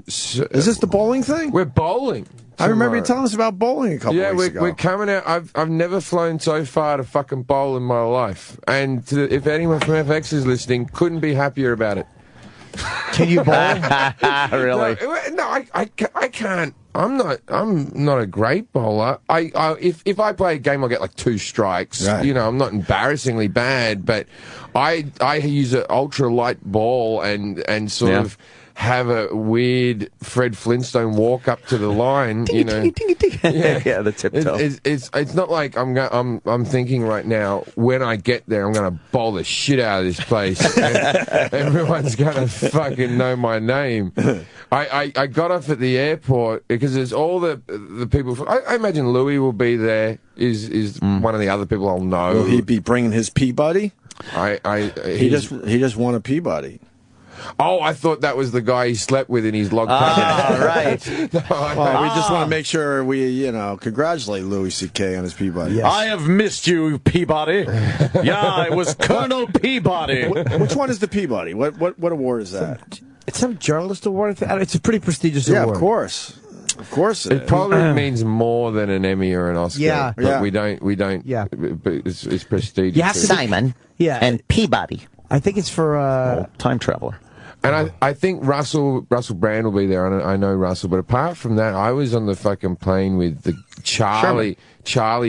Is this the bowling thing? We're bowling. I remember you telling us about bowling a couple weeks ago. We're coming out. I've never flown so far to fucking bowl in my life. And if anyone from FX is listening, couldn't be happier about it. Can you bowl? Really? No, I can't. I'm not a great bowler. If I play a game, I'll get like 2 strikes. Right. You know, I'm not embarrassingly bad, but I use an ultra light ball and sort of have a weird Fred Flintstone walk up to the line. You know, the tiptoe. It's not like I'm thinking right now. When I get there, I'm going to bowl the shit out of this place. And everyone's going to fucking know my name. I got off at the airport because there's all the people. I imagine Louis will be there. Is one of the other people I'll know. Will he be bringing his Peabody? He just won a Peabody. Oh, I thought that was the guy he slept with in his log cabin. Right. We just want to make sure we, congratulate Louis C.K. on his Peabody. Yes. I have missed you, Peabody. Yeah, it was Colonel Peabody. Which one is the Peabody? What award is that? It's some journalist award. It's a pretty prestigious award. Yeah, of course. Of course it probably means more than an Emmy or an Oscar. Yeah. But we don't. Yeah. But it's prestigious. You have to Simon. And Peabody. I think it's for time traveler. And I think Russell Brand will be there. I know Russell, but apart from that, I was on the fucking plane with the Charlie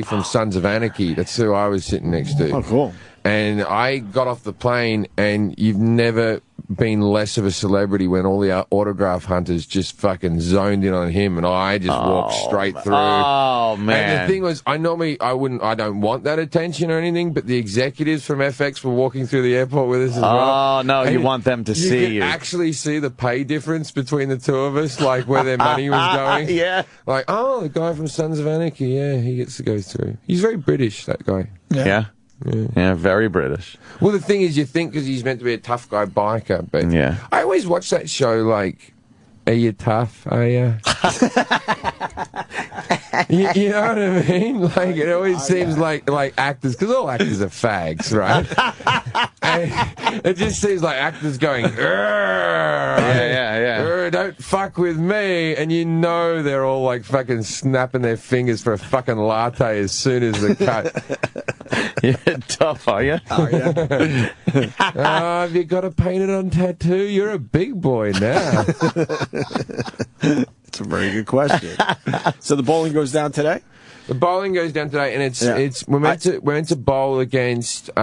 from Sons of Anarchy. That's who I was sitting next to. Oh, cool. And I got off the plane, and you've never been less of a celebrity when all the autograph hunters just fucking zoned in on him, and I just walked straight through. Oh, man. And the thing was, I don't want that attention or anything, but the executives from FX were walking through the airport with us as well. Oh, no, you want them to see you. You could actually see the pay difference between the two of us, like where their money was going. Yeah. Like, the guy from Sons of Anarchy, he gets to go through. He's very British, that guy. Yeah. Yeah, very British. Well, the thing is, you think because he's meant to be a tough guy biker, but I always watch that show like, are you tough? Are you? You know what I mean? Like, it always seems like actors, because all actors are fags, right? And it just seems like actors going, don't fuck with me, and you know they're all like fucking snapping their fingers for a fucking latte as soon as the cut. You're tough, are you? Have you got a painted on tattoo? You're a big boy now. That's a very good question. So the bowling goes down today? The bowling goes down today, and we're meant to bowl against the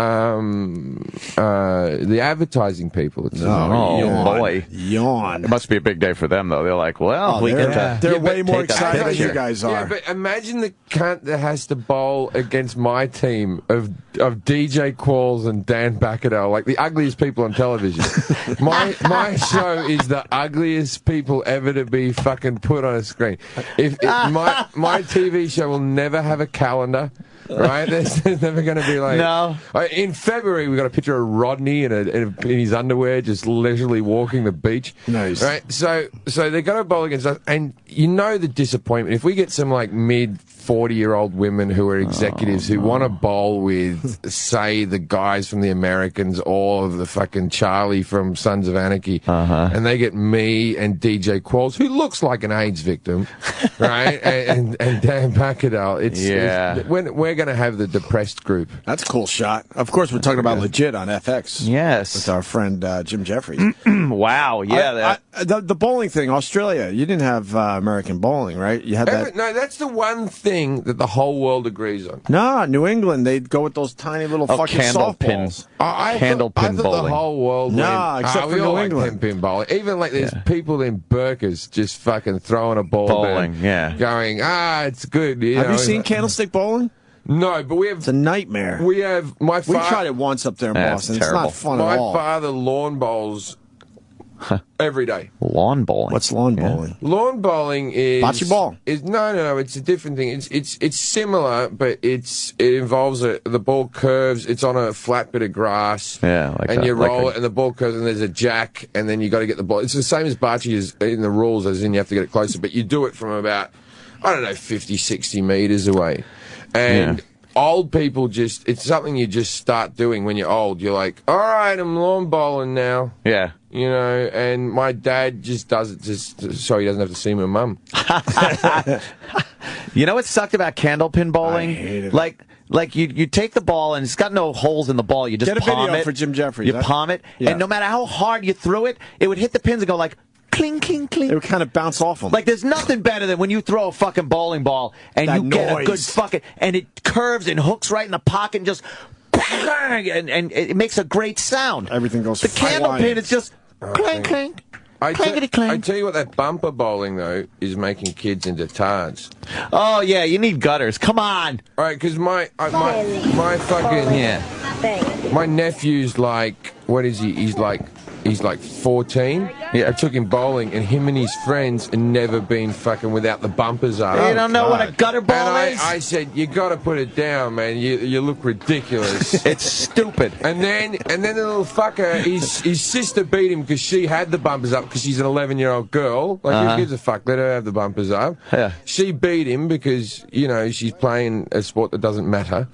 advertising people. Boy, yawn! It must be a big day for them, though. They're like, well, they're way more excited than you guys are. Yeah, but imagine the cunt that has to bowl against my team of DJ Qualls and Dan Bacadell, like the ugliest people on television. my show is the ugliest people ever to be fucking put on a screen. If my TV show will never have a calendar, right? There's never going to be like... No. In February, we got a picture of Rodney in his underwear just leisurely walking the beach. Nice. Right? So they're going to bowl against us, and you know the disappointment. If we get some like mid-40-year-old women who are executives who want to bowl with, say, the guys from the Americans or the fucking Charlie from Sons of Anarchy, and they get me and DJ Qualls, who looks like an AIDS victim, right? and Dan Bacadell. We're going to have the depressed group. That's a cool shot. Of course, we're talking about Legit on FX. Yes. With our friend Jim Jefferies. Wow, yeah. The bowling thing, Australia, you didn't have American bowling, right? You had that. No, that's the one thing. thing that the whole world agrees on. No, New England, they'd go with those tiny little fucking softballs. I thought the whole world went, except for we all New like England. pin bowling. Even like there's people in burkas just fucking throwing a ball Bowling, down, going, it's good. Have you seen candlestick bowling? No, but we have. It's a nightmare. We have we tried it once up there in Boston. It's not fun at all. My father lawn bowls every day. Lawn bowling. What's lawn bowling? Lawn bowling is bocce ball. No. It's a different thing. It's similar, but it involves the ball curves. It's on a flat bit of grass. Yeah, like and that, you like roll it, and the ball curves, and there's a jack, and then you got to get the ball. It's the same as bocce is in the rules, as in you have to get it closer, but you do it from about 50, 60 meters away, and. Old people it's something you just start doing when you're old. You're like, all right, I'm lawn bowling now. Yeah. You know, and my dad just does it just so he doesn't have to see my mum. You know what sucked about candlepin bowling? I hated it. Like you take the ball and it's got no holes in the ball. You just get a palm video it. for Jim Jefferies. You palm it, and no matter how hard you threw it, it would hit the pins and go like. Cling, cling, cling. It would kind of bounce off them. Like, there's nothing better than when you throw a fucking bowling ball and that you get a noise. good fucking, and it curves and hooks right in the pocket and just, and it makes a great sound. Everything goes The candlepin, it's just clang, clang. Clankety clang. I tell you what, that bumper bowling, though, is making kids into tards. Oh, yeah, you need gutters. Come on. All right, because my fucking, my nephew's like, what is he? He's like 14. Yeah, I took him bowling, and him and his friends had never been fucking without the bumpers up. You don't know what a gutter ball is? I said, you got to put it down, man. You look ridiculous. It's stupid. And then the little fucker, his sister beat him because she had the bumpers up because she's an 11-year-old girl. Like, who gives a fuck? Let her have the bumpers up. Yeah. She beat him because, you know, she's playing a sport that doesn't matter.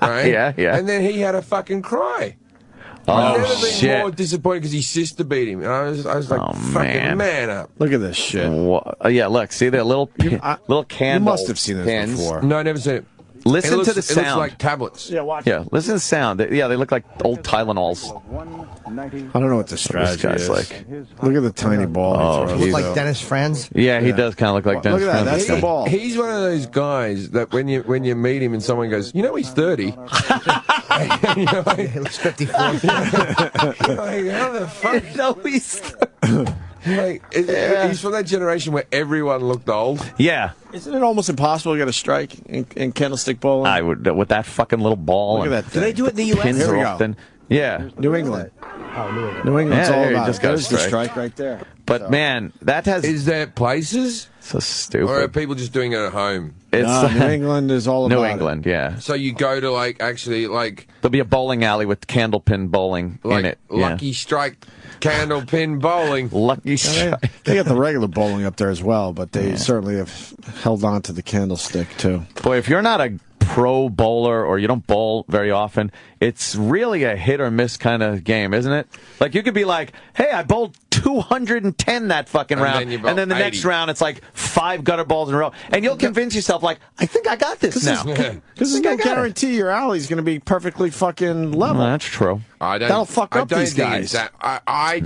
Right? Yeah. And then he had a fucking cry. Oh, I've never been shit. more disappointed because his sister beat him. And I was like, fucking man up. Look at this shit. Yeah, look, see the little candle. You must have seen this pins. before. No, I never seen it. Listen to the sound. It looks like tablets. Yeah, watch Yeah, listen to the sound. They look like old Tylenols. I don't know what the strategy guy's is. like. Look at the tiny ball. Oh, he Look throws. like Dennis Franz. Yeah, he does kind of look like Dennis Look at that. Franz. That's the ball. He's one of those guys that when you meet him and someone goes, you know, he's 30. And you're like, He looks 54. you're like, how the fuck? No, he's 30. He's from that generation where everyone looked old. Yeah. Isn't it almost impossible to get a strike in candlestick bowling? I would, with that fucking little ball. Look at that Do they thing. do it in the U.S.? Pins Here we are go. often. Yeah. New England. Oh, New England. New England's Yeah, all there you about just it. got a There's the strike. strike right there. But, man, that has... Is there places? So stupid. Or are people just doing it at home? It's No, New England is all about New it. England, yeah. So you go to There'll be a bowling alley with candlepin bowling in it. Lucky Strike candle pin bowling. Lucky Strike. They got the regular bowling up there as well, but they certainly have held on to the candlestick, too. Boy, if you're not a pro bowler or you don't bowl very often, it's really a hit or miss kind of game, isn't it? Like, you could be like, hey, I bowled 210 that fucking round, and then the next round it's like 5 gutter balls in a row, and you'll convince yourself, like, I think I got this now. Because there's no guarantee your alley's going to be perfectly fucking level. Well, that's true. That'll fuck up these guys. I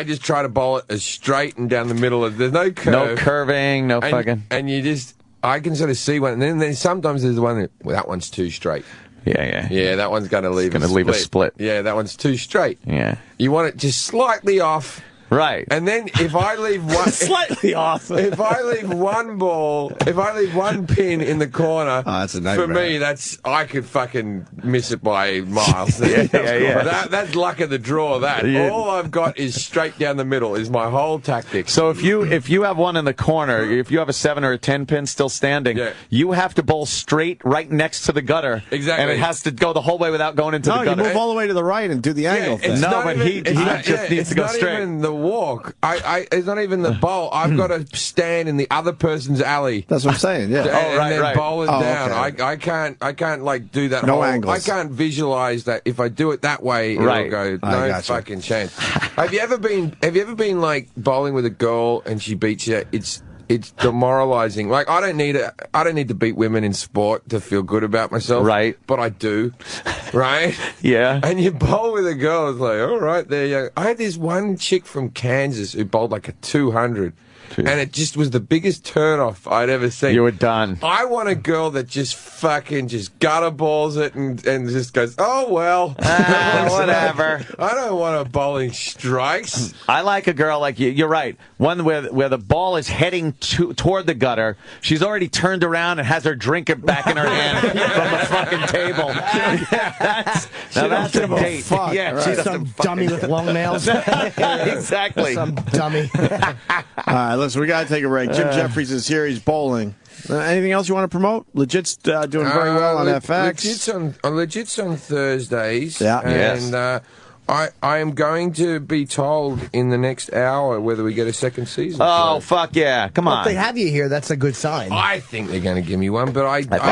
just try to bowl it as straight and down the middle. There's no curve. No curving, no fucking... And you just... I can sort of see one, and then sometimes there's one that, well, that one's too straight. Yeah, that one's going to leave a split. Yeah, that one's too straight. Yeah. You want it just slightly off. Right. And then if I leave one... Slightly off. If I leave one ball, if I leave one pin in the corner, that's a nightmare. for me, I could fucking miss it by miles. Yeah. That's luck of the draw, that. Yeah. All I've got is straight down the middle, is my whole tactic. So if you have one in the corner, if you have a 7 or a 10 pin still standing, you have to bowl straight right next to the gutter. Exactly. And it has to go the whole way without going into the gutter. No, you move all the way to the right and do the angle thing. No, but he just needs to go straight. It's not even the walk. It's not even the bowl. I've got to stand in the other person's alley. That's what I'm saying, yeah. And then bowl it Oh, down. okay. I can't like do that. No whole, angles. I can't visualize that. If I do it that way, it'll go no fucking chance. Have you ever been like bowling with a girl and she beats you? It's demoralizing. Like, I don't need to beat women in sport to feel good about myself. Right. But I do. Right? Yeah. And you bowl with a girl, it's like, all right, there you go. I had this one chick from Kansas who bowled like a 200. and it just was the biggest turnoff I'd ever seen. You were done. I want a girl that just fucking just gutter balls it and just goes, oh well, whatever. I don't want a bowling strikes. I like a girl like you. You're right. One where the ball is heading toward the gutter. She's already turned around and has her drink back in her hand from the fucking table. That's a date. Fuck. Yeah, Right. she's Some dummy with long nails. Exactly. Some dummy. All right, listen, we got to take a break. Jim Jefferies is here. He's bowling. Anything else you want to promote? Legit's doing very well on FX. Legit's on Thursdays. Yeah. And I am going to be told in the next hour whether we get a second season. Oh, fuck yeah. Come on. If they have you here, that's a good sign. I think they're going to give me one, but I think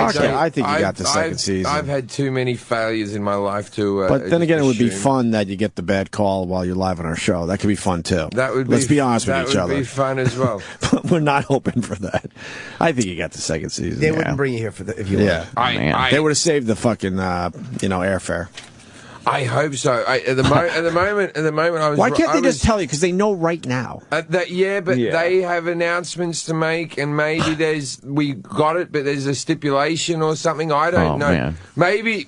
you got the second season. I've had too many failures in my life to. But then again, it would be fun that you get the bad call while you're live on our show. That could be fun too. Let's be honest with each other. That would be fun as well. But we're not hoping for that. I think you got the second season. They wouldn't bring you here for if you Yeah, were. they would have saved the fucking airfare. I hope so. At the moment, I was. Why can't they just tell you? Because they know right now. They have announcements to make, and maybe we got it, but there's a stipulation or something. I don't know. Man. Maybe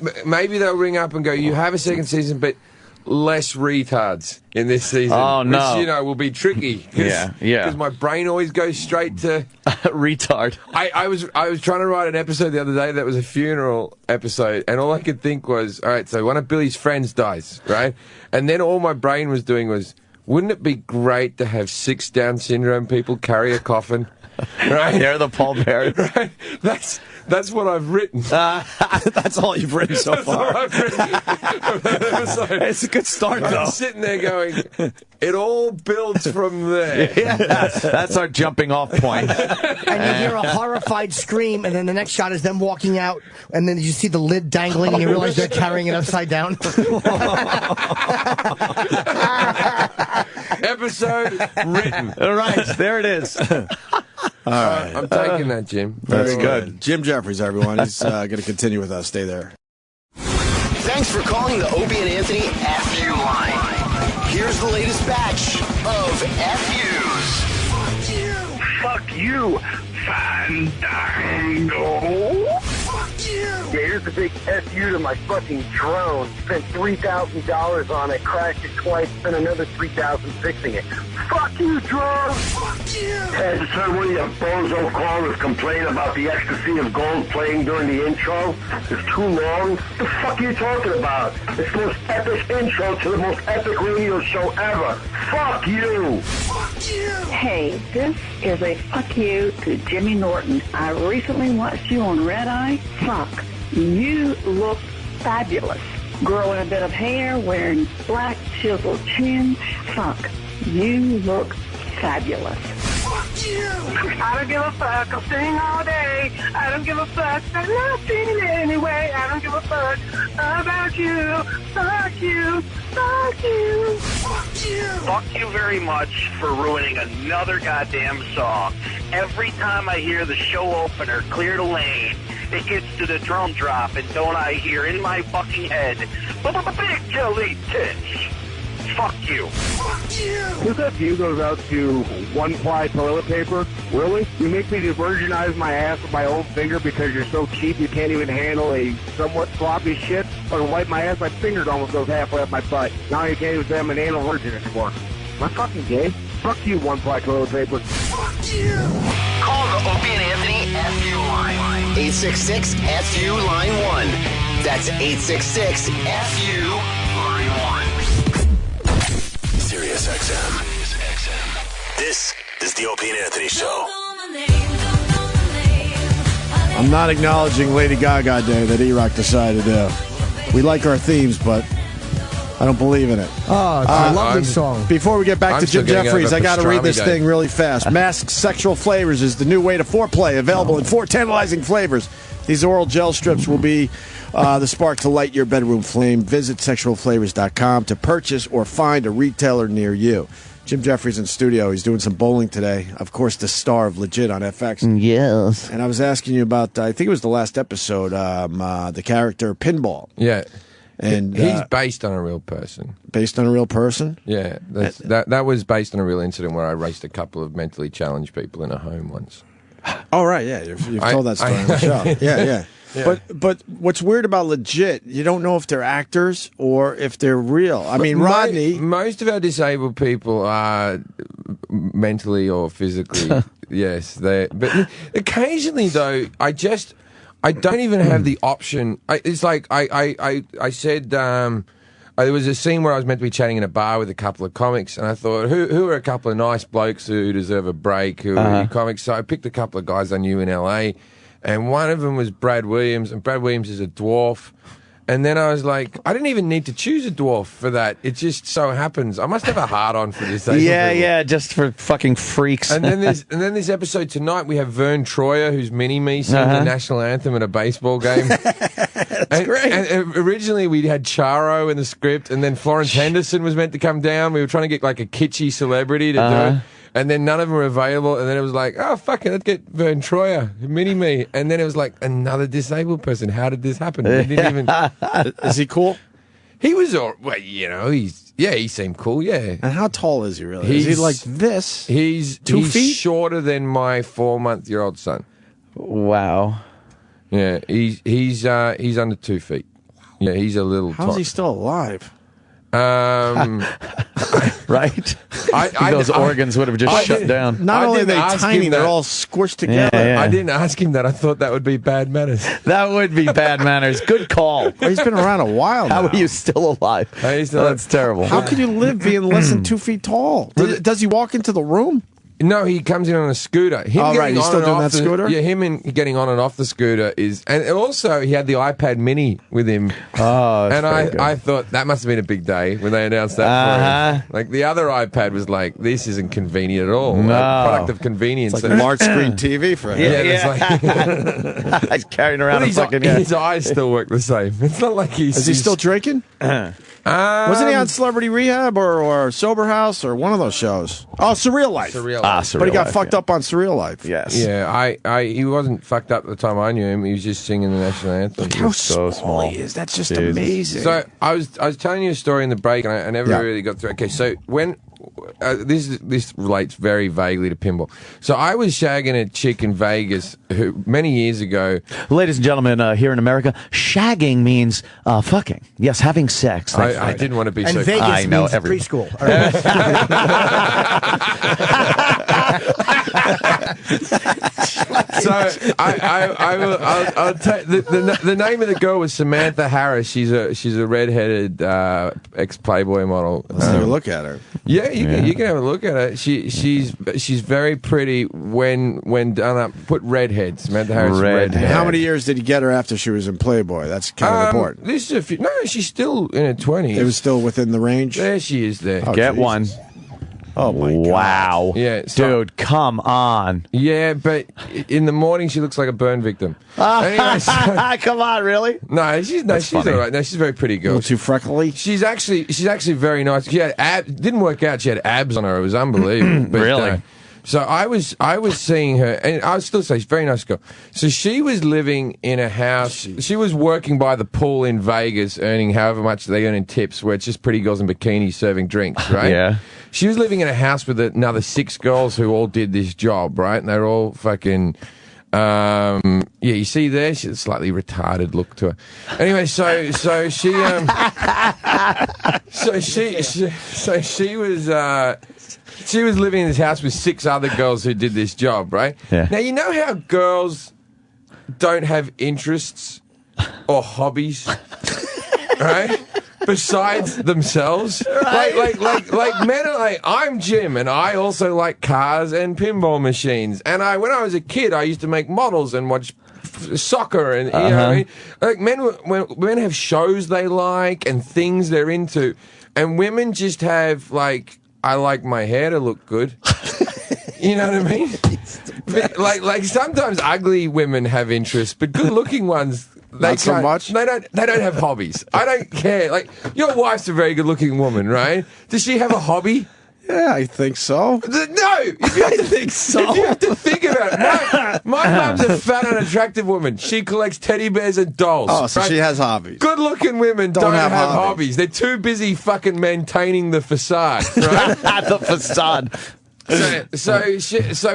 they'll ring up and go, "You have a second season, but less retards in this season." Oh no! Which will be tricky. Yeah. Because my brain always goes straight to retard. I was trying to write an episode the other day that was a funeral episode, and all I could think was, all right, so one of Billy's friends dies, right? And then all my brain was doing was, wouldn't it be great to have 6 Down syndrome people carry a coffin? Right? They're the pallbearers. Right? That's what I've written. That's all you've written so far. All I've written. It's a good start, though. I'm sitting there going, it all builds from there. Yeah, that's our jumping off point. And you hear a horrified scream, and then the next shot is them walking out, and then you see the lid dangling, and you realize they're carrying it upside down. Episode written. All right, there it is. All right. I'm taking that, Jim. That's good. Jim Jefferies, everyone. He's going to continue with us. Stay there. Thanks for calling the Opie and Anthony FU line. Here's the latest batch of FUs. Fuck you, Fandango. Yeah, here's the big FU to my fucking drone. Spent $3,000 on it, crashed it twice, spent another $3,000 fixing it. Fuck you, drone! Fuck you! Hey, sir, one of you bozo callers complain about the ecstasy of gold playing during the intro. It's too long. What the fuck are you talking about? It's the most epic intro to the most epic radio show ever. Fuck you! Fuck you! Hey, this is a fuck you to Jimmy Norton. I recently watched you on Red Eye. Fuck. You look fabulous. Growing a bit of hair, wearing black chiseled chin. Fuck. You look fabulous. Fuck you! I don't give a fuck. I'll sing all day. I don't give a fuck. I'm not singing anyway. I don't give a fuck about you. Fuck you. Fuck you. Fuck you. Fuck you very much for ruining another goddamn song. Every time I hear the show opener, Clear the Lane, it gets to the drum drop, and don't I hear in my fucking head, big jelly tits. Fuck you. Fuck you. This FU goes out to one-ply toilet paper. Really? You make me virginize my ass with my own finger because you're so cheap you can't even handle a somewhat sloppy shit? Or wipe my ass, my fingers almost goes halfway up my butt. Now you can't even say I'm an anal virgin anymore. Am I fucking gay? Fuck you, one-ply toilet paper. Fuck you. Call the Opie and Anthony FU line. 866-FU line 1. That's 866-FU line 1. Sirius XM. This is the Opie and Anthony Show. I'm not acknowledging Lady Gaga Day that E-Rock decided to do. We like our themes, but I don't believe in it. Oh, it's a lovely song. Before we get back to Jim Jefferies, I got to read this pastrami thing really fast. Masked Sexual Flavors is the new way to foreplay, available in 4 tantalizing flavors. These oral gel strips will be the spark to light your bedroom flame. Visit sexualflavors.com to purchase or find a retailer near you. Jim Jefferies in studio. He's doing some bowling today. Of course, the star of Legit on FX. Yes. And I was asking you about, I think it was the last episode, the character Pinball. Yeah. And he's based on a real person. Based on a real person? Yeah, that was based on a real incident where I raced a couple of mentally challenged people in a home once. Oh, right, yeah. You've told that story on the show. Yeah. But what's weird about legit, you don't know if they're actors or if they're real. I mean, Rodney... Most of our disabled people are mentally or physically, yes. But occasionally, though, I don't even have the option. It's like I said... there was a scene where I was meant to be chatting in a bar with a couple of comics, and I thought, who are a couple of nice blokes who deserve a break, who are comics? So I picked a couple of guys I knew in LA, and one of them was Brad Williams, and Brad Williams is a dwarf. And then I was like, I didn't even need to choose a dwarf for that. It just so happens. I must have a hard-on for this. Yeah, just for fucking freaks. And then this episode tonight, we have Vern Troyer, who's mini-me, singing the national anthem at a baseball game. That's great. And originally, we had Charo in the script, and then Florence Henderson was meant to come down. We were trying to get like a kitschy celebrity to do it. And then none of them were available. And then it was like, oh, fuck it, let's get Vern Troyer, mini-me. And then it was like, another disabled person. How did this happen? We didn't even... Is he cool? He was, well, he seemed cool, yeah. And how tall is he really? Is he like this? He's 2 feet? He's shorter than my 4-month-old son. Wow. Yeah, he's under 2 feet. Yeah, he's a little... How's he still alive? Right? Those organs would have just shut down. Not only are they tiny, they're all squished together. Yeah. I didn't ask him that. I thought that would be bad manners. That would be bad manners. Good call. Well, he's been around a while now. How are you still alive? That's terrible. How could you live being less than 2 feet tall? Does he walk into the room? No, he comes in on a scooter. He's still doing that scooter? Yeah, him and getting on and off the scooter is... And also, he had the iPad mini with him. Oh, and I thought that must have been a big day when they announced that for him. Like, the other iPad was like, this isn't convenient at all. No. Like, product of convenience. It's like a large screen TV for him. It's like... He's carrying around a fucking... His eyes still work the same. It's not like he's... Is he still drinking? Wasn't he on Celebrity Rehab or Sober House or one of those shows? Oh, Surreal Life. Surreal Life. But he got fucked up on Surreal Life. Yes. Yeah, he wasn't fucked up at the time I knew him. He was just singing the national anthem. Look how small he is. That's just amazing. So I was telling you a story in the break, and I never really got through. Okay, so when this relates very vaguely to pinball. So I was shagging a chick in Vegas who many years ago. Ladies and gentlemen, here in America, shagging means fucking. Yes, having sex. I didn't want to be and so. Vegas I know means preschool. So I'll tell the name of the girl was Samantha Harris. She's a redheaded ex Playboy model. Let's have a look at her. Yeah, you can have a look at her. She's very pretty when done up. Put redhead. Samantha Harris redhead. How many years did he get her after she was in Playboy? That's kind of important. This is no, she's still in her 20s. It was still within the range. There she is. There. Oh, Get geez. one. Oh my God. Wow. Yeah, dude, come on. Yeah, but in the morning she looks like a burn victim. Anyway, come on, really? No, she's all right. No, she's a very pretty girl. A little too freckly. She's actually very nice. She had abs. Didn't work out. She had abs on her. It was unbelievable. But, really? So I was seeing her, and I would still say she's a very nice girl. So she was living in a house. She was working by the pool in Vegas, earning however much they earn in tips, where it's just pretty girls in bikinis serving drinks, right? Yeah. She was living in a house with another 6 girls who all did this job, right? And they're all fucking... you see there, she's a slightly retarded look to her. Anyway, so she was living in this house with 6 other girls who did this job, right? Yeah. Now you know how girls don't have interests or hobbies, right? Besides themselves, like men are like, I'm Jim, and I also like cars and pinball machines. And when I was a kid, I used to make models and watch soccer, and you know what I mean? Like men have shows they like and things they're into, and women just have like, I like my hair to look good. You know what I mean? Like sometimes ugly women have interests, but good-looking ones. Not so much. They don't have hobbies. I don't care. Like, your wife's a very good-looking woman, right? Does she have a hobby? Yeah, I think so. No, if you have to think so. If you have to think about it. My mum's a fat, unattractive woman. She collects teddy bears and dolls. Oh, so she has hobbies. Good-looking women don't have hobbies. They're too busy fucking maintaining the facade, right? The facade.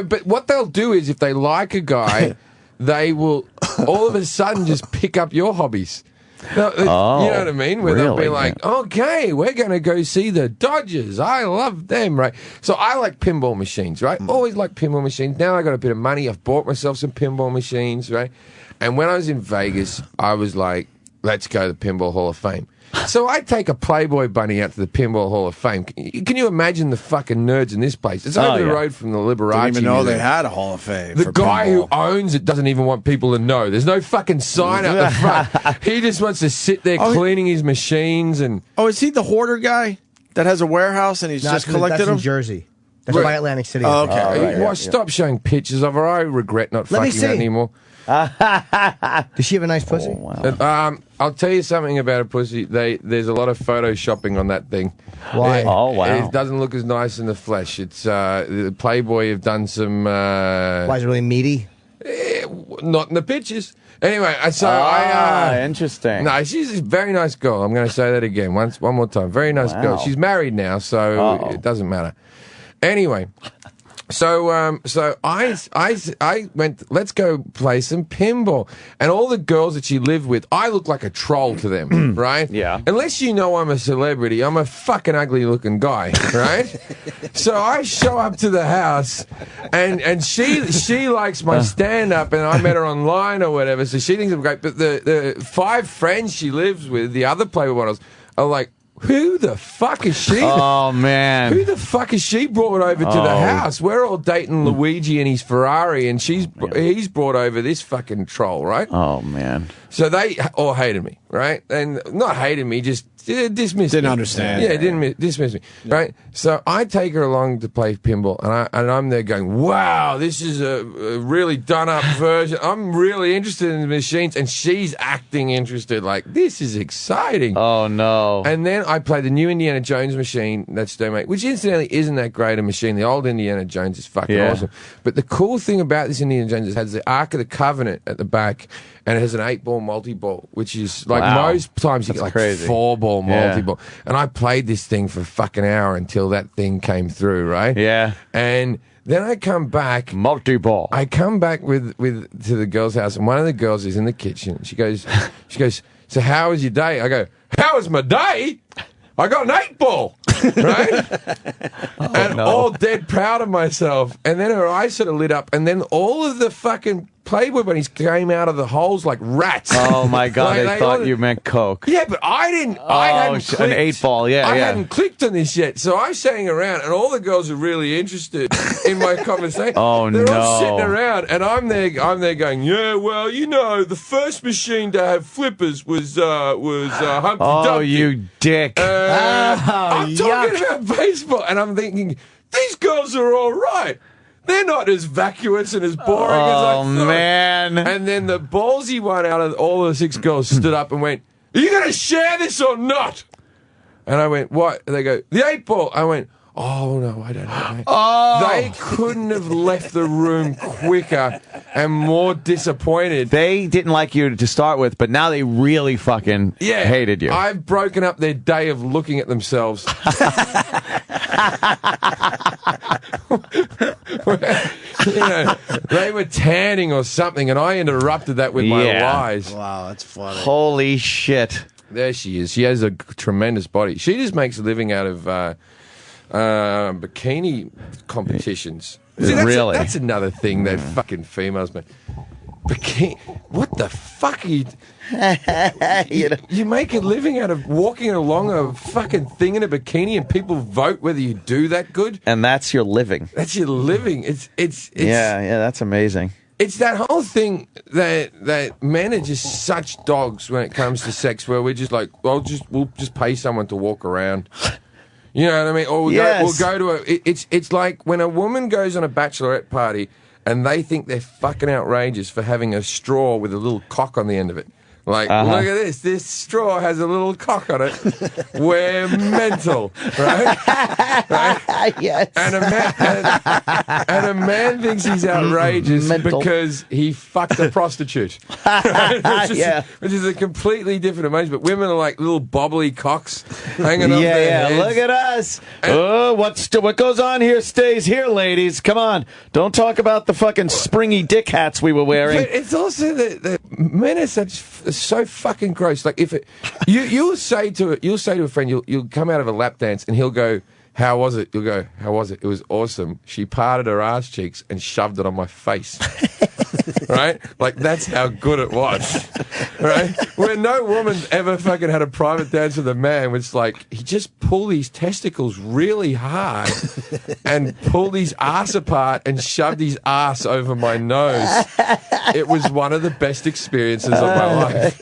But what they'll do is, if they like a guy, they will all of a sudden just pick up your hobbies. No, you know what I mean? Where they'll be like, okay, we're going to go see the Dodgers. I love them, right? So I like pinball machines, right? Always like pinball machines. Now I got a bit of money. I've bought myself some pinball machines, right? And when I was in Vegas, I was like, let's go to the Pinball Hall of Fame. So I take a Playboy bunny out to the Pinball Hall of Fame. Can you imagine the fucking nerds in this place? It's over the road from the Liberace. Didn't even know Museum. they had a Hall of Fame. The guy who owns it doesn't even want people to know. There's no fucking sign out the front. He just wants to sit there cleaning his machines and. Oh, is he the hoarder guy that has a warehouse and he's just collected that's them? in Jersey. That's by Atlantic City. Oh, okay. Stop showing pictures of her. I regret not fucking that anymore. Does she have a nice pussy? I'll tell you something about a pussy. There's a lot of photoshopping on that thing. Why? It doesn't look as nice in the flesh. It's the Playboy have done some. Why is it really meaty? Not in the pictures. Anyway, interesting. No, she's a very nice girl. I'm going to say that again one more time. Very nice girl. She's married now, so it doesn't matter. Anyway. So I went, let's go play some pinball. And all the girls that she lived with, I look like a troll to them, right? Yeah. Unless you know I'm a celebrity, I'm a fucking ugly looking guy, right? So I show up to the house and she likes my stand up and I met her online or whatever, so she thinks I'm great. But the 5 friends she lives with, the other Playboy models, are like, who the fuck is she? Oh, man. Who the fuck is she brought over to the house? We're all dating Luigi and his Ferrari, and he's brought over this fucking troll, right? Oh, man. So they all hated me, right? And not hated me, just dismissed me. Didn't understand. Yeah, didn't dismiss me, right? So I take her along to play pinball, and I'm there going, wow, this is a really done-up version. I'm really interested in the machines, and she's acting interested, like, this is exciting. Oh, no. And then I play the new Indiana Jones machine that's they make, which incidentally isn't that great a machine. The old Indiana Jones is fucking awesome. But the cool thing about this Indiana Jones is it has the Ark of the Covenant at the back, and it has an 8-ball multi-ball, which is like most times you get like crazy. 4-ball multi-ball. And I played this thing for a fucking hour until that thing came through, right? Yeah. And then I come back. Multi-ball. I come back to the girl's house, and one of the girls is in the kitchen. She goes, so how was your day? I go, how was my day? I got an 8-ball, right? All dead proud of myself. And then her eyes sort of lit up, and then all of the fucking Playboy bunnies came out of the holes like rats. Oh, my God. Like, they thought you meant Coke. Yeah, but I didn't. I hadn't clicked. An 8-ball, I hadn't clicked on this yet. So I'm sitting around, and all the girls are really interested in my conversation. Oh, They're no. all sitting around, and I'm there going, yeah, well, you know, the first machine to have flippers was Humpty Dumpty. Oh, you dick. I'm talking about baseball, and I'm thinking, these girls are all right. They're not as vacuous and as boring as I thought. Oh, man. And then the ballsy one out of all the 6 girls stood up and went, are you going to share this or not? And I went, what? And they go, the 8-ball. I went, oh, no, I don't know. Oh. They couldn't have left the room quicker and more disappointed. They didn't like you to start with, but now they really fucking hated you. I've broken up their day of looking at themselves. You know, they were tanning or something, and I interrupted that with my lies. Wow, that's funny. Holy shit. There she is. She has a tremendous body. She just makes a living out of bikini competitions. See, that's another thing that fucking females make. Bikini. What the fuck are you... You make a living out of walking along a fucking thing in a bikini and people vote whether you do that good? And that's your living. That's your living. It's yeah, that's amazing. It's that whole thing that men are just such dogs when it comes to sex, where we're just like, we'll just pay someone to walk around. You know what I mean? Or we'll go to it's like when a woman goes on a bachelorette party and they think they're fucking outrageous for having a straw with a little cock on the end of it. Like, look at this. This straw has a little cock on it. We're mental, right? Yes. And a man thinks he's outrageous because he fucked a prostitute. Right? Which is a completely different emotion. But women are like little bobbly cocks hanging off their heads. Look at us. What goes on here stays here, ladies. Come on. Don't talk about the fucking springy dick hats we were wearing. But it's also that men are so fucking gross. Like you'll say to a friend, you'll come out of a lap dance and he'll go, "How was it?" You'll go, "How was it?" "It was awesome. She parted her ass cheeks and shoved it on my face." Right? Like, that's how good it was. Right? Where no woman's ever fucking had a private dance with a man, which, like, he just pulled his testicles really hard and pulled his ass apart and shoved his ass over my nose. It was one of the best experiences of my life.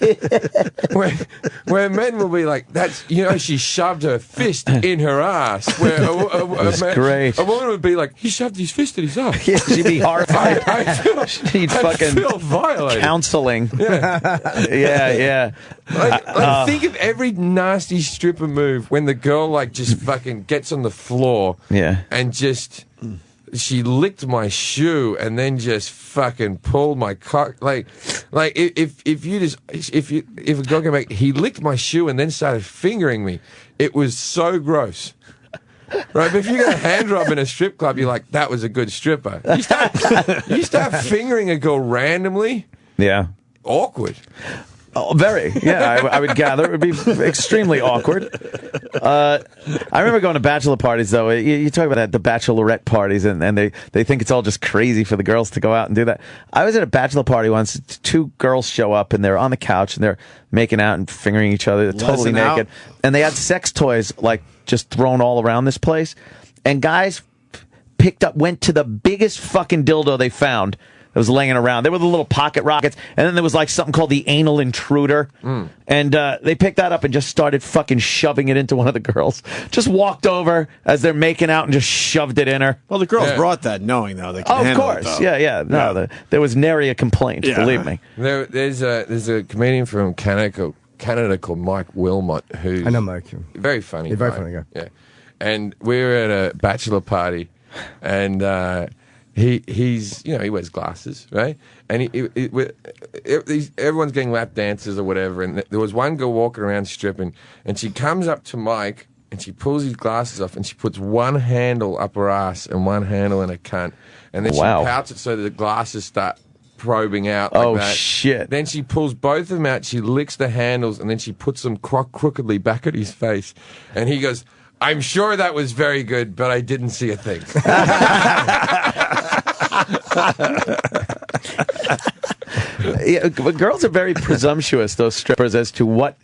Where men will be like, she shoved her fist in her ass. Where great. A woman would be like, he shoved his fist in his ass. Yeah, she'd be horrified. I feel violated. Counseling. Yeah. Like, think of every nasty stripper move when the girl just fucking gets on the floor and just she licked my shoe and then just fucking pulled my cock. Like if a girl came back, he licked my shoe and then started fingering me. It was so gross. Right, but if you get a hand job in a strip club, you're like, that was a good stripper. You start fingering a girl randomly. Yeah. Awkward. Oh, very. Yeah, I would gather it would be extremely awkward. I remember going to bachelor parties, though. You talk about that, the bachelorette parties, and they think it's all just crazy for the girls to go out and do that. I was at a bachelor party once. Two girls show up, and they're on the couch, and they're making out and fingering each other. They're totally naked. And they had sex toys, just thrown all around this place. And guys went to the biggest fucking dildo they found that was laying around. They were the little pocket rockets. And then there was something called the anal intruder. And they picked that up and just started fucking shoving it into one of the girls. Just walked over as they're making out and just shoved it in her. Well, the girls brought that knowing, though, they can handle it, though. Yeah. No, there was nary a complaint, believe me. There's a comedian from Canada called Mike Wilmot, who's... I know Mike. Very funny. He's very funny guy. Yeah. And we were at a bachelor party, and he's he wears glasses, right? And everyone's getting lap dances or whatever, and there was one girl walking around stripping, and she comes up to Mike, and she pulls his glasses off, and she puts one handle up her ass and one handle in her cunt, and then she pouts it so that the glasses start probing out like that. Shit. Then she pulls both of them out, she licks the handles, and then she puts them crookedly back at his face. And he goes, "I'm sure that was very good, but I didn't see a thing." But girls are very presumptuous, those strippers, as to what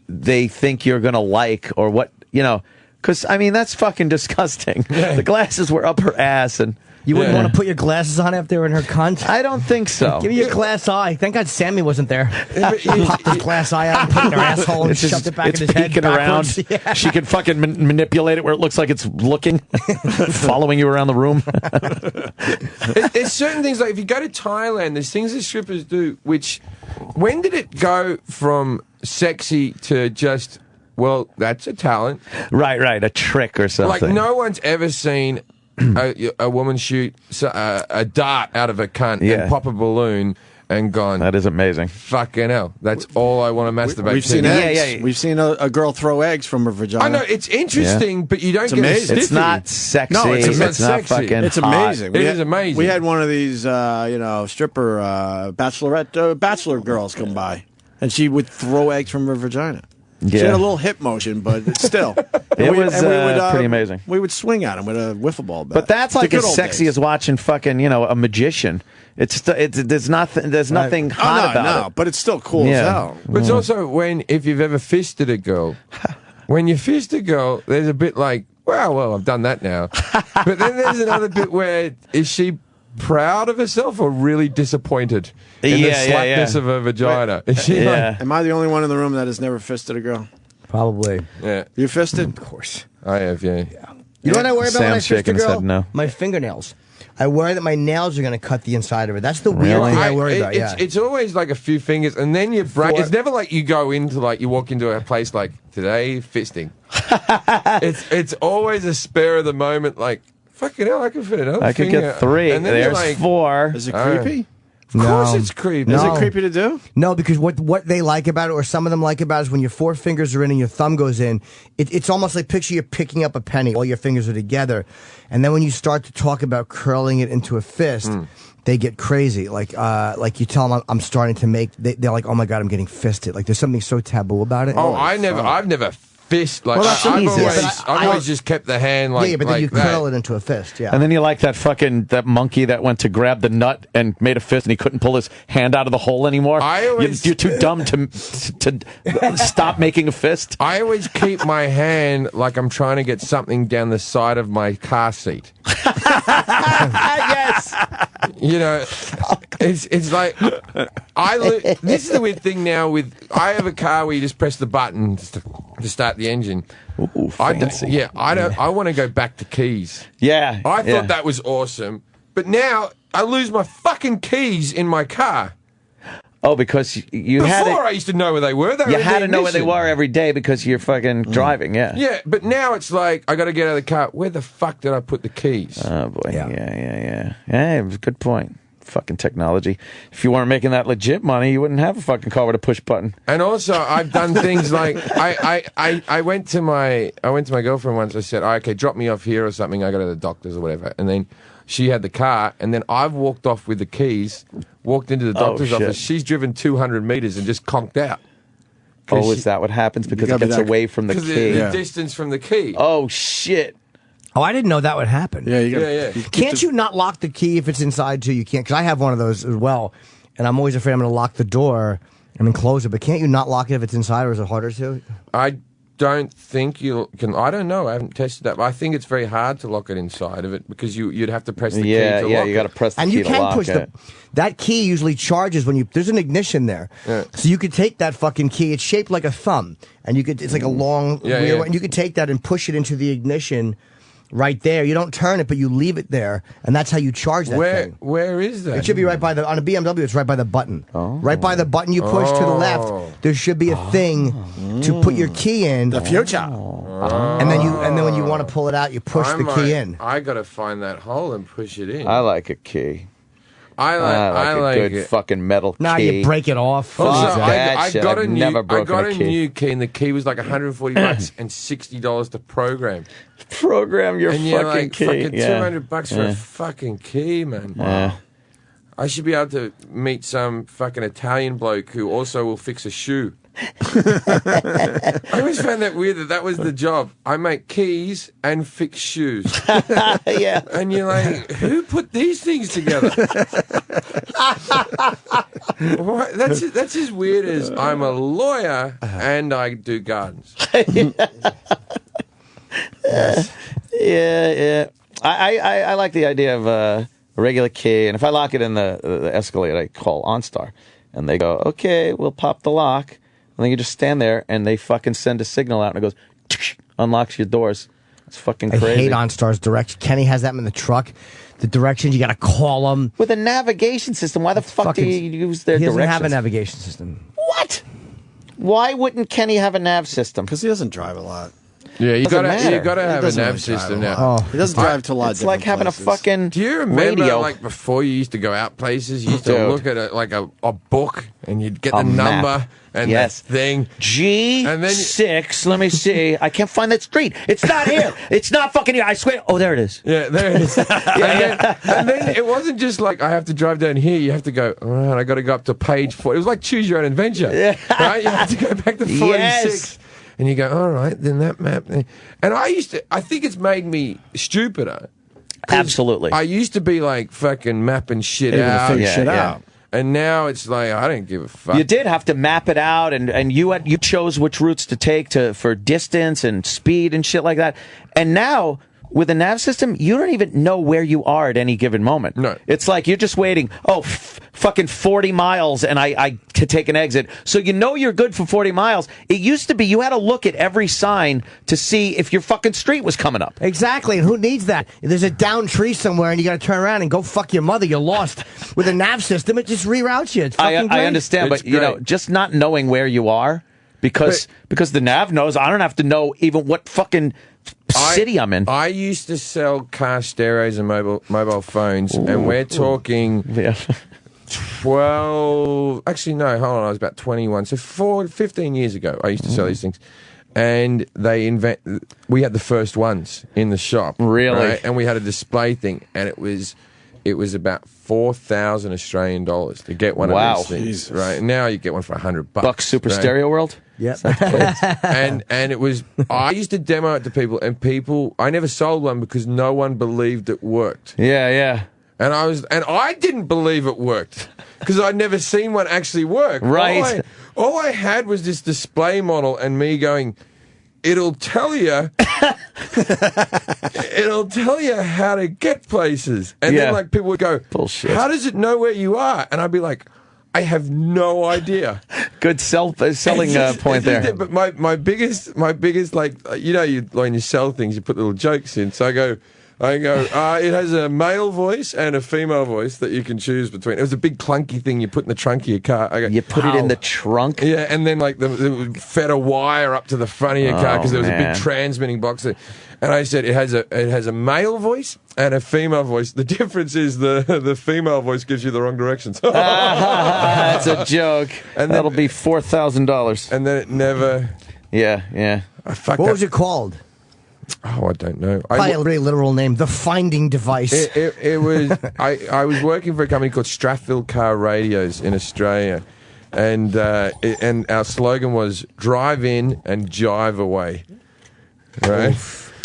they think you're going to like or what, because, that's fucking disgusting. The glasses were up her ass and... You wouldn't want to put your glasses on after in her cunt? I don't think so. Give me your glass eye. Thank God Sammy wasn't there. She popped his glass eye out and put it in her asshole and shoved it back in his head backwards. Around. Yeah. She can fucking manipulate it where it looks like it's looking, following you around the room. There's certain things, like if you go to Thailand, there's things that strippers do, which, when did it go from sexy to just, well, that's a talent? Right, a trick or something. Like, no one's ever seen... a woman shoot a dart out of a cunt and pop a balloon and gone. That is amazing. Fucking hell. That's all I want to masturbate We've to. seen eggs. We've seen a girl throw eggs from her vagina. I know, it's interesting, but you don't get amazing. a stiffy. It's not sexy. No, it's not sexy. fucking It's hot. amazing. It is amazing. We had one of these, stripper bachelor girls come by, and she would throw eggs from her vagina. She had a little hip motion, but still. It was pretty amazing. We would swing at him with a wiffle ball bat. But that's like as sexy as watching fucking, a magician. There's nothing hot about it. But it's still cool as hell. But it's also if you've ever fisted a girl, when you fist a girl, there's a bit like, well, I've done that now. But then there's another bit where, is she proud of herself or really disappointed in the slackness of her vagina? Is she am I the only one in the room that has never fisted a girl? Probably. Yeah. You fisted? Of course. I have, yeah. You know what I worry about when I Sam's fist a shaking his girl? head no. My fingernails. I worry that my nails are going to cut the inside of it. That's the weird thing I worry about. Yeah. It's always like a few fingers, and then your brain. It's never like you go into you walk into a place like today fisting. it's always a spur of the moment. Like fucking hell, I can fit another. I could finger. get 3. And then There's you're like, 4. Is it creepy? Of course it's creepy. Is it creepy to do? No, because what they like about it, or some of them like about it, is when your 4 fingers are in and your thumb goes in, it's almost like picture you're picking up a penny, all your fingers are together. And then when you start to talk about curling it into a fist, they get crazy. Like you tell them I'm starting to make, they're like, oh my God, I'm getting fisted. Like there's something so taboo about it. Oh, I've never fist like I've always just kept the hand like but then you curl it into a fist. Yeah, and then you like that monkey that went to grab the nut and made a fist and he couldn't pull his hand out of the hole anymore. You're too dumb to stop making a fist. I always keep my hand like I'm trying to get something down the side of my car seat. Yes. You know, it's like this is the weird thing now I have a car where you just press the button to start the engine. Ooh, fancy. I want to go back to keys. Yeah. I thought that was awesome. But now I lose my fucking keys in my car. Oh, because you had Before I used to know where they were. You had to know where they were every day because you're fucking driving, yeah. Yeah, but now it's like, I got to get out of the car. Where the fuck did I put the keys? Oh, boy. Yeah, it was a good point. Fucking technology. If you weren't making that legit money, you wouldn't have a fucking car with a push button. And also, I've done things like, I went to my girlfriend once. I said, okay, drop me off here or something. I go to the doctor's or whatever. And then she had the car, and then I've walked off with the keys, walked into the doctor's office. She's driven 200 meters and just conked out. Oh, is that what happens? Because it gets away from the key. The distance from the key. Oh, shit. Oh, I didn't know that would happen. Yeah, you gotta, Can't you not lock the key if it's inside too? You can't, because I have one of those as well, and I'm always afraid I'm going to lock the door and then close it. But can't you not lock it if it's inside, or is it harder to? I don't think you can. I don't know. I haven't tested that. But I think it's very hard to lock it inside of it because you'd have to press the key to lock it. You got to press the and key you to can lock push it. That key usually charges when there's an ignition there. Yeah. So you could take that fucking key. It's shaped like a thumb, and it's like a long weird one. And you could take that and push it into the ignition. Right there. You don't turn it, but you leave it there, and that's how you charge that thing. Where is that? It should be right by on a BMW, it's right by the button. Oh. Right by the button you push to the left, there should be a thing to put your key in. The future. And then when you want to pull it out, you push the key in. I got to find that hole and push it in. I like a key. I like a good fucking metal key. Nah, you break it off. I got a key. new key, and the key was like $140 and $60 to program. Program your fucking key. Fucking $200 for a fucking key, man. Yeah. I should be able to meet some fucking Italian bloke who also will fix a shoe. I always found that weird that was the job. I make keys and fix shoes. Yeah. And you're like, who put these things together? That's as weird as I'm a lawyer and I do gardens. Yeah. I like the idea of a regular key, and if I lock it in the Escalade, I call OnStar, and they go, okay, we'll pop the lock. And then you just stand there, and they fucking send a signal out, and it goes, unlocks your doors. It's fucking crazy. I hate OnStar's directions. Kenny has that in the truck. The directions, you got to call them. With a navigation system, why the fuck do you use their directions? He doesn't have a navigation system. What? Why wouldn't Kenny have a nav system? Because he doesn't drive a lot. Yeah, you got to have a nav system now. Oh, he doesn't drive to a lot. It's like having a fucking. Do you remember radio. like before you used to go out places? You used to look at a book and you'd get the number and that thing. G6. Let me see. I can't find that street. It's not here. It's not fucking here. I swear. Oh, there it is. Yeah, there it is. And then it wasn't just like I have to drive down here. You have to go. All right, I got to go up to page 4. It was like choose your own adventure. Yeah. Right? You have to go back to 46. Yes. And you go, all right, then that map. And I think it's made me stupider. Absolutely. I used to be like fucking mapping shit out. And now it's like, I don't give a fuck. You did have to map it out, and you chose which routes to take for distance and speed and shit like that. And now, with a nav system, you don't even know where you are at any given moment. No. It's like you're just waiting, fucking 40 miles and I to take an exit. So you know you're good for 40 miles. It used to be you had to look at every sign to see if your fucking street was coming up. Exactly, and who needs that? If there's a down tree somewhere and you got to turn around and go fuck your mother, you're lost. With a nav system, it just reroutes you. It's fucking great. I understand, It's but you know, great. just not knowing where you are because the nav knows. I don't have to know even what fucking city I'm in. I used to sell car stereos and mobile phones, and we're talking 12. Actually, no, hold on. I was about 21. So 15 years ago, I used to sell these things. And we had the first ones in the shop. Really? Right? And we had a display thing, and it was about 4,000 Australian dollars to get one of these things. Jesus. Right? And now you get one for $100. Buck Super Stereo World? Yep. and it was, I used to demo it to people, and I never sold one because no one believed it worked. Yeah. And I didn't believe it worked because I'd never seen one actually work. Right. All I had was this display model and me going, it'll tell you how to get places. And then like people would go, bullshit. How does it know where you are? And I'd be like, I have no idea. Good selling point there. But my biggest, like, you know, when you sell things, you put little jokes in. So I go, it has a male voice and a female voice that you can choose between. It was a big clunky thing you put in the trunk of your car. I go, you put it in the trunk? Yeah, and then like it fed a wire up to the front of your car because there was a big transmitting box there. And I said it has a male voice and a female voice. The difference is the female voice gives you the wrong directions. That's a joke. And that'll be $4,000. And then it never. Yeah. What was it called? Oh, I don't know. Probably a really literal name. The Finding Device. It was. I was working for a company called Strathfield Car Radios in Australia, and our slogan was "Drive in and jive away." Right.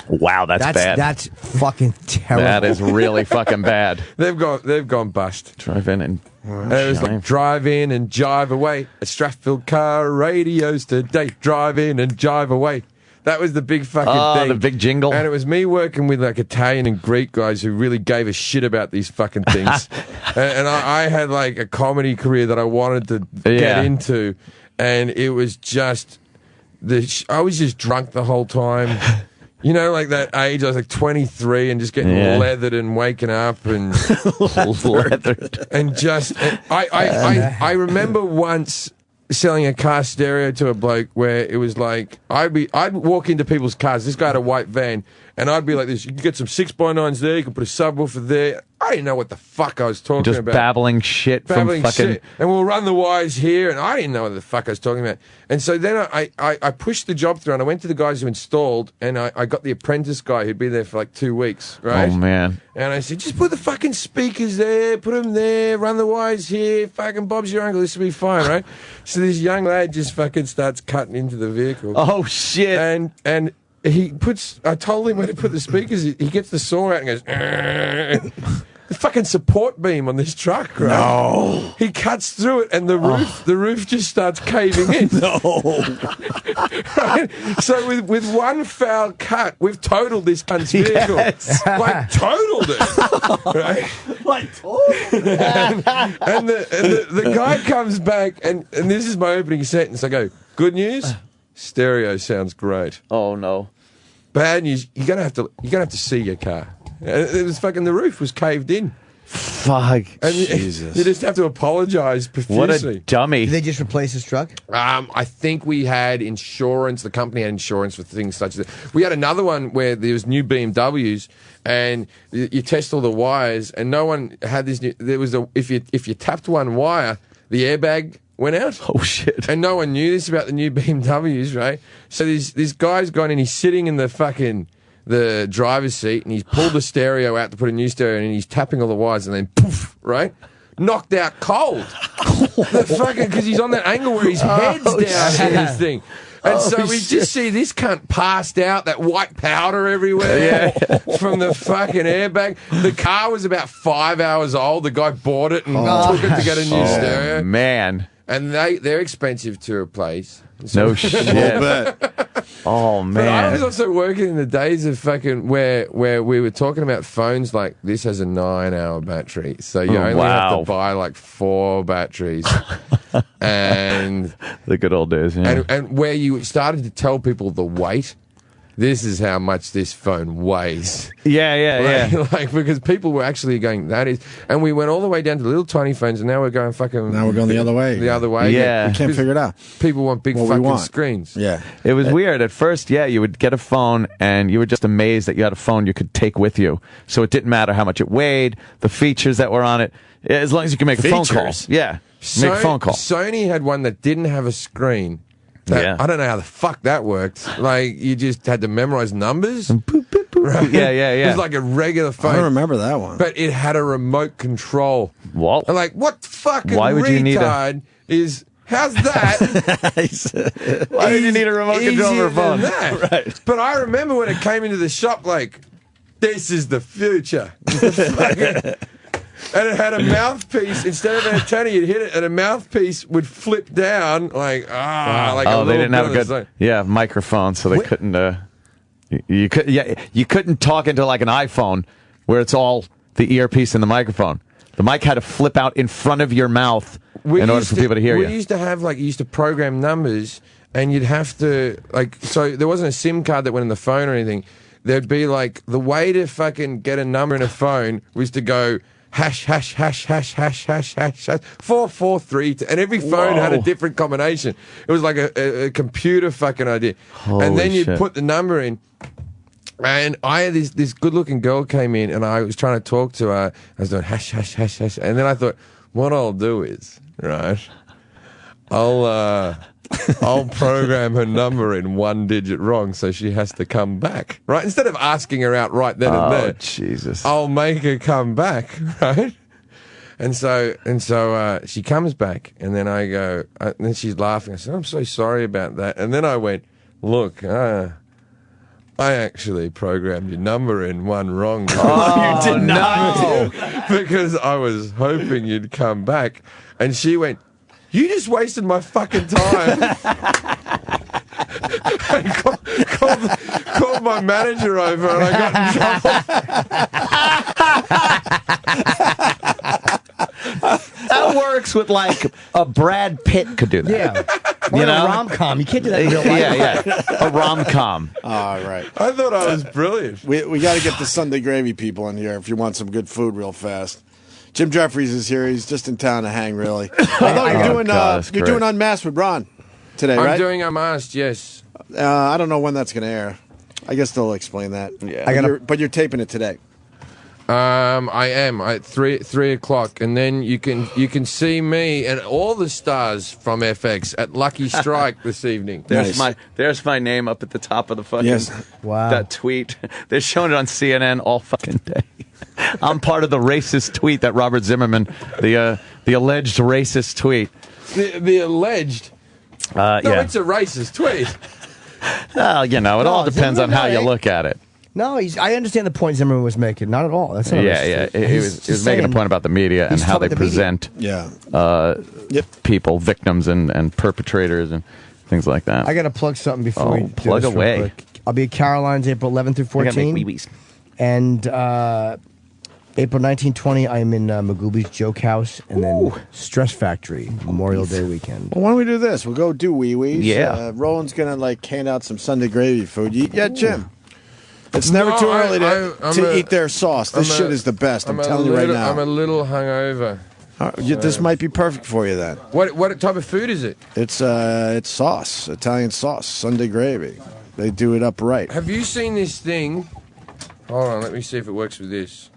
Wow, that's bad. That's fucking terrible. That is really fucking bad. They've gone bust. Drive in and it was like, drive in and jive away at Strathfield Car Radios today. Drive in and jive away. That was the big fucking thing. The big jingle. And it was me working with like Italian and Greek guys who really gave a shit about these fucking things. and I had like a comedy career that I wanted to get into. And it was just, I was just drunk the whole time. You know, like that age, I was like 23 and just getting leathered and waking up and leathered. And just, I remember once selling a car stereo to a bloke where it was like I'd walk into people's cars. This guy had a white van, and I'd be like this. You can get some 6x9s there. You can put a subwoofer there. I didn't know what the fuck I was talking just about. Babbling shit from fucking shit. And we'll run the wires here, and I didn't know what the fuck I was talking about. And so then I pushed the job through, and I went to the guys who installed, and I got the apprentice guy who'd been there for like 2 weeks, right? Oh, man. And I said, just put the fucking speakers there, put them there, run the wires here, fucking Bob's your uncle, this will be fine, right? So this young lad just fucking starts cutting into the vehicle. Oh, shit. And I told him where to put the speakers. He gets the saw out and goes, the fucking support beam on this truck, right? No. He cuts through it and the roof just starts caving in. No. Right? So with one foul cut, we've totaled this cunt's vehicle. Yes. Like totaled it. Right? Like totaled it. and the guy comes back and this is my opening sentence. I go, good news? Stereo sounds great. Oh no. Bad news, you're gonna have to see your car. It was fucking, the roof was caved in. Fuck. And Jesus. You just have to apologize profusely. What a dummy. Did they just replace his truck? I think we had insurance. The company had insurance for things such as that. We had another one where there was new BMWs, and you test all the wires, and no one had this. There was if you tapped one wire, the airbag went out. Oh shit! And no one knew this about the new BMWs, right? So this guy's gone and he's sitting in the driver's seat, and he's pulled the stereo out to put a new stereo in, and he's tapping all the wires, and then poof, right? Knocked out cold. Because he's on that angle where his head's down in this thing. And so we just see this cunt passed out, that white powder everywhere from the fucking airbag. The car was about 5 hours old. The guy bought it and took it to get a new stereo. Man. And they're expensive to replace. No shit. Oh, But I man. was also working in the days of fucking where we were talking about phones like this has a 9-hour battery, so you only have to buy like 4 batteries, and the good old days, yeah. and where you started to tell people the weight. This is how much this phone weighs. Yeah. Like, because people were actually going, that is... And we went all the way down to little tiny phones, and now we're going fucking... Now we're going the other way. The other way. Yeah. We can't figure it out. People want big fucking screens. Yeah. It was weird. At first, you would get a phone, and you were just amazed that you had a phone you could take with you. So it didn't matter how much it weighed, the features that were on it, as long as you could make a phone call. Yeah. Make a phone call. Sony had one that didn't have a screen. I don't know how the fuck that worked. Like, you just had to memorize numbers. Right? Yeah. It was like a regular phone. I don't remember that one. But it had a remote control. What? I'm like, what fucking Why would you need retard is... How's that? Why did you need a remote control for a phone? That? Right. But I remember when it came into the shop, like, this is the future. And it had a mouthpiece. Instead of an antenna, you'd hit it, and a mouthpiece would flip down, like like a they didn't have a little good microphone, so they couldn't. You couldn't talk into like an iPhone where it's all the earpiece and the microphone. The mic had to flip out in front of your mouth in order for people to hear you. We used to have you used to program numbers, and you'd have to so there wasn't a SIM card that went in the phone or anything. There'd be the way to fucking get a number in a phone was to go. Hash, 443, and every phone had a different combination. It was like a computer fucking idea. And then you'd put the number in, and I had this good-looking girl came in, and I was trying to talk to her. I was doing hash, and then I thought, what I'll do is, right, I'll program her number in 1 digit wrong, so she has to come back, right? Instead of asking her out right then and there, Jesus, I'll make her come back, right? And so she comes back, and then I go, and then she's laughing. I said, "I'm so sorry about that." And then I went, "Look, I actually programmed your number in 1 wrong." You did not, because I was hoping you'd come back. And she went, "You just wasted my fucking time." And called my manager over, and I got in trouble. That works with a Brad Pitt could do that. Yeah. Or a rom-com. You can't do that in real life. Yeah. A rom-com. All right. I thought I was brilliant. We got to get the Sunday Gravy people in here if you want some good food real fast. Jim Jefferies is here. He's just in town to hang, really. Although you're doing Unmasked with Ron today, right? I'm doing Unmasked, yes. I don't know when that's going to air. I guess they'll explain that. Yeah. But you're taping it today. I am at 3 o'clock, and then you can see me and all the stars from FX at Lucky Strike this evening. There's my name up at the top of the fucking that tweet. They're showing it on CNN all fucking day. I'm part of the racist tweet that Robert Zimmerman, the alleged racist tweet. The alleged? It's a racist tweet. Well, it all depends on how you look at it. No, I understand the point Zimmerman was making. Not at all. That's not He was making a point about the media and how they present people, victims, and perpetrators and things like that. I got to plug something before we do plug this away. real quick. I'll be at Caroline's April 11th through 14th. And April 19-20, I'm in Magooby's Joke House, and then Stress Factory, Memorial Day weekend. Well, why don't we do this? We'll go do wee-wees. Yeah. Roland's going to hand out some Sunday Gravy food. You eat yet, Jim? It's never too early to eat their sauce. This shit is the best. I'm telling you right now. I'm a little hungover. This might be perfect for you then. What type of food is it? It's sauce, Italian sauce, Sunday Gravy. They do it up right. Have you seen this thing? Hold on, let me see if it works with this.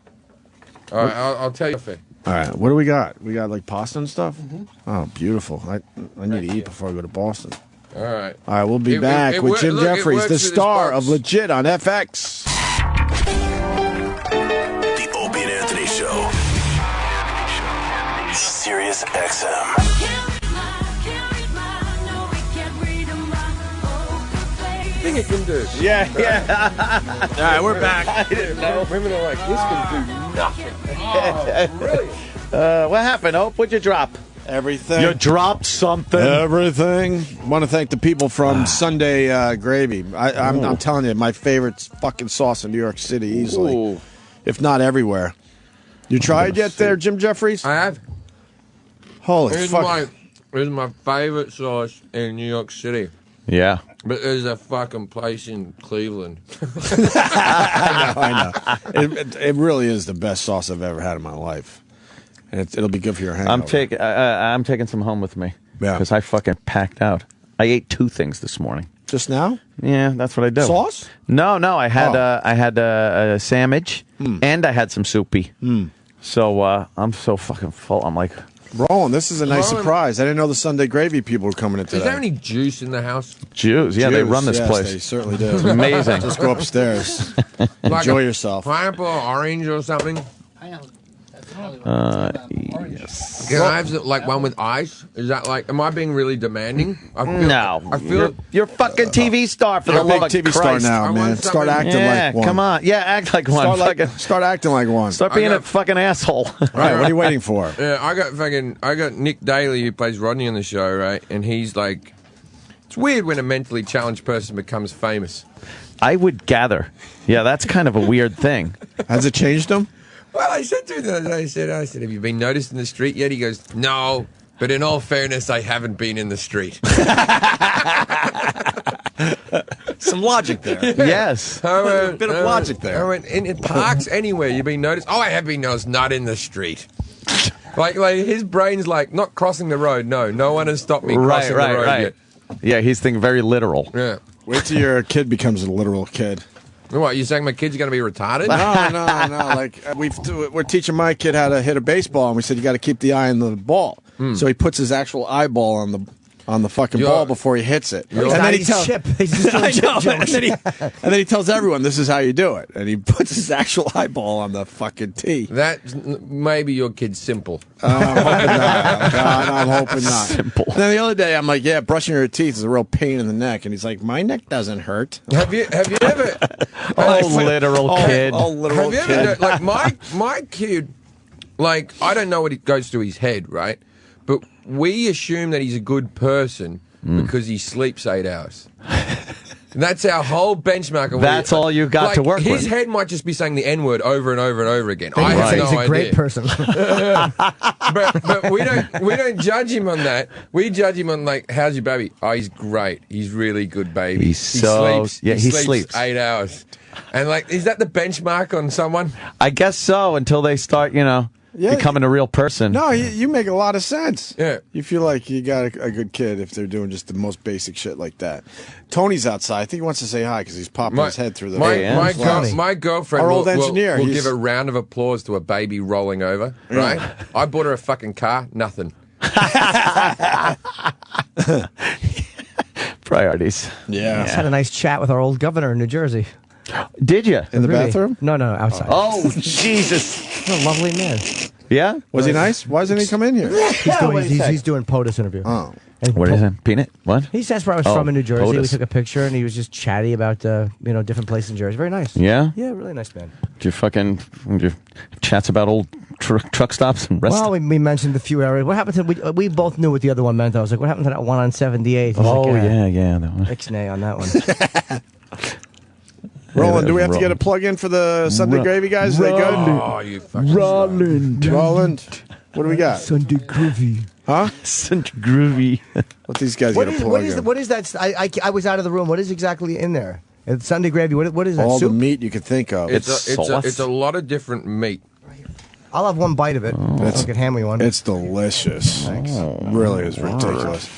All right, I'll tell you. All right, what do we got? We got pasta and stuff? Mm-hmm. Oh, beautiful. I need to eat before I go to Boston. All right. All right, we'll be back with Jim Jefferies, the star of Legit on FX. The Opie and Anthony Show. Sirius XM. I think it can do. Yeah. All right, we're back. I didn't know. Women are like, this can do nothing. Oh, brilliant. What happened, Hope? What'd you drop? Everything. You dropped something. Everything. Want to thank the people from Sunday Gravy. I'm telling you, my favorite fucking sauce in New York City, easily. If not everywhere. You tried yet there, Jim Jefferies? I have. Holy fuck. Here's my favorite sauce in New York City. Yeah. But there's a fucking place in Cleveland. I know. It really is the best sauce I've ever had in my life. And it'll be good for your hangover. I'm taking some home with me. Yeah. Because I fucking packed out. I ate 2 things this morning. Just now? Yeah, that's what I do. Sauce? No. I had a sandwich and I had some soupy. So I'm so fucking full. I'm like, Roland, this is a nice surprise. I didn't know the Sunday Gravy people were coming in today. Is there any juice in the house? Juice? Yeah, they run this place. They certainly do. It's amazing. Just go upstairs. Like Enjoy yourself. Pineapple or orange or something? Yes. Can I have like one with ice? Is that like? Am I being really demanding? I feel you're fucking TV star for the love of TV Christ. star now, man. Start acting like one. Come on, act like one. Start acting like one. Start being a fucking asshole. Right, what are you waiting for? Yeah, I got Nick Daly who plays Rodney on the show, right? And he's like, it's weird when a mentally challenged person becomes famous. I would gather. Yeah, that's kind of a weird thing. Has it changed him? Well, I said to him, I said, have you been noticed in the street yet? He goes, no, but in all fairness, I haven't been in the street. Some logic there. Yes. A bit of logic there. I went, in parks, anywhere, you've been noticed? Oh, I have been noticed, not in the street. Like his brain's like, not crossing the road. No one has stopped me crossing the road yet. Yeah, he's thinking very literal. Yeah. Wait till your kid becomes a literal kid. What, you saying my kid's going to be retarded? No. Like we're teaching my kid how to hit a baseball, and we said you got to keep the eye on the ball. So he puts his actual eyeball on the fucking ball before he hits it. And then he tells Chip. He's just doing chip jokes. And then he tells everyone this is how you do it, and he puts his actual eyeball on the fucking tee. That maybe your kid's simple. I'm hoping not. God, I'm hoping not. Simple. And then the other day, I'm like, yeah, brushing your teeth is a real pain in the neck, and he's like, my neck doesn't hurt. Have you ever? Literal kid. Literal have you ever? Like my kid, like I don't know what it goes through his head, right? But we assume that he's a good person because he sleeps 8 hours. And that's our whole benchmark. Of that's all you got to work with. His head might just be saying the N-word over and over and over again. I have have no he's a idea. great person. but we don't judge him on that. We judge him on like, how's your baby? Oh, he's great. He's really good baby. He sleeps 8 hours. And like, is that the benchmark on someone? I guess so, until they start, becoming a real person. No, you make a lot of sense. Yeah. You feel like you got a good kid if they're doing just the most basic shit like that. Tony's outside. I think he wants to say hi because he's popping his head through the my girlfriend Our old engineer, will give a round of applause to a baby rolling over, right? I bought her a fucking car, nothing. Priorities. Yeah. Just had a nice chat with our old governor in New Jersey. Did you? In the bathroom? No, outside. Oh, Jesus. What a lovely man. Yeah? Was he nice? Why doesn't he come in here? He's doing POTUS interview. Oh. And What is it? Peanut? What? He asked where I was from in New Jersey. POTUS. We took a picture, and he was just chatty about different places in Jersey. Very nice. Yeah? Yeah, really nice man. Did you chats about old truck stops and rest? Well, we mentioned a few areas. What happened to we both knew what the other one meant. I was like, what happened to that one on 78? He's yeah, that one. Ixnay on that one. Roland, do we have to get a plug in for the Sunday Gravy guys? Are they good? Oh, you fucking Roland. What do we got? Sunday Groovy. Huh? Sunday Groovy. Let these guys get a plug in. What is that? I was out of the room. What is exactly in there? It's Sunday Gravy. What is that? All soup? the meat you could think of. It's a lot of different meat. I'll have one bite of it. I can hand me one. It's delicious. Thanks. Really is ridiculous.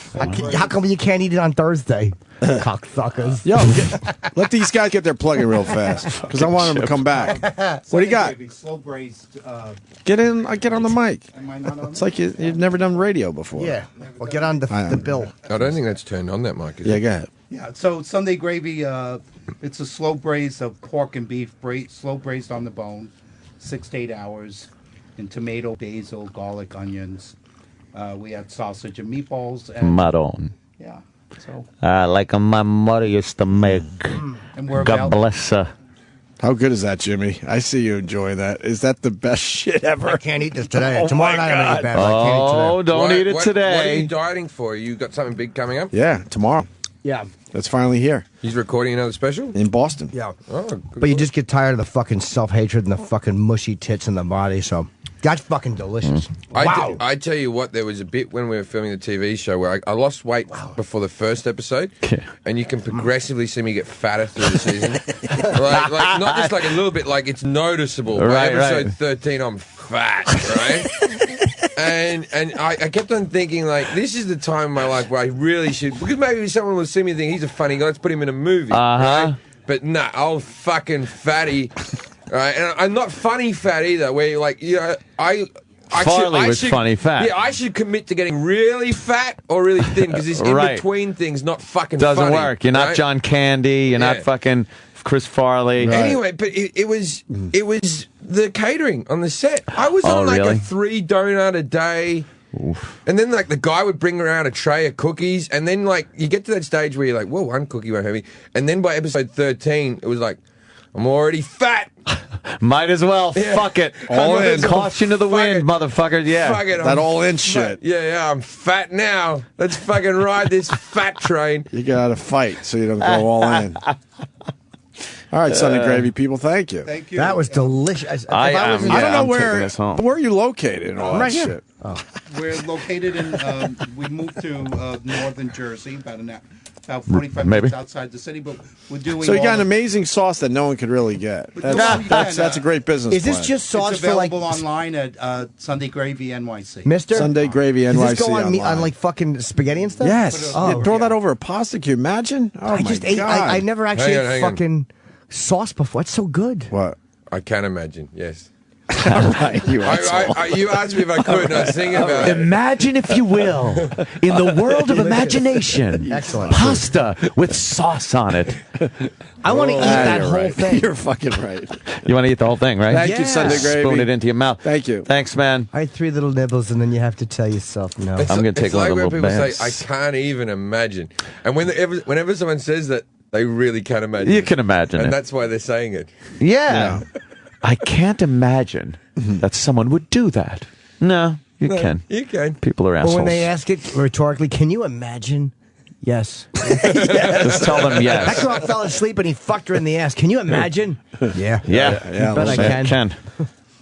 How come you can't eat it on Thursday? Cocksuckers. Yo, let these guys get their plug in real fast because I want them to come back. What do you got? Slow braised. Get in. Get on the mic. Am I not on? It's like you've never done radio before. Yeah. Well, get on the bill. I don't think that's turned on that mic. Is Yeah, it? go ahead. Yeah. So Sunday Gravy. It's a slow braise of pork and beef, slow braised on the bone, 6 to 8 hours, in tomato, basil, garlic, onions. We had sausage and meatballs. And, Maron. Yeah. So. Like my mother used to make. And we're God bless her. How good is that, Jimmy? I see you enjoying that. Is that the best shit ever? I can't eat this today. Oh, Tomorrow night I'm going to eat better. I can't eat today. Don't eat it today. What are you dieting for? You got something big coming up? Yeah, tomorrow. Yeah. That's finally here. He's recording another special? In Boston. Yeah. Oh, good But you just get tired of the fucking self-hatred and the fucking mushy tits in the body, so that's fucking delicious. Wow. I tell you what, there was a bit when we were filming the TV show where I lost weight before the first episode, and you can progressively see me get fatter through the season. like not just like a little bit, like it's noticeable. By episode 13, I'm fat, right? And I kept on thinking, like, this is the time in my life where I really should, because maybe someone will see me and think he's a funny guy, let's put him in a movie, right? But nah, old fucking fatty. Right, and I'm not funny fat either. Where like, you know, Farley was funny fat. Yeah, I should commit to getting really fat or really thin because this in between thing's not fucking doesn't funny, work. You're not right? John Candy. You're not fucking Chris Farley. Right. Anyway, but it was the catering on the set. I was on like a 3 donut a day. Oof. And then like the guy would bring around a tray of cookies, and then like you get to that stage where you're like, whoa, one cookie won't hurt me. And then by episode 13, it was like, I'm already fat. Might as well. Fuck it. All in. Caution to the wind, motherfucker. Yeah. Fuck it. That all in shit. Yeah, I'm fat now. Let's fucking ride this fat train. You gotta fight so you don't go all in. All right, Sunday Gravy people, thank you. Thank you. That was delicious. I don't know where are you located and all that right shit. here. Oh. We're located in, we moved to northern Jersey, about 45 minutes outside the city, but we're doing So you got an amazing sauce that no one could really get. That's a great business Is this plan. just sauce it's for like available online at Sunday Gravy NYC. Mister? Sunday Gravy NYC Does this go on, online. on like fucking spaghetti and stuff? Yes. Oh, Throw that over a pasta. Can you imagine? Oh, I just ate. I never actually Hang on, ate hang on. fucking sauce before. It's so good. What? I can imagine, yes. You you asked me if I could, and I was thinking about it. Imagine, if you will, in the world of imagination, Excellent. pasta with sauce on it. I want to eat that whole thing. You're fucking right. You want to eat the whole thing, right? Thank you, Sunday Gravy. Spoon it into your mouth. Thank you. Thanks, man. I had 3 little nibbles, and then you have to tell yourself no. It's I'm going to take it's like one when of the people little say, bags. I can't even imagine. And whenever someone says that, they really can't imagine. You can imagine and it. that's why they're saying it. Yeah. I can't imagine that someone would do that. No, you can. You can. People are Or assholes. when they ask it rhetorically, can you imagine? Yes. Just tell them yes. That girl fell asleep and he fucked her in the ass. Can you imagine? Yeah. Yeah. Bet I can.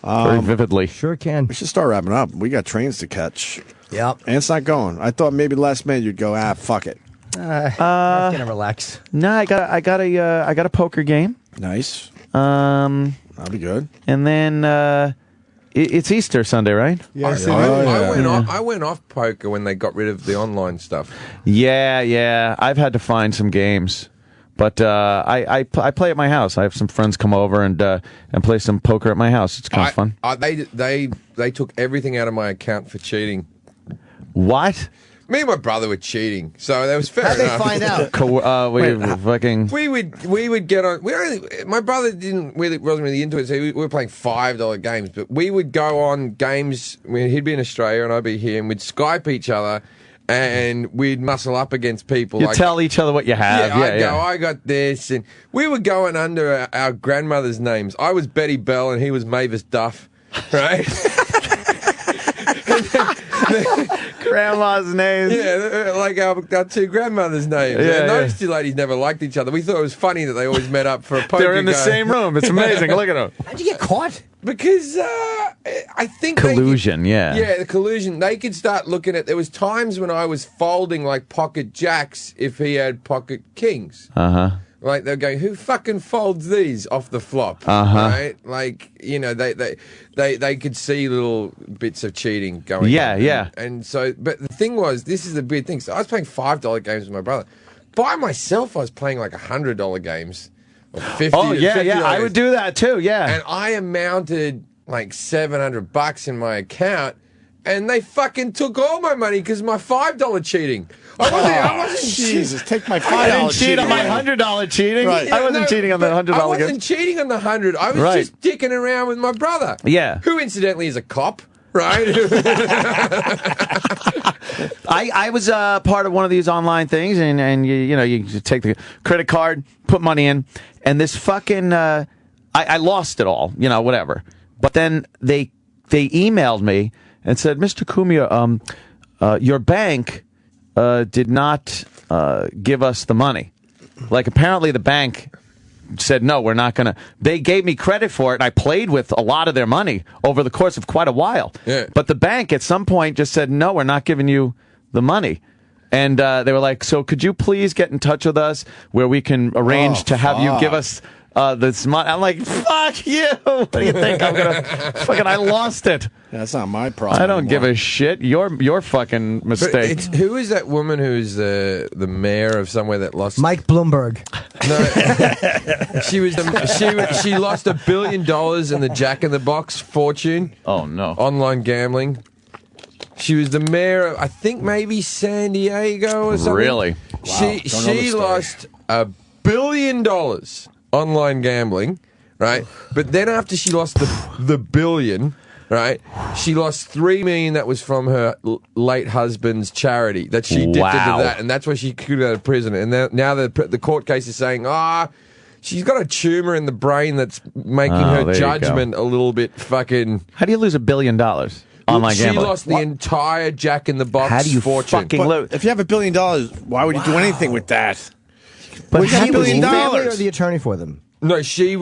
Very vividly. Sure can. We should start wrapping up. We got trains to catch. Yep. And it's not going. I thought maybe last minute you'd go, fuck it. I'm gonna relax. No, I got a poker game. Nice. That'll be good. And then it's Easter Sunday, right? Yes, I went off poker when they got rid of the online stuff. Yeah. I've had to find some games, but I play at my house. I have some friends come over and play some poker at my house. It's kind of fun. They took everything out of my account for cheating. What? Me and my brother were cheating, so that was fair enough. How'd they find out? We would get on. My brother wasn't really into it, so we were playing $5 games. But we would go on games. He'd be in Australia and I'd be here, and we'd Skype each other, and we'd muscle up against people. You tell each other what you have. I'd go, I got this, and we were going under our grandmother's names. I was Betty Bell, and he was Mavis Duff, right? Grandma's names. Yeah, like our 2 grandmothers' names. Yeah, and those 2 ladies never liked each other. We thought it was funny that they always met up for a poker They're in the game. same room. It's amazing. Look at them. How'd you get caught? Because I think Collusion, Yeah, the collusion. They could start looking at. There was times when I was folding like pocket jacks if he had pocket kings. Like they're going, who fucking folds these off the flop? Right? Like they could see little bits of cheating going. on. And so, but the thing was, this is the weird thing. So I was playing $5 games with my brother. By myself, I was playing like $100 games. Or 50. Oh yeah. I would do that too. Yeah. And I amounted like $700 in my account, and they fucking took all my money because my $5 cheating. I wasn't Jesus, take my $5 I didn't cheat cheating. on my $100 cheating. Right. I wasn't cheating on the $100 I wasn't game. cheating on the 100. I was Right. just dicking around with my brother. Yeah. Who incidentally is a cop, right? I was part of one of these online things, and you take the credit card, put money in, and this fucking I I lost it all, whatever. But then they emailed me and said, Mr. Cumia, your bank did not give us the money. Like, apparently the bank said, no, we're not going to. They gave me credit for it, and I played with a lot of their money over the course of quite a while. Yeah. But the bank at some point just said, no, we're not giving you the money. And they were like, so could you please get in touch with us where we can arrange to have you give us this money? I'm like, fuck you. What do you think? I'm going to fucking, I lost it. That's not my problem. I don't give a shit. Your fucking mistake. Who is that woman who's the mayor of somewhere that lost? Mike Bloomberg. No, she lost $1 billion in the Jack in the Box fortune. Oh no! Online gambling. She was the mayor of, I think, maybe San Diego or something. Really? Wow. She lost $1 billion online gambling, right? But then after she lost the billion, right, she lost $3 million that was from her late husband's charity that she dipped into that, and that's why she could go to prison. And now the court case is saying, she's got a tumor in the brain that's making her judgment a little bit fucking. How do you lose $1 billion? Online gambling. She lost the entire Jack in the Box fortune. If you have $1 billion, why would you do anything with that? But was $1 billion or the attorney for them? No, she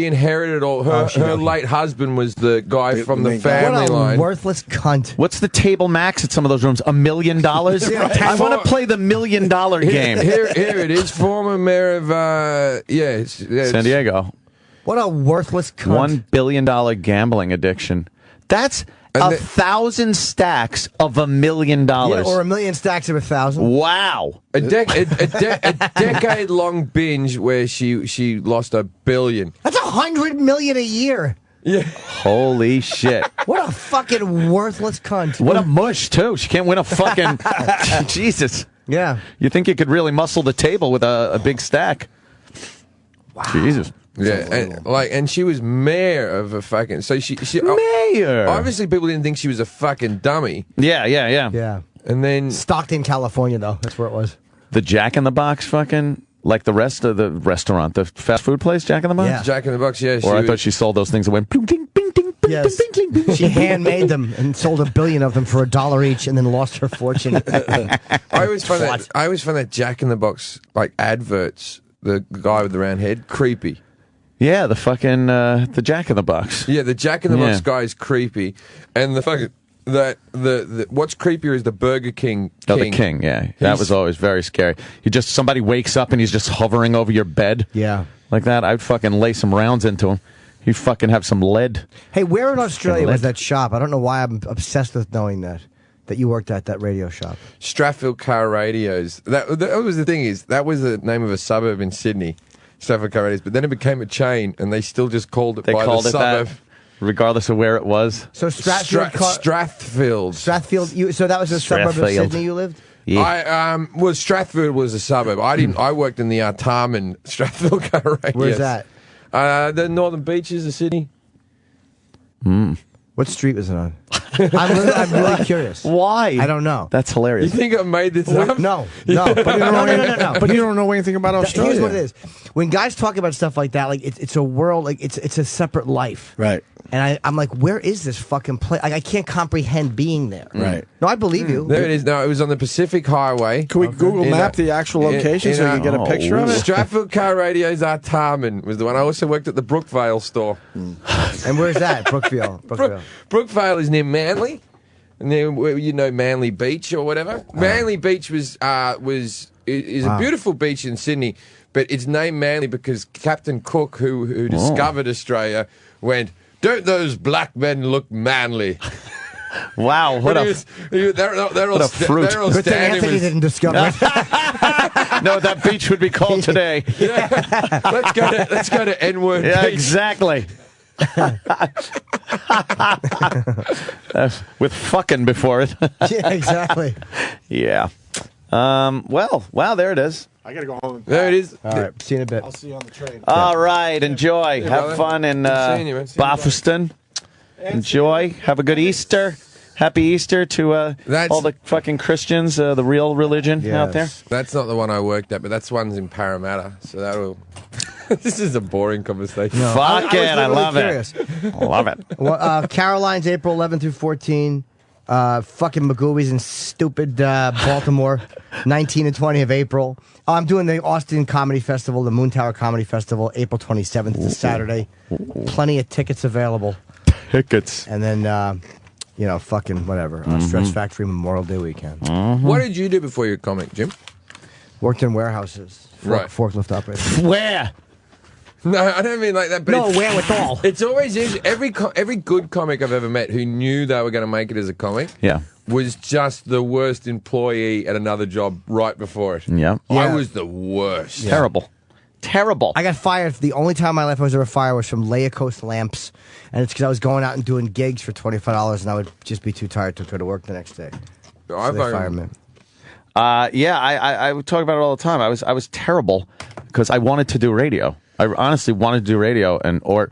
inherited all. Her late husband was the guy from the family line. What a worthless cunt. What's the table max at some of those rooms? $1 million? I want to play the $1 million game. Here it is. Former mayor of San Diego. What a worthless cunt. $1 billion gambling addiction. That's 1,000 stacks of $1 million. Yeah, or 1 million stacks of 1,000. Wow. A decade-long binge where she lost $1 billion. That's $100 million a year. Yeah. Holy shit. What a fucking worthless cunt. What a mush, too. She can't win a fucking... Jesus. Yeah. You think you could really muscle the table with a big stack. Wow. Jesus. Yeah, and she was mayor of a fucking. So she mayor. Obviously, people didn't think she was a fucking dummy. Yeah. And then Stockton, California, though that's where it was. The Jack in the Box, fucking like the rest of the restaurant, the fast food place, Jack in the Box. Yeah. Jack in the Box, yeah. Or I thought she sold those things that went. Bing, ding, bing, ding, bing, yes. bing, bing, bing, she handmade them and sold $1 billion of them for $1 each, and then lost her fortune. I always find that Jack in the Box like adverts. The guy with the round head, creepy. Yeah, the fucking the Jack in the Box. Yeah, the Jack in the Box guy is creepy, and the fucking the what's creepier is the Burger King. Oh, the King, yeah, that was always very scary. Somebody wakes up and he's just hovering over your bed. Yeah, like that. I'd fucking lay some rounds into him. He'd fucking have some lead. Hey, where in Australia was that shop? I don't know why I'm obsessed with knowing that you worked at that radio shop. Strathfield Car Radios. That was the thing is that was the name of a suburb in Sydney. Strathfield Car Radios, but then it became a chain, and they still just called it by the suburb. That, regardless of where it was. So Strathfield. Strathfield. So that was a suburb of Sydney you lived? Yeah. Strathfield was a suburb. I worked in the Artarmon Strathfield Car Radios. Where's that? The Northern Beaches of Sydney. What street was it on? I'm really curious. Why? I don't know. That's hilarious. You think I made this up? No. But But you don't know anything about Australia. Here's what it is. When guys talk about stuff like that, like it's a world, like it's a separate life. Right. And I'm like, where is this fucking place? Like, I can't comprehend being there. Right. No, I believe you. There it is. No, it was on the Pacific Highway. Can we Google map the actual location so you can get a picture of it? Strathfield Car Radios Artarmon was the one. I also worked at the Brookvale store. And where's that? Brookvale. Brookvale is near Manly. And then Manly Beach or whatever. Manly Beach is a beautiful beach in Sydney, but it's named Manly because Captain Cook, who discovered Australia, went, "Don't those black men look manly?" Wow, they're all fruit. They're all Good thing Anthony didn't discover it. No, that beach would be called today. Yeah. Let's go to N-word. Yeah, beach. exactly. With fucking before it. Yeah, exactly. Yeah. Well, wow, there it is. I gotta go home. There it is. All right, see you in a bit. I'll see you on the train. All right, enjoy. Hey, Have brother. fun in Good seeing you, man. Bafuston. Enjoy. Have a good Easter. Happy Easter to all the fucking Christians, the real religion out there. That's not the one I worked at, but that's one's in Parramatta, so that'll... This is a boring conversation. No. Fuck it, I love curious. it. I love it. Well, Caroline's April 11 through 14. Fucking McGreevey's in stupid Baltimore, 19 and 20 of April. I'm doing the Austin Comedy Festival, the Moon Tower Comedy Festival, April 27th to Saturday. Plenty of tickets available. Tickets. And then, fucking whatever. Stretch Factory Memorial Day weekend. What did you do before you were a comic, Jim? Worked in warehouses. Right. Forklift operator. Where? No, I don't mean like that. But No, where with all? It's always every good comic I've ever met who knew they were going to make it as a comic. Yeah. Was just the worst employee at another job right before it. Yeah. I was the worst. Terrible. I got fired. The only time in my life I was ever fired was from Lacoste Lamps. And it's because I was going out and doing gigs for $25 and I would just be too tired to go to work the next day. So they fired me. I would talk about it all the time. I was terrible because I wanted to do radio. I honestly wanted to do radio or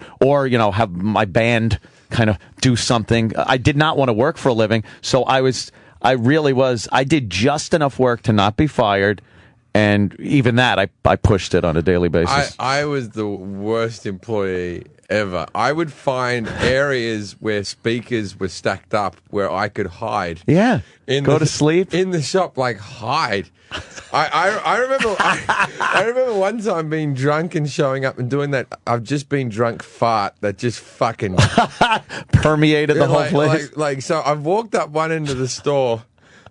have my band kind of do something. I did not want to work for a living, so I did just enough work to not be fired, and even that I pushed it on a daily basis. I was the worst employee ever. I would find areas where speakers were stacked up where I could hide. Yeah. Go to sleep in the shop, like hide. I remember I remember one time being drunk and showing up and doing that. I've just been drunk fart that just fucking permeated the whole place. Like so, I've walked up one end of the store.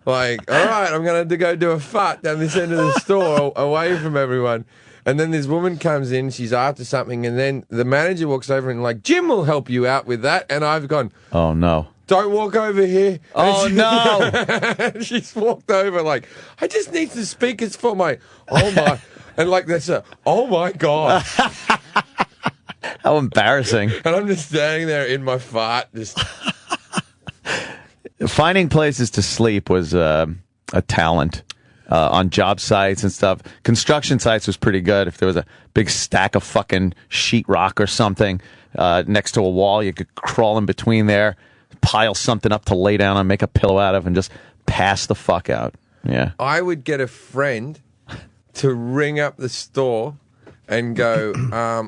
Like, all right, I'm going to go do a fart down this end of the store away from everyone. And then this woman comes in, she's after something, and then the manager walks over and like, Jim will help you out with that. And I've gone, oh no. Don't walk over here. Oh, no. She's walked over like, I just need the speakers for my, oh my. And like, that's oh my God. How embarrassing. And I'm just standing there in my fart. Just Finding places to sleep was a talent on job sites and stuff. Construction sites was pretty good. If there was a big stack of fucking sheetrock or something next to a wall, you could crawl in between there, pile something up to lay down and make a pillow out of, and just pass the fuck out. Yeah. I would get a friend to ring up the store and go,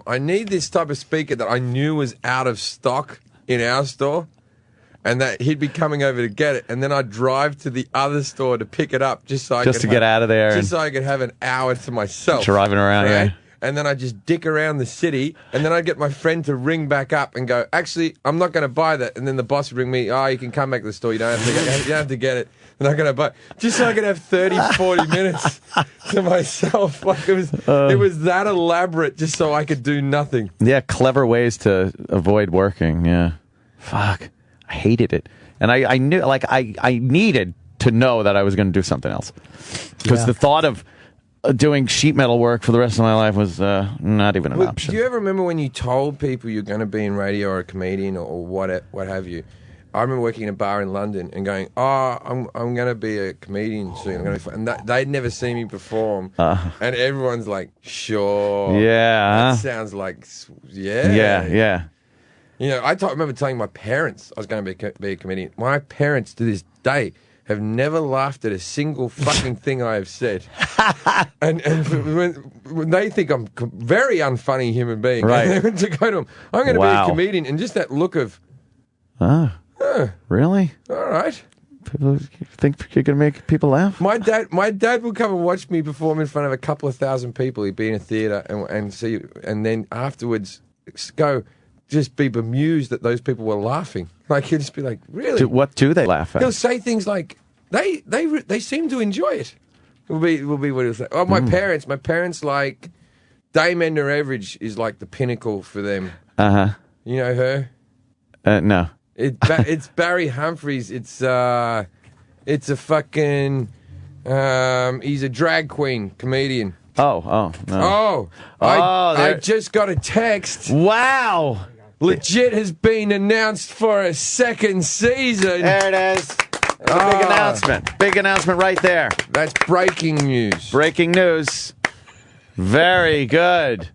I need this type of speaker that I knew was out of stock in our store, and that he'd be coming over to get it, and then I'd drive to the other store to pick it up just so I could get out of there. Just so I could have an hour to myself. Driving around, right? yeah. And then I'd just dick around the city, and then I'd get my friend to ring back up and go, actually, I'm not going to buy that. And then the boss would ring me, you can come back to the store. You don't have to get it. I'm not going to buy. Just so I could have 30, 40 minutes to myself. Like it was that elaborate just so I could do nothing. Yeah, clever ways to avoid working. Yeah. Fuck. I hated it. And I knew, like, I needed to know that I was going to do something else. Because the thought of doing sheet metal work for the rest of my life was not even an option. Do you ever remember when you told people you're going to be in radio or a comedian or what have you? I remember working in a bar in London and going, I'm going to be a comedian soon. I'm gonna be and they'd never seen me perform. And everyone's like, sure. Yeah. That sounds like, yeah. Yeah. You know, I remember telling my parents I was going to be a comedian. My parents, to this day, have never laughed at a single fucking thing I have said. and when they think I'm a very unfunny human being, right. and they went to go to them, I'm going to be a comedian, and just that look of, really? All right. People think you're going to make people laugh? My dad would come and watch me perform in front of a couple of thousand people. He'd be in a theatre and see, and then afterwards go. Just be bemused that those people were laughing. Like he'll just be like, "Really? What do they laugh at?" He'll say things like, "They seem to enjoy it." Will be what he'll say. Oh, my parents like Dame Edna Everage is like the pinnacle for them. You know her? No. It's Barry Humphries. It's a fucking he's a drag queen comedian. Oh no. I just got a text. Wow. Legit has been announced for a second season. There it is. Big announcement. Big announcement right there. That's breaking news. Breaking news. Very good.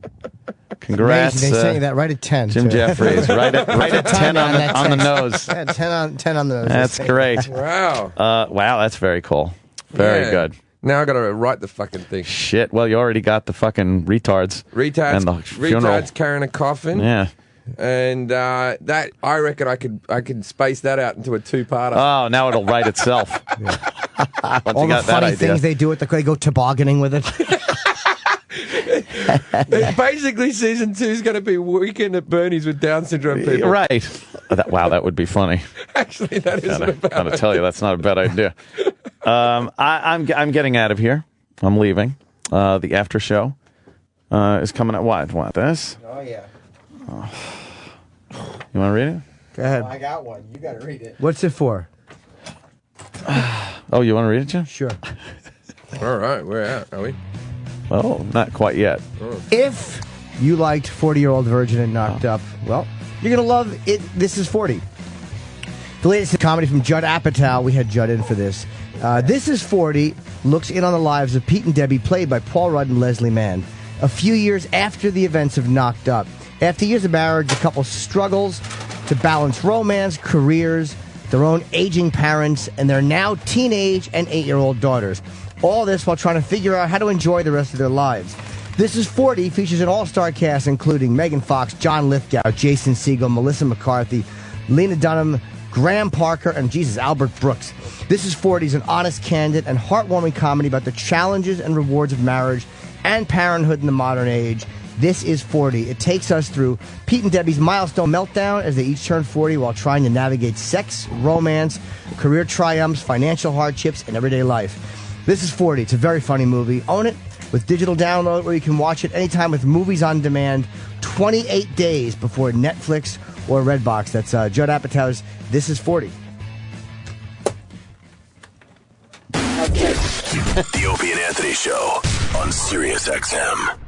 Congrats. Amazing. They say that right at 10. Jim Jefferies. right at 10 on the nose. Yeah, 10 on the nose. That's great. Wow. Wow, that's very cool. Very good. Now I got to write the fucking thing. Shit. Well, you already got the fucking retards. And the funeral. Retards carrying a coffin. Yeah. And that, I reckon I could space that out into a two-parter. Oh, now it'll write itself. Once All you the got that funny idea. things they do with they go tobogganing with it. Basically, season 2 is going to be Weekend at Bernie's with Down syndrome people. Right. Wow, that would be funny. Actually, that isn't a bad Gotta tell you, that's not a bad idea. I'm getting out of here. I'm leaving. The after show is coming at what? This? Oh, yeah. You want to read it? Go ahead. I got one. You got to read it. What's it for? Oh, you want to read it, Jim? Sure. All right, we're out, are we? Oh, not quite yet. If you liked 40-Year-Old Virgin and Knocked Up, well, you're going to love it. This is 40. The latest comedy from Judd Apatow. We had Judd in for this. This is 40 looks in on the lives of Pete and Debbie, played by Paul Rudd and Leslie Mann, a few years after the events of Knocked Up. After years of marriage, the couple struggles to balance romance, careers, their own aging parents, and their now teenage and 8-year-old daughters. All this while trying to figure out how to enjoy the rest of their lives. This is 40 features an all-star cast including Megan Fox, John Lithgow, Jason Segel, Melissa McCarthy, Lena Dunham, Graham Parker, and Albert Brooks. This is 40 is an honest, candid, and heartwarming comedy about the challenges and rewards of marriage and parenthood in the modern age. This is 40. It takes us through Pete and Debbie's milestone meltdown as they each turn 40 while trying to navigate sex, romance, career triumphs, financial hardships, and everyday life. This is 40. It's a very funny movie. Own it with digital download, where you can watch it anytime with Movies on Demand, 28 days before Netflix or Redbox. That's Judd Apatow's This is 40. The Opie and Anthony Show on Sirius XM.